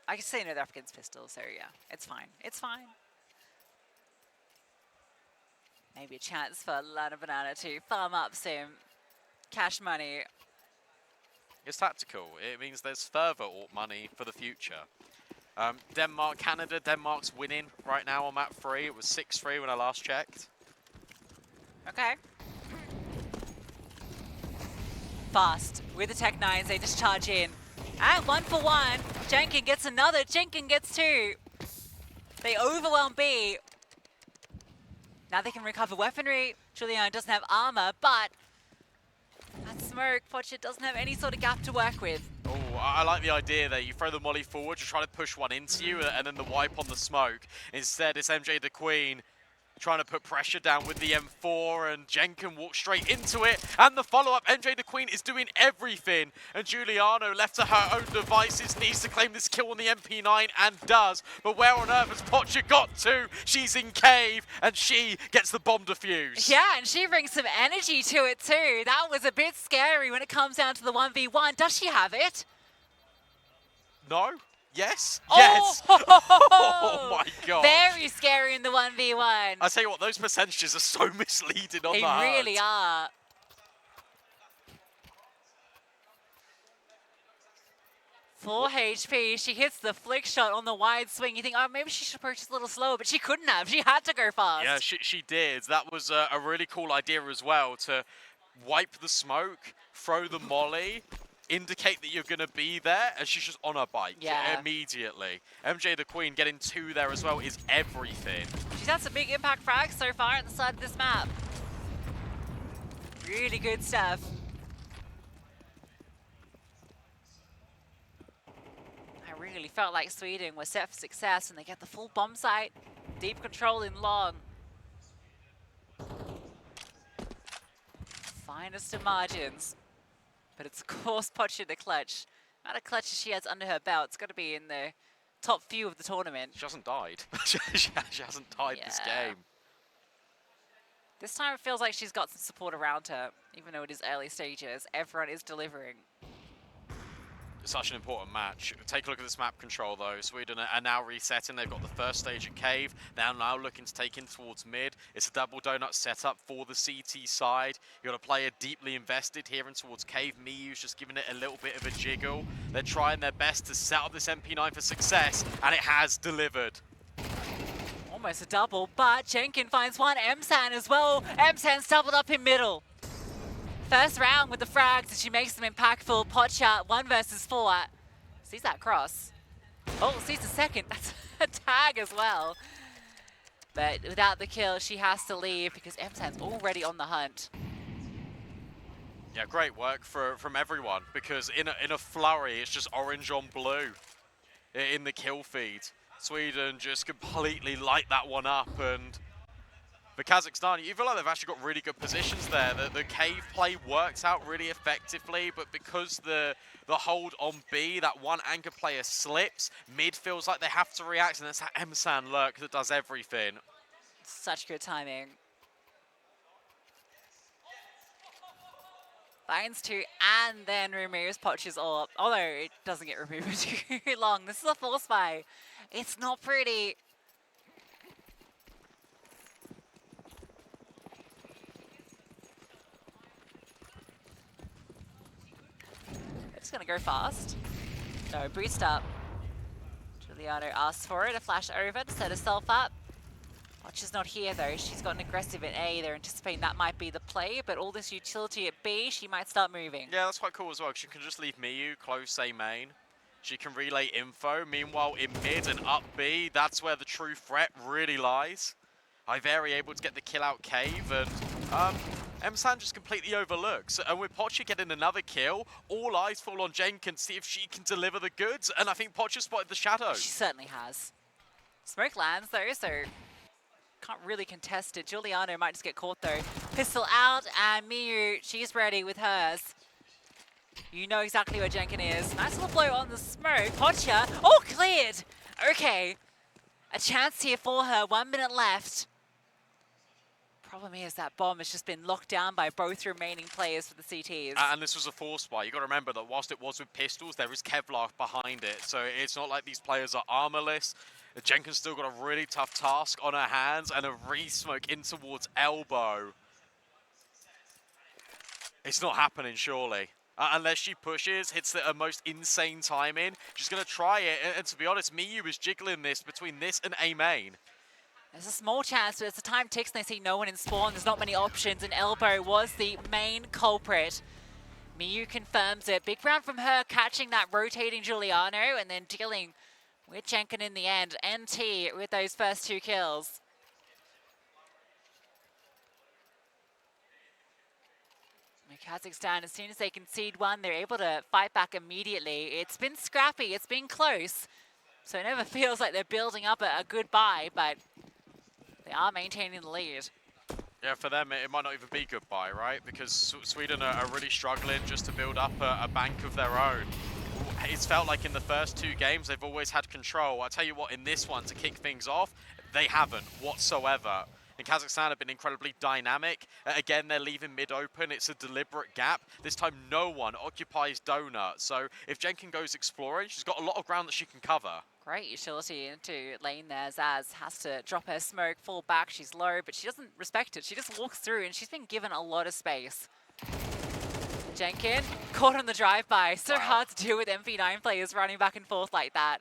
I can say no, they're up against pistols, so yeah, it's fine. It's fine. Maybe a chance for Lana Banana to farm up some cash money. It's tactical. It means there's further AUP money for the future. Denmark, Canada. Denmark's winning right now on map 3. It was 6-3 when I last checked. Okay. Fast with the Tech 9s, they just charge in. And 1 for 1. Jenkin gets another. Jenkin gets 2. They overwhelm B. Now they can recover weaponry. Julian doesn't have armor, but that smoke, Pocha doesn't have any sort of gap to work with. Oh, I like the idea there. You throw the molly forward, you try to push one into you, and then the wipe on the smoke. Instead, it's MJ the Queen trying to put pressure down with the M4, and Jenkin walks straight into it. And the follow-up, MJ the Queen is doing everything. And Giuliano, left to her own devices, needs to claim this kill on the MP9, and does. But where on earth has Pocha got to? She's in cave, and she gets the bomb defuse. Yeah, and she brings some energy to it too. That was a bit scary when it comes down to the 1v1. Does she have it? No? Yes? Oh! Yes! Oh my god. Very scary in the 1v1. I tell you what, those percentages are so misleading on They the HUD. really are. Full HP, she hits the flick shot on the wide swing. You think, oh, maybe she should approach this a little slower, but she couldn't have. She had to go fast. Yeah, she did. That was a really cool idea as well, to wipe the smoke, throw the molly, indicate that you're going to be there, and she's just on her bike immediately. MJ the Queen getting 2 there as well is everything. She's had some big impact frags so far at the side of this map. Really good stuff. I really felt like Sweden was set for success, and they get the full bomb site, deep control in long. Finest of margins. But it's of course Pocha the clutch. Not a clutch she has under her belt. It's got to be in the top few of the tournament. She hasn't died. she hasn't died this game. This time it feels like she's got some support around her, even though it is early stages. Everyone is delivering. Such an important match. Take a look at this map control though. Sweden are now resetting. They've got the first stage at Cave. They're now looking to take in towards mid. It's a double donut setup for the CT side. You've got a player deeply invested here in towards Cave. Miyu's just giving it a little bit of a jiggle. They're trying their best to set up this MP9 for success, and it has delivered. Almost a double, but Jenkin finds one. Emsan as well. Emsan's doubled up in middle. First round with the frags, and she makes them impactful. Pocha, 1 versus 4. Sees that cross. Oh, sees the second. That's a tag as well. But without the kill, she has to leave because Emsan's already on the hunt. Yeah, great work from everyone, because in a flurry, it's just orange on blue in the kill feed. Sweden just completely light that one up, and for Kazakhstan, you feel like they've actually got really good positions there. The cave play works out really effectively, but because the hold on B, that one anchor player slips, mid feels like they have to react, and it's that Emsan lurk that does everything. Such good timing. Finds 2, and then removes Pocha's AWP. Although it doesn't get removed too long. This is a force buy. It's not pretty. It's gonna go fast. No, boost up. Giuliano asks for it, a flash over to set herself up. Pocha's not here though, she's got an aggressive at A. They're anticipating that might be the play, but all this utility at B, she might start moving. Yeah, that's quite cool as well, because you can just leave Miyu close A main. She can relay info. Meanwhile, in mid and up B, that's where the true threat really lies. Iveri able to get the kill out Cave, and Emsan just completely overlooks. And with Pocha getting another kill, all eyes fall on Jenkins, see if she can deliver the goods. And I think Pocha spotted the shadow. She certainly has. Smoke lands though, so can't really contest it. Giuliano might just get caught though. Pistol out, and Miyu, she's ready with hers. You know exactly where Jenkin is. Nice little blow on the smoke. Pocha, oh, cleared. Okay, a chance here for her. 1 minute left. Problem is that bomb has just been locked down by both remaining players for the CTs. And this was a force buy. You got to remember that whilst it was with pistols, there is Kevlar behind it. So it's not like these players are armorless. Jenkins still got a really tough task on her hands and a re-smoke in towards elbow. It's not happening, surely. Unless she pushes, hits the most insane timing. She's going to try it. And to be honest, Miyu is jiggling this between this and A main. There's a small chance, but as the time ticks and they see no one in spawn, there's not many options, and elbow was the main culprit. Miyu confirms it. Big round from her, catching that rotating Giuliano, and then dealing with Jenkin in the end. NT with those first 2 kills. Kazakhstan, as soon as they concede one, they're able to fight back immediately. It's been scrappy, it's been close, so it never feels like they're building up a good buy, but they are maintaining the lead. Yeah, for them, it might not even be goodbye, right? Because Sweden are really struggling just to build up a bank of their own. It's felt like in the first 2 games, they've always had control. I tell you what, in this one, to kick things off, they haven't whatsoever. And Kazakhstan have been incredibly dynamic. Again, they're leaving mid-open. It's a deliberate gap. This time, no one occupies Donut. So if Jenkin goes exploring, she's got a lot of ground that she can cover. Great utility into lane there. Zaz has to drop her smoke, fall back. She's low, but she doesn't respect it. She just walks through, and she's been given a lot of space. Jenkin, caught on the drive-by. So Wow. hard to deal with MP9 players running back and forth like that.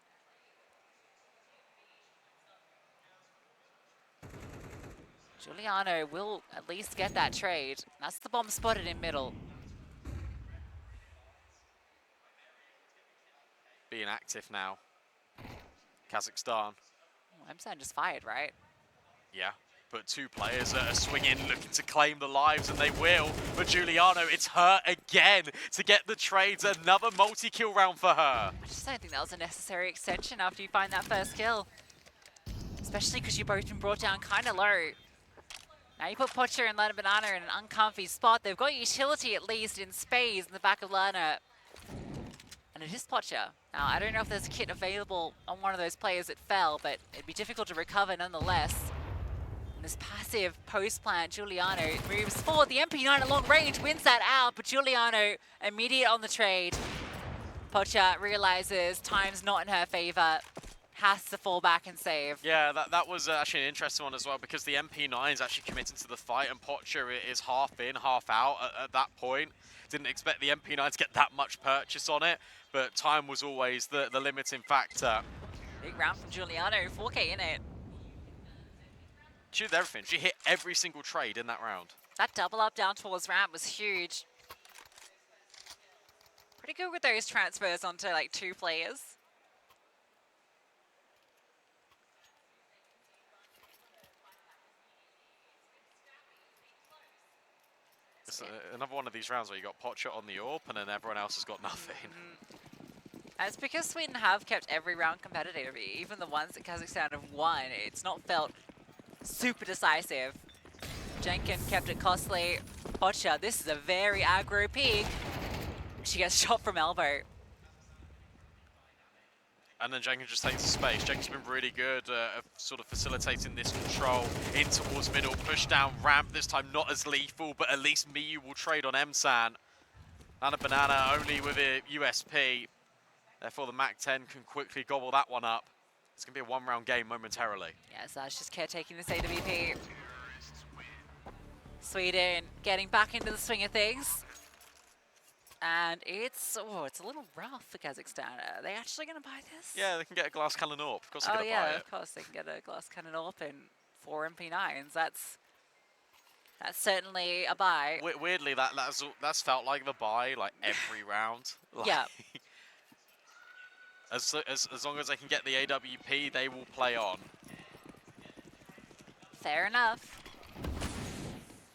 Giuliano will at least get that trade. That's the bomb spotted in middle. Being active now. Kazakhstan. Oh, Emsan just fired, right? Yeah, but 2 players are swinging, looking to claim the lives, and they will. But Giuliano, it's her again to get the trades. Another multi-kill round for her. I just don't think that was a necessary extension after you find that first kill. Especially because you've both been brought down kind of low. Now you put Pocher and Lana Banana in an uncomfy spot. They've got utility at least in spades in the back of Lana. And it is Pocher. Now, I don't know if there's a kit available on one of those players that fell, but it'd be difficult to recover nonetheless. And this passive post plant, Giuliano moves forward. The MP9 at long range wins that out, but Giuliano immediate on the trade. Pocher realizes time's not in her favor. Has to fall back and save. Yeah, that was actually an interesting one as well, because the MP9 is actually committed to the fight, and Pocher is half in, half out at that point. Didn't expect the MP9 to get that much purchase on it, but time was always the limiting factor. Big round from Giuliano, 4K in it. She did everything. She hit every single trade in that round. That double up down towards ramp was huge. Pretty good with those transfers onto like 2 players. It's another one of these rounds where you got Pocher on the AWP and then everyone else has got nothing. And it's because Sweden have kept every round competitive. Even the ones that Kazakhstan have won, it's not felt super decisive. Jenkin kept it costly. Pocher, this is a very aggro peak. She gets shot from elbow. And then Jenkins just takes the space. Jenkins been really good at sort of facilitating this control in towards middle, push down ramp, this time not as lethal, but at least Miyu will trade on Emsan. And a Banana only with a USP. Therefore the MAC-10 can quickly gobble that one up. It's going to be a 1-round game momentarily. Yes, that's just caretaking this AWP. Sweden getting back into the swing of things. And it's a little rough for Kazakhstan. Are they actually going to buy this? Yeah, they can get a glass cannon AWP. Of course they're going to buy it. Of course they can get a glass cannon AWP and 4 MP9s. That's certainly a buy. Weirdly, that's felt like the buy like every round. Like, Yeah. As long as they can get the AWP, they will play on. Fair enough.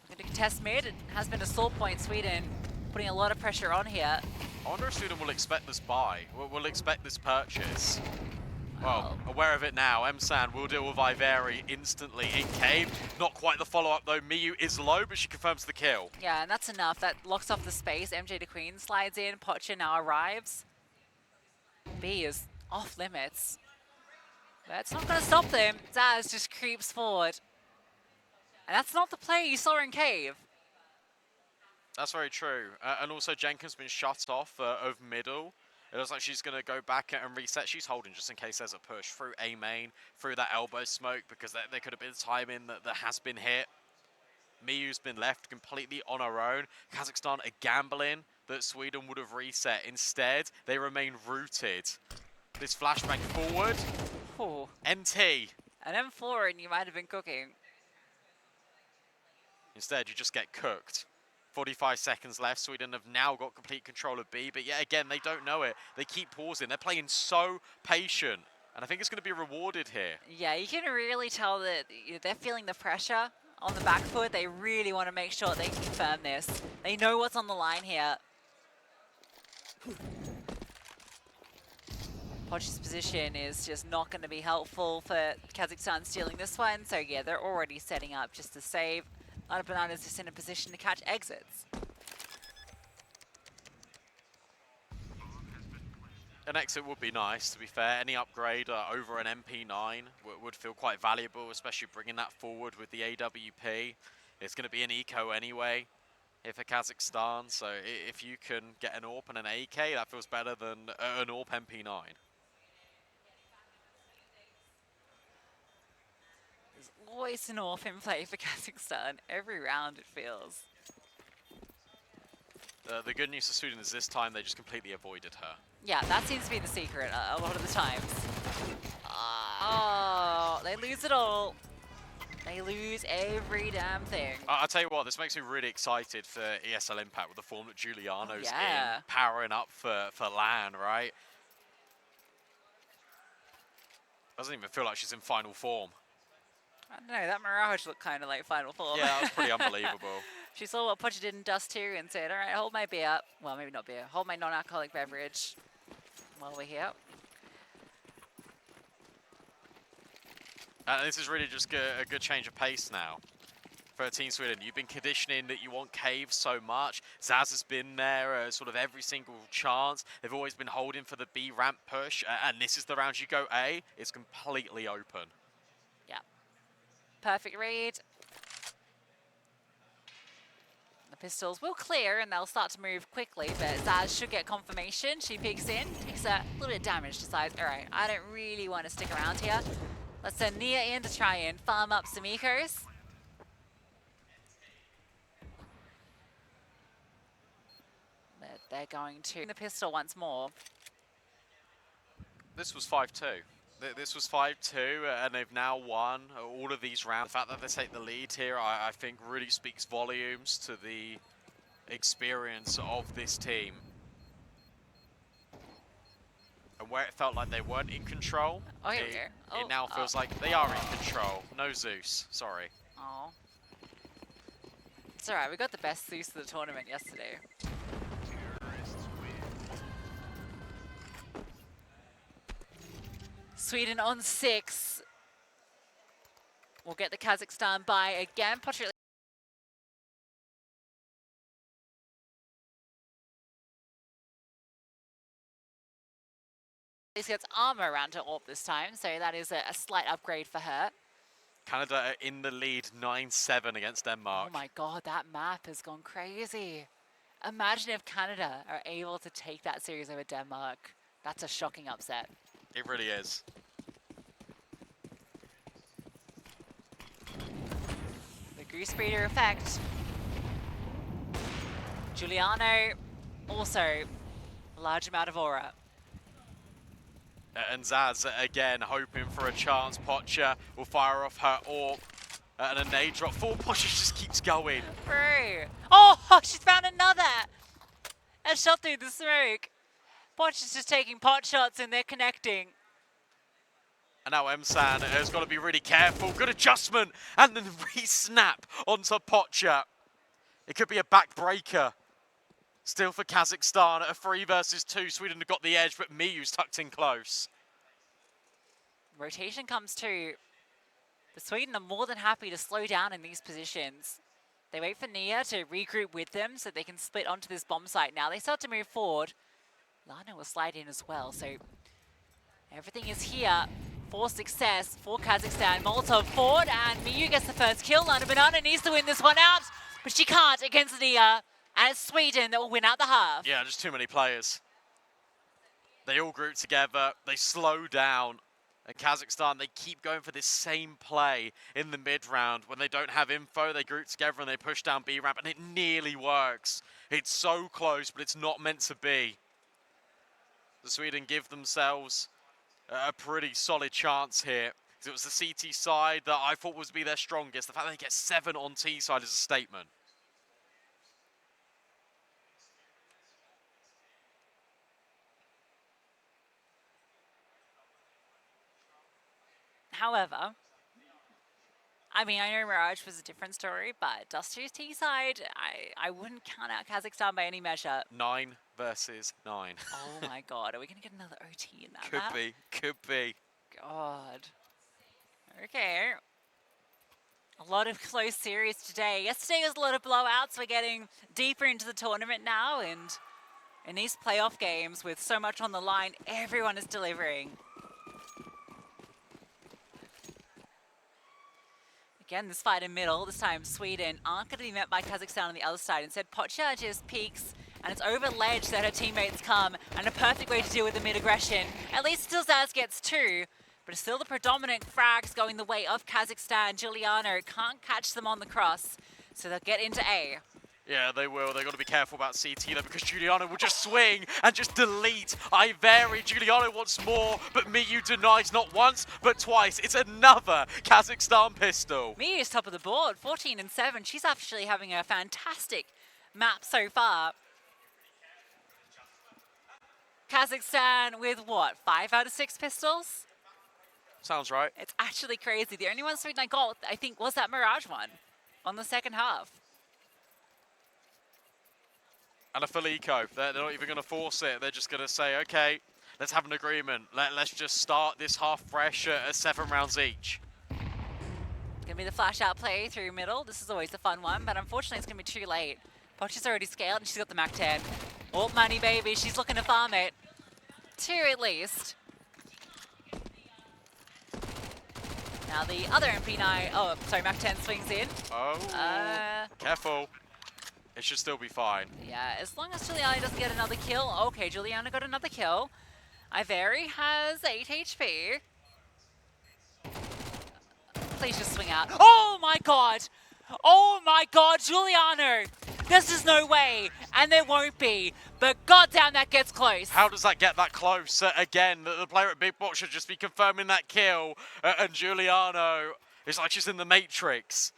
Going to contest mid. It has been a sore point. Sweden putting a lot of pressure on here. I wonder if Sweden will expect this buy. Will expect this purchase. Well, aware of it now, Msan will deal with Iveri instantly in cave. Not quite the follow-up though. Miyu is low, but she confirms the kill. Yeah, and that's enough. That locks off the space. MJ the Queen slides in. Pocha now arrives. B is off limits. That's not going to stop them. Zaz just creeps forward. And that's not the play you saw in cave. That's very true. And also Jenkins been shut off of middle. It looks like she's going to go back and reset. She's holding just in case there's a push through A main, through that elbow smoke, because there could have been timing that has been hit. Miyu's been left completely on her own. Kazakhstan are gambling that Sweden would have reset. Instead, they remain rooted. This flashbang forward. Ooh. NT. An M4 and you might have been cooking. Instead, you just get cooked. 45 seconds left. Sweden have now got complete control of B, but yet again, they don't know it. They keep pausing. They're playing so patient, and I think it's going to be rewarded here. Yeah, you can really tell that they're feeling the pressure on the back foot. They really want to make sure they confirm this. They know what's on the line here. Poch's position is just not going to be helpful for Kazakhstan stealing this one, so yeah, they're already setting up just to save. Bananas is in a position to catch exits. An exit would be nice, to be fair. Any upgrade over an MP9 would feel quite valuable, especially bringing that forward with the AWP. It's going to be an eco anyway here for Kazakhstan, so if you can get an AWP and an AK, that feels better than an AWP MP9. Always an AWP in play for Kazakhstan. Every round it feels. The good news for Sweden is this time they just completely avoided her. Yeah, that seems to be the secret a lot of the times. Oh, they lose it all. They lose every damn thing. I'll tell you what, this makes me really excited for ESL Impact with the form that Giuliano's yeah. in, powering up for LAN, right? Doesn't even feel like she's in final form. I don't know, that Mirage looked kind of like final form. Yeah, that was pretty unbelievable. She saw what Pocha did in Dust 2 and said, all right, hold my beer. Well, maybe not beer. Hold my non-alcoholic beverage while we're here. This is really just a good change of pace now for Team Sweden. You've been conditioning that you want Cave so much. Zaz has been there sort of every single chance. They've always been holding for the B ramp push. And this is the round you go A. It's completely open. Yeah. Perfect read. The pistols will clear and they'll start to move quickly, but Zaz should get confirmation. She peeks in, takes a little bit of damage, decides, all right, I don't really want to stick around here. Let's send Nia in to try and farm up some ecos. But they're going to the pistol once more. This was 5-2. This was 5-2, and they've now won all of these rounds. The fact that they take the lead here, I think, really speaks volumes to the experience of this team. And where it felt like they weren't in control, it now feels like they are in control. No Zeus, sorry. Oh. It's alright, we got the best Zeus of the tournament yesterday. Sweden on 6. We'll get the Kazakhstan by again. Pocha gets armor around her AWP this time, so that is a slight upgrade for her. Canada are in the lead 9-7 against Denmark. Oh my god, that map has gone crazy. Imagine if Canada are able to take that series over Denmark. That's a shocking upset. It really is. The Goose Breeder effect. Giuliano, also a large amount of aura. And Zaz, again, hoping for a chance. Pocha will fire off her AWP. And a nade drop. Pocha just keeps going. Through. Oh, she's found another! A shot through the smoke. Pocha's just taking pot shots and they're connecting. And now Msan has got to be really careful. Good adjustment. And then re-snap onto Pocha. It could be a backbreaker. Still for Kazakhstan at a 3 versus 2. Sweden have got the edge, but Miyu's tucked in close. Rotation comes too. The Sweden are more than happy to slow down in these positions. They wait for Nia to regroup with them so they can split onto this bomb site. Now they start to move forward. Lana will slide in as well, so everything is here for success for Kazakhstan. Molotov forward, and Miyu gets the first kill. Lana Banana needs to win this one out, but she can't against Nia, and it's Sweden that will win out the half. Yeah, just too many players. They all group together, they slow down, and Kazakhstan, they keep going for this same play in the mid-round. When they don't have info, they group together and they push down B-ramp, and it nearly works. It's so close, but it's not meant to be. The Sweden give themselves a pretty solid chance here. It was the CT side that I thought would be their strongest. The fact that they get 7 on T side is a statement. However, I mean, I know Mirage was a different story, but Duster's T side, I wouldn't count out Kazakhstan by any measure. 9 versus 9. Oh my god, are we going to get another OT in that Could map? be, could be. God. Okay. A lot of close series today. Yesterday was a lot of blowouts. We're getting deeper into the tournament now, and in these playoff games with so much on the line, everyone is delivering. Again, this fight in middle, this time Sweden aren't going to be met by Kazakhstan on the other side. Instead, Pocha just peeks, and it's over ledge that her teammates come, and a perfect way to deal with the mid-aggression. At least still Zaz gets 2, but it's still the predominant frags going the way of Kazakhstan. Giuliano can't catch them on the cross, so they'll get into A. Yeah, they will. They've got to be careful about CT though, because Giuliano will just swing and just delete. I vary. Giuliano wants more, but Miyu denies not once, but twice. It's another Kazakhstan pistol. Miyu's top of the board, 14 and 7. She's actually having a fantastic map so far. Kazakhstan with what, 5 out of 6 pistols? Sounds right. It's actually crazy. The only one Sweden I got, I think, was that Mirage one on the second half. And a full eco. They're not even going to force it. They're just going to say, okay, let's have an agreement. Let's just start this half fresh at 7 rounds each. It's going to be the flash out play through middle. This is always a fun one, but unfortunately it's going to be too late. Pocha's already scaled and she's got the Mac 10. Oh, money baby, she's looking to farm it. 2 at least. Now the other MP9, oh, sorry, Mac 10 swings in. Oh, careful. It should still be fine. Yeah, as long as Giuliano doesn't get another kill. Okay, Giuliano got another kill. Iveri has 8 HP. Please just swing out. Oh my god! Oh my god, Giuliano! This is no way, and there won't be. But goddamn, that gets close. How does that get that close? Again, the player at Big Box should just be confirming that kill. And Giuliano, it's like she's in the Matrix.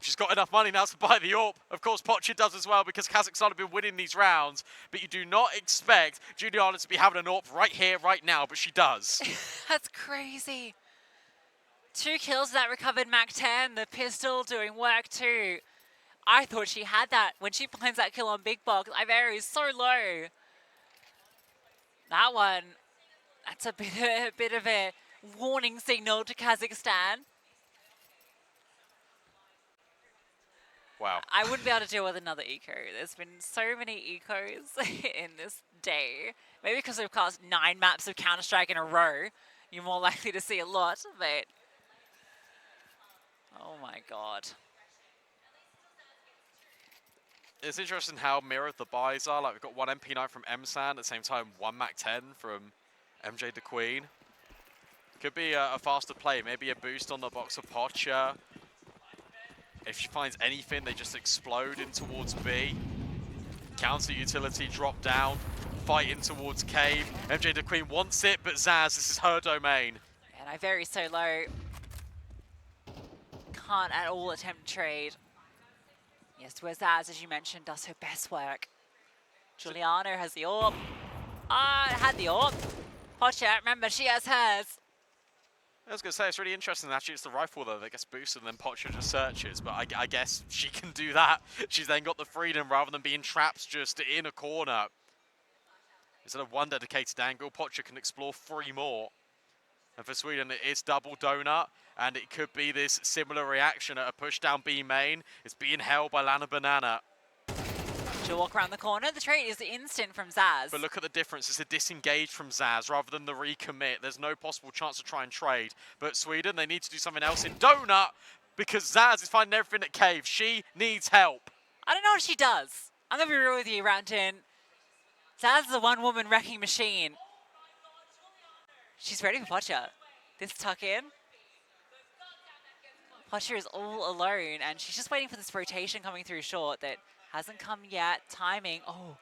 She's got enough money now to buy the AWP. Of course, Pocha does as well because Kazakhstan have been winning these rounds. But you do not expect Giuliano to be having an AWP right here, right now, but she does. That's crazy. 2 kills, that recovered Mac 10. The pistol doing work too. I thought she had that when she finds that kill on Big Box. Iveri is so low. That one, that's a bit of a warning signal to Kazakhstan. Wow. I wouldn't be able to deal with another eco. There's been so many ecos in this day. Maybe because we've cast 9 maps of Counter-Strike in a row. You're more likely to see a lot, but... Oh my god. It's interesting how mirrored the buys are. Like, we've got 1 MP9 from MSAN, at the same time 1 Mac 10 from MJ the Queen. Could be a faster play, maybe a boost on the box of Pocha. If she finds anything, they just explode in towards B. Counter utility drop down, fight in towards cave. MJ the Queen wants it, but Zaz, this is her domain. And Iveri so low. Can't at all attempt to trade. Yes, where Zaz, as you mentioned, does her best work. Giuliano has the AWP. Had the AWP. Pocha, remember, she has hers. I was going to say, it's really interesting. Actually, it's the rifle, though, that gets boosted and then Pocha just searches. But I guess she can do that. She's then got the freedom rather than being trapped just in a corner. Instead of 1 dedicated angle, Pocha can explore 3 more. And for Sweden, it's double donut, and it could be this similar reaction at a push down B main. It's being held by Lana Banana. She'll walk around the corner. The trade is instant from Zaz. But look at the difference. It's a disengage from Zaz rather than the recommit. There's no possible chance to try and trade. But Sweden, they need to do something else in donut because Zaz is finding everything at cave. She needs help. I don't know what she does. I'm going to be real with you, Ranton. Zaz is a one-woman wrecking machine. She's ready for Pocha. This tuck in. Pocha is all alone, and she's just waiting for this rotation coming through short that hasn't come yet. Timing. Oh,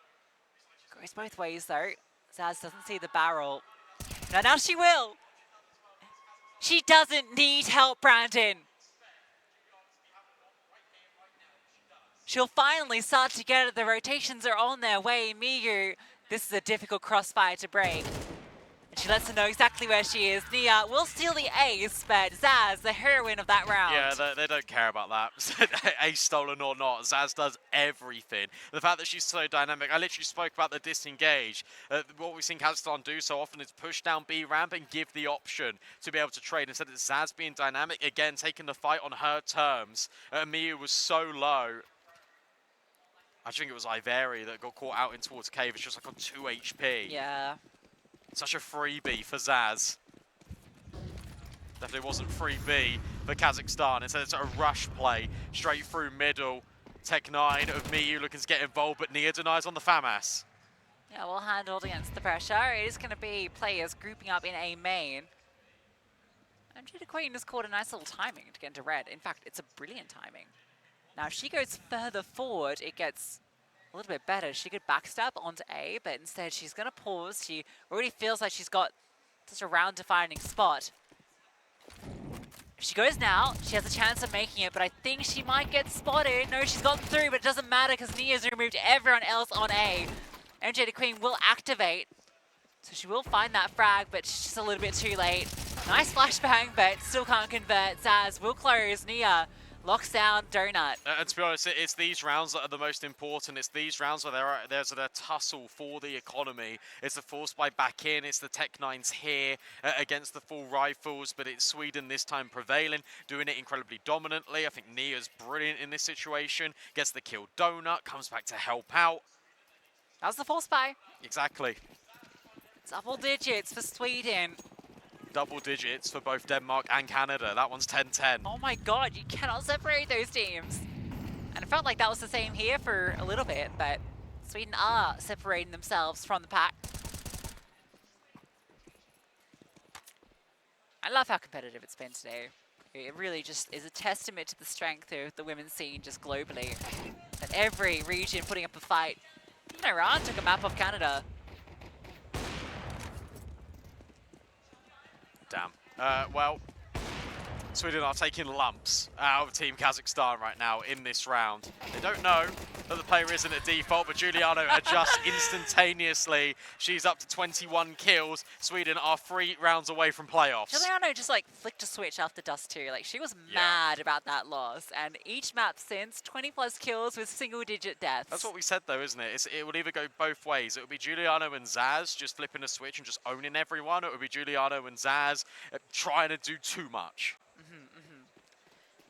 goes both ways though. Zaz doesn't see the barrel. Now she will. She doesn't need help, Brandon. She'll finally start to get it. The rotations are on their way. Miyu, this is a difficult crossfire to break. And she lets her know exactly where she is. Nia will steal the ace, but Zaz, the heroine of that round. Yeah, they don't care about that. Ace stolen or not, Zaz does everything. The fact that she's so dynamic, I literally spoke about the disengage. What we've seen Kazakhstan do so often is push down B ramp and give the option to be able to trade. Instead of Zaz being dynamic, again, taking the fight on her terms. Miyu was so low. I think it was Iveri that got caught out in towards cave. It's just like on 2 HP. Yeah. Such a freebie for Zaz. Definitely wasn't freebie for Kazakhstan. Instead it's a rush play straight through middle. Tech 9 of Miyu looking to get involved, but Nia denies on the FAMAS. Yeah, well handled against the pressure. It is going to be players grouping up in A main. And Jada Queen has caught a nice little timing to get into red. In fact, it's a brilliant timing. Now, if she goes further forward, it gets a little bit better. She could backstab onto A, but instead she's going to pause. She already feels like she's got such a round-defining spot. If she goes now, she has a chance of making it, but I think she might get spotted. No, she's gotten through, but it doesn't matter because Nia's removed everyone else on A. MJ the Queen will activate, so she will find that frag, but she's just a little bit too late. Nice flashbang, but still can't convert. Zaz will close. Nia locks down Donut. And to be honest, it's these rounds that are the most important. It's these rounds where there's a tussle for the economy. It's the force by back in. It's the Tech 9s here against the full rifles, but it's Sweden this time prevailing, doing it incredibly dominantly. I think Nia's brilliant in this situation. Gets the kill Donut, comes back to help out. That was the force buy. Exactly. Double digits for Sweden. Double digits for both Denmark and Canada. That one's 10-10. Oh my god, you cannot separate those teams. And it felt like that was the same here for a little bit, but Sweden are separating themselves from the pack. I love how competitive it's been today. It really just is a testament to the strength of the women's scene just globally. That every region putting up a fight. Iran took a map off Canada. Damn. Well, Sweden are taking lumps out of Team Kazakhstan right now in this round. They don't know that the player isn't at default, but Giuliano adjusts instantaneously. She's up to 21 kills. Sweden are 3 rounds away from playoffs. Giuliano just like flicked a switch after Dust 2. Like she was mad about that loss. And each map since, 20 plus kills with single digit deaths. That's what we said though, isn't it? It will either go both ways. It would be Giuliano and Zaz just flipping a switch and just owning everyone. Or it would be Giuliano and Zaz trying to do too much.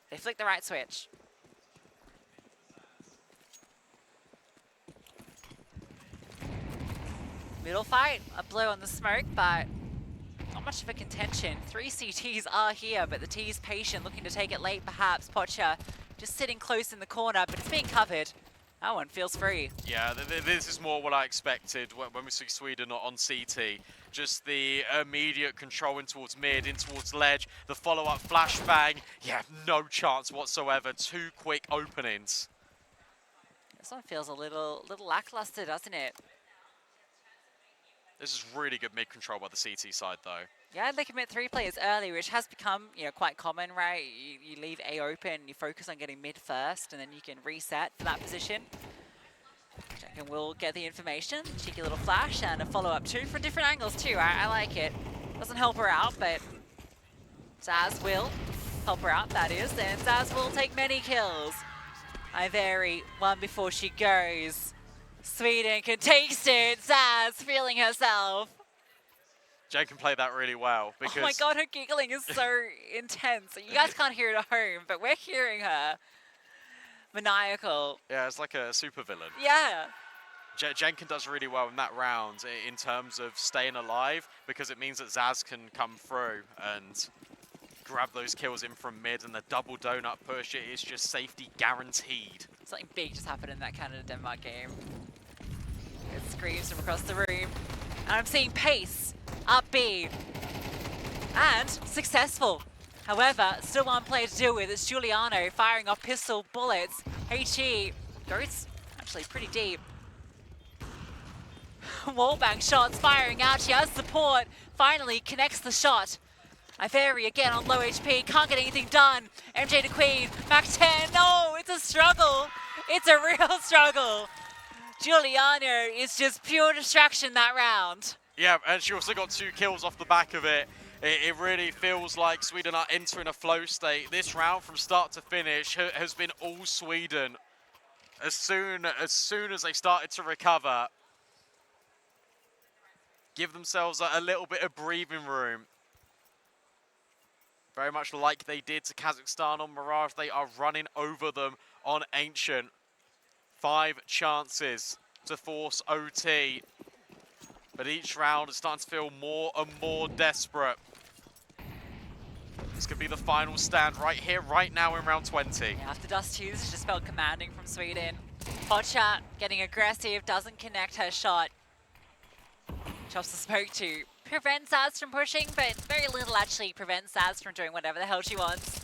They flicked the right switch. Middle fight, a blow on the smoke, but not much of a contention. 3 CTs are here, but the T's patient, looking to take it late perhaps. Pocha just sitting close in the corner, but it's being covered. That one feels free. Yeah, this is more what I expected when we see Sweden on CT. Just the immediate control in towards mid, in towards ledge, the follow-up flashbang. Yeah, no chance whatsoever. 2 quick openings. This one feels a little lackluster, doesn't it? This is really good mid control by the CT side, though. Yeah, they commit 3 players early, which has become, you know, quite common, right? You leave A open, you focus on getting mid first, and then you can reset for that position. Jacken will get the information, cheeky little flash, and a follow-up too from different angles too. I like it. Doesn't help her out, but Zaz will help her out, that is, and Zaz will take many kills. Iveri, one before she goes. Sweden can taste it. Zaz feeling herself. Jen can play that really well Oh my because god, her giggling is so intense. You guys can't hear it at home, but we're hearing her. Maniacal. yeah, it's like a supervillain. Yeah. Jenkin does really well in that round in terms of staying alive because it means that Zaz can come through and grab those kills in from mid, and the double donut push, it is just safety guaranteed. Something big just happened in that Canada-Denmark game. It screams from across the room. And I'm seeing pace up B. And successful. However, still one player to deal with. It's Giuliano firing off pistol bullets. HE goes actually pretty deep. Wallbang shots firing out. She has support. Finally connects the shot. Iveri again on low HP. Can't get anything done. MJ to Queen. Back 10. No, it's a struggle. It's a real struggle. Giuliano is just pure distraction that round. Yeah, and she also got 2 kills off the back of it. It really feels like Sweden are entering a flow state. This round from start to finish has been all Sweden. As soon as they started to recover, give themselves a little bit of breathing room. Very much like they did to Kazakhstan on Mirage, they are running over them on Ancient. 5 chances to force OT. But each round is starting to feel more and more desperate. This could be the final stand right here, right now in round 20. Yeah, after Dust 2, this just felt commanding from Sweden. Hotshot getting aggressive, doesn't connect her shot. Chops the smoke to prevent Zaz from pushing, but very little actually prevents Zaz from doing whatever the hell she wants.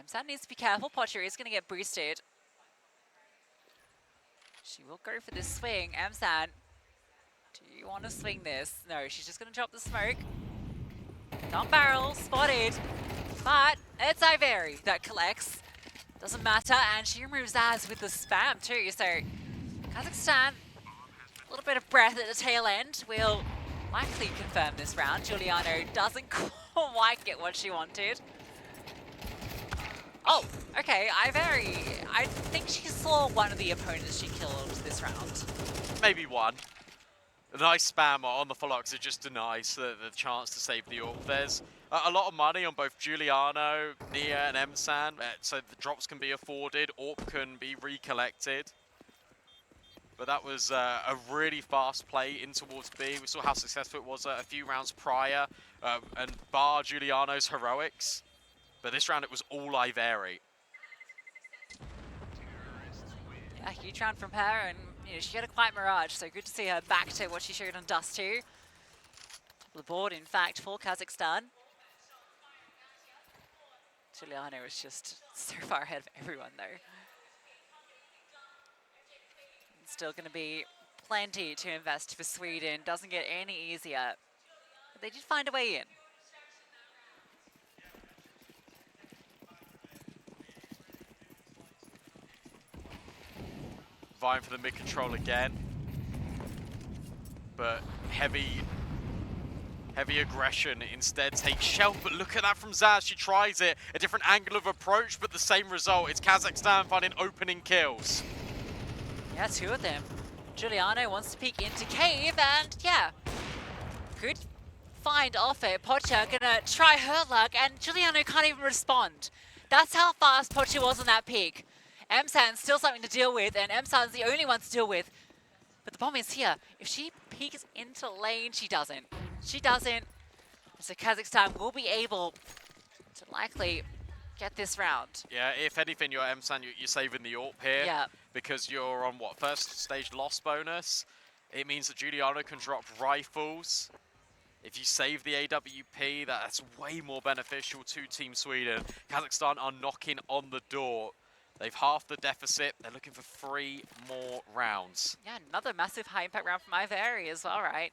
Emsan needs to be careful. Potter is going to get boosted. She will go for this swing. Emsan, do you want to swing this? No, she's just going to drop the smoke. Down barrel, spotted. But it's Iveri that collects. Doesn't matter, and she removes Zaz with the spam too, so Kazakhstan, a little bit of breath at the tail end, will likely confirm this round. Giuliano doesn't quite get what she wanted. Oh, okay, Iveri, I think she saw one of the opponents she killed this round. Maybe one. A nice spam on the follow-up because it just denies the chance to save the AWP. There's a lot of money on both Giuliano, Nia and Emsan, so the drops can be afforded, AWP can be recollected. But that was a really fast play in towards B. We saw how successful it was a few rounds prior, and bar Giuliano's heroics. But this round it was all Iveri. Yeah, huge round from her, and you know, she had a quiet Mirage, so good to see her back to what she showed on Dust 2. Top of the board, in fact, for Kazakhstan. Giuliano was just so far ahead of everyone, though. Still going to be plenty to invest for Sweden. Doesn't get any easier. But they did find a way in. Vying for the mid control again. But heavy aggression instead takes shelf. But look at that from Zaz. She tries it. A different angle of approach, but the same result. It's Kazakhstan finding opening kills. Yeah, 2 of them. Giuliano wants to peek into cave, and yeah, good find off it. Pocha gonna try her luck, and Giuliano can't even respond. That's how fast Pocha was on that peek. Emsan's still something to deal with, and Emsan's the only one to deal with. But the bomb is here. If she peeks into lane, she doesn't. She doesn't. So Kazakhstan will be able to likely get this round. Yeah, if anything, you're Emsan, you're saving the AWP here. Yeah. Because you're on, what, first stage loss bonus? It means that Giuliano can drop rifles. If you save the AWP, that's way more beneficial to Team Sweden. Kazakhstan are knocking on the door. They've halved the deficit. They're looking for 3 more rounds. Yeah, another massive high impact round from Iveri as well, right?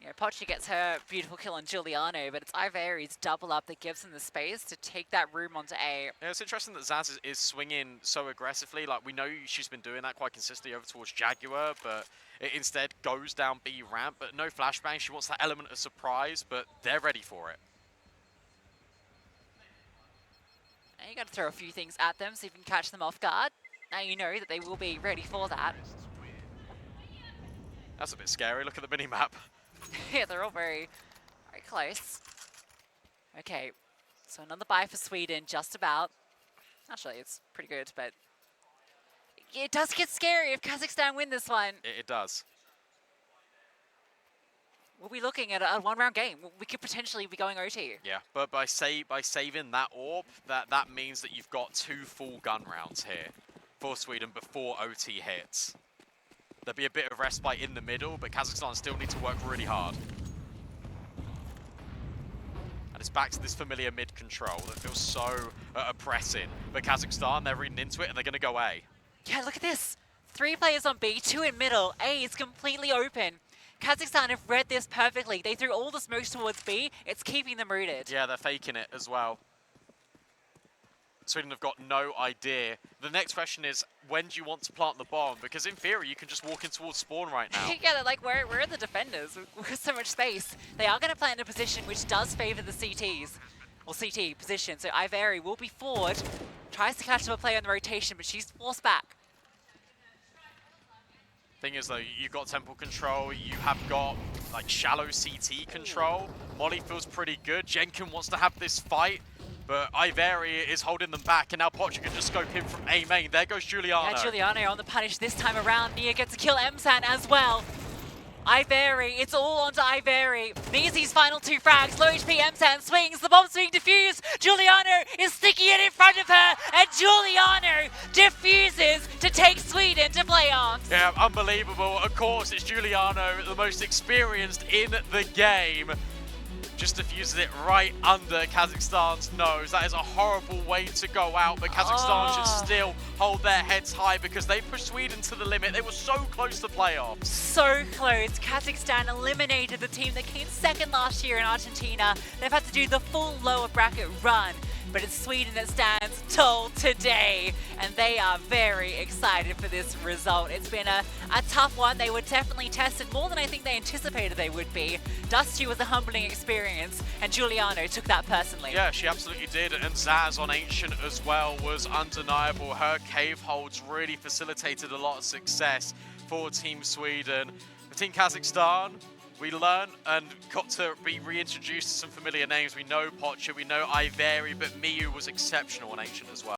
You know, Pochi gets her beautiful kill on Giuliano, but it's Iveri's double up that gives him the space to take that room onto A. Yeah, it's interesting that Zaz is swinging so aggressively. Like, we know she's been doing that quite consistently over towards Jaguar, but it instead goes down B ramp, but no flashbang. She wants that element of surprise, but they're ready for it. And you got to throw a few things at them so you can catch them off guard. Now you know that they will be ready for that. That's a bit scary. Look at the mini-map. Yeah, they're all very, very close. Okay, so another bye for Sweden, just about. Actually, it's pretty good, but it does get scary if Kazakhstan win this one. It does. We'll be looking at a one-round game. We could potentially be going OT. Yeah, but by saving that orb, that means that you've got 2 full gun rounds here for Sweden before OT hits. There'll be a bit of respite in the middle, but Kazakhstan still need to work really hard. And it's back to this familiar mid control that feels so oppressing. But Kazakhstan, they're reading into it and they're going to go A. Yeah, look at this. 3 players on B, 2 in middle. A is completely open. Kazakhstan have read this perfectly. They threw all the smokes towards B. It's keeping them rooted. Yeah, they're faking it as well. Sweden have got no idea. The next question is, when do you want to plant the bomb? Because in theory, you can just walk in towards spawn right now. Yeah, they're like, where are the defenders? With so much space. They are going to plant in a position which does favor the CTs. Or CT position. So Iveri will be forward. Tries to catch up a player in the rotation, but she's forced back. Thing is though, you've got temple control, you have got like shallow CT control. Molly feels pretty good. Jenkin wants to have this fight, but Iveri is holding them back, and now Pocha can just scope in from A main. There goes Giuliano. Yeah, Giuliano on the punish this time around. Nia gets a kill Emsan as well. Iveri, it's all onto Iveri. Neezy's final 2 frags. Low HP Emsan swings, the bomb's being defused. Giuliano is sticking it in front of her, and Giuliano defuses to take Sweden to playoffs. Yeah, unbelievable. Of course, it's Giuliano, the most experienced in the game. Just diffuses it right under Kazakhstan's nose. That is a horrible way to go out, but Kazakhstan should still hold their heads high because they pushed Sweden to the limit. They were so close to playoffs. So close. Kazakhstan eliminated the team that came second last year in Argentina. They've had to do the full lower bracket run, but it's Sweden that stands tall today, and they are very excited for this result. It's been a tough one. They were definitely tested more than I think they anticipated they would be. Dusty was a humbling experience, and Giuliano took that personally. Yeah, she absolutely did, and Zaz on Ancient as well was undeniable. Her cave holds really facilitated a lot of success for Team Sweden. For Team Kazakhstan, we learned and got to be reintroduced to some familiar names. We know Pocha, we know Iveri, but Miyu was exceptional on Ancient as well.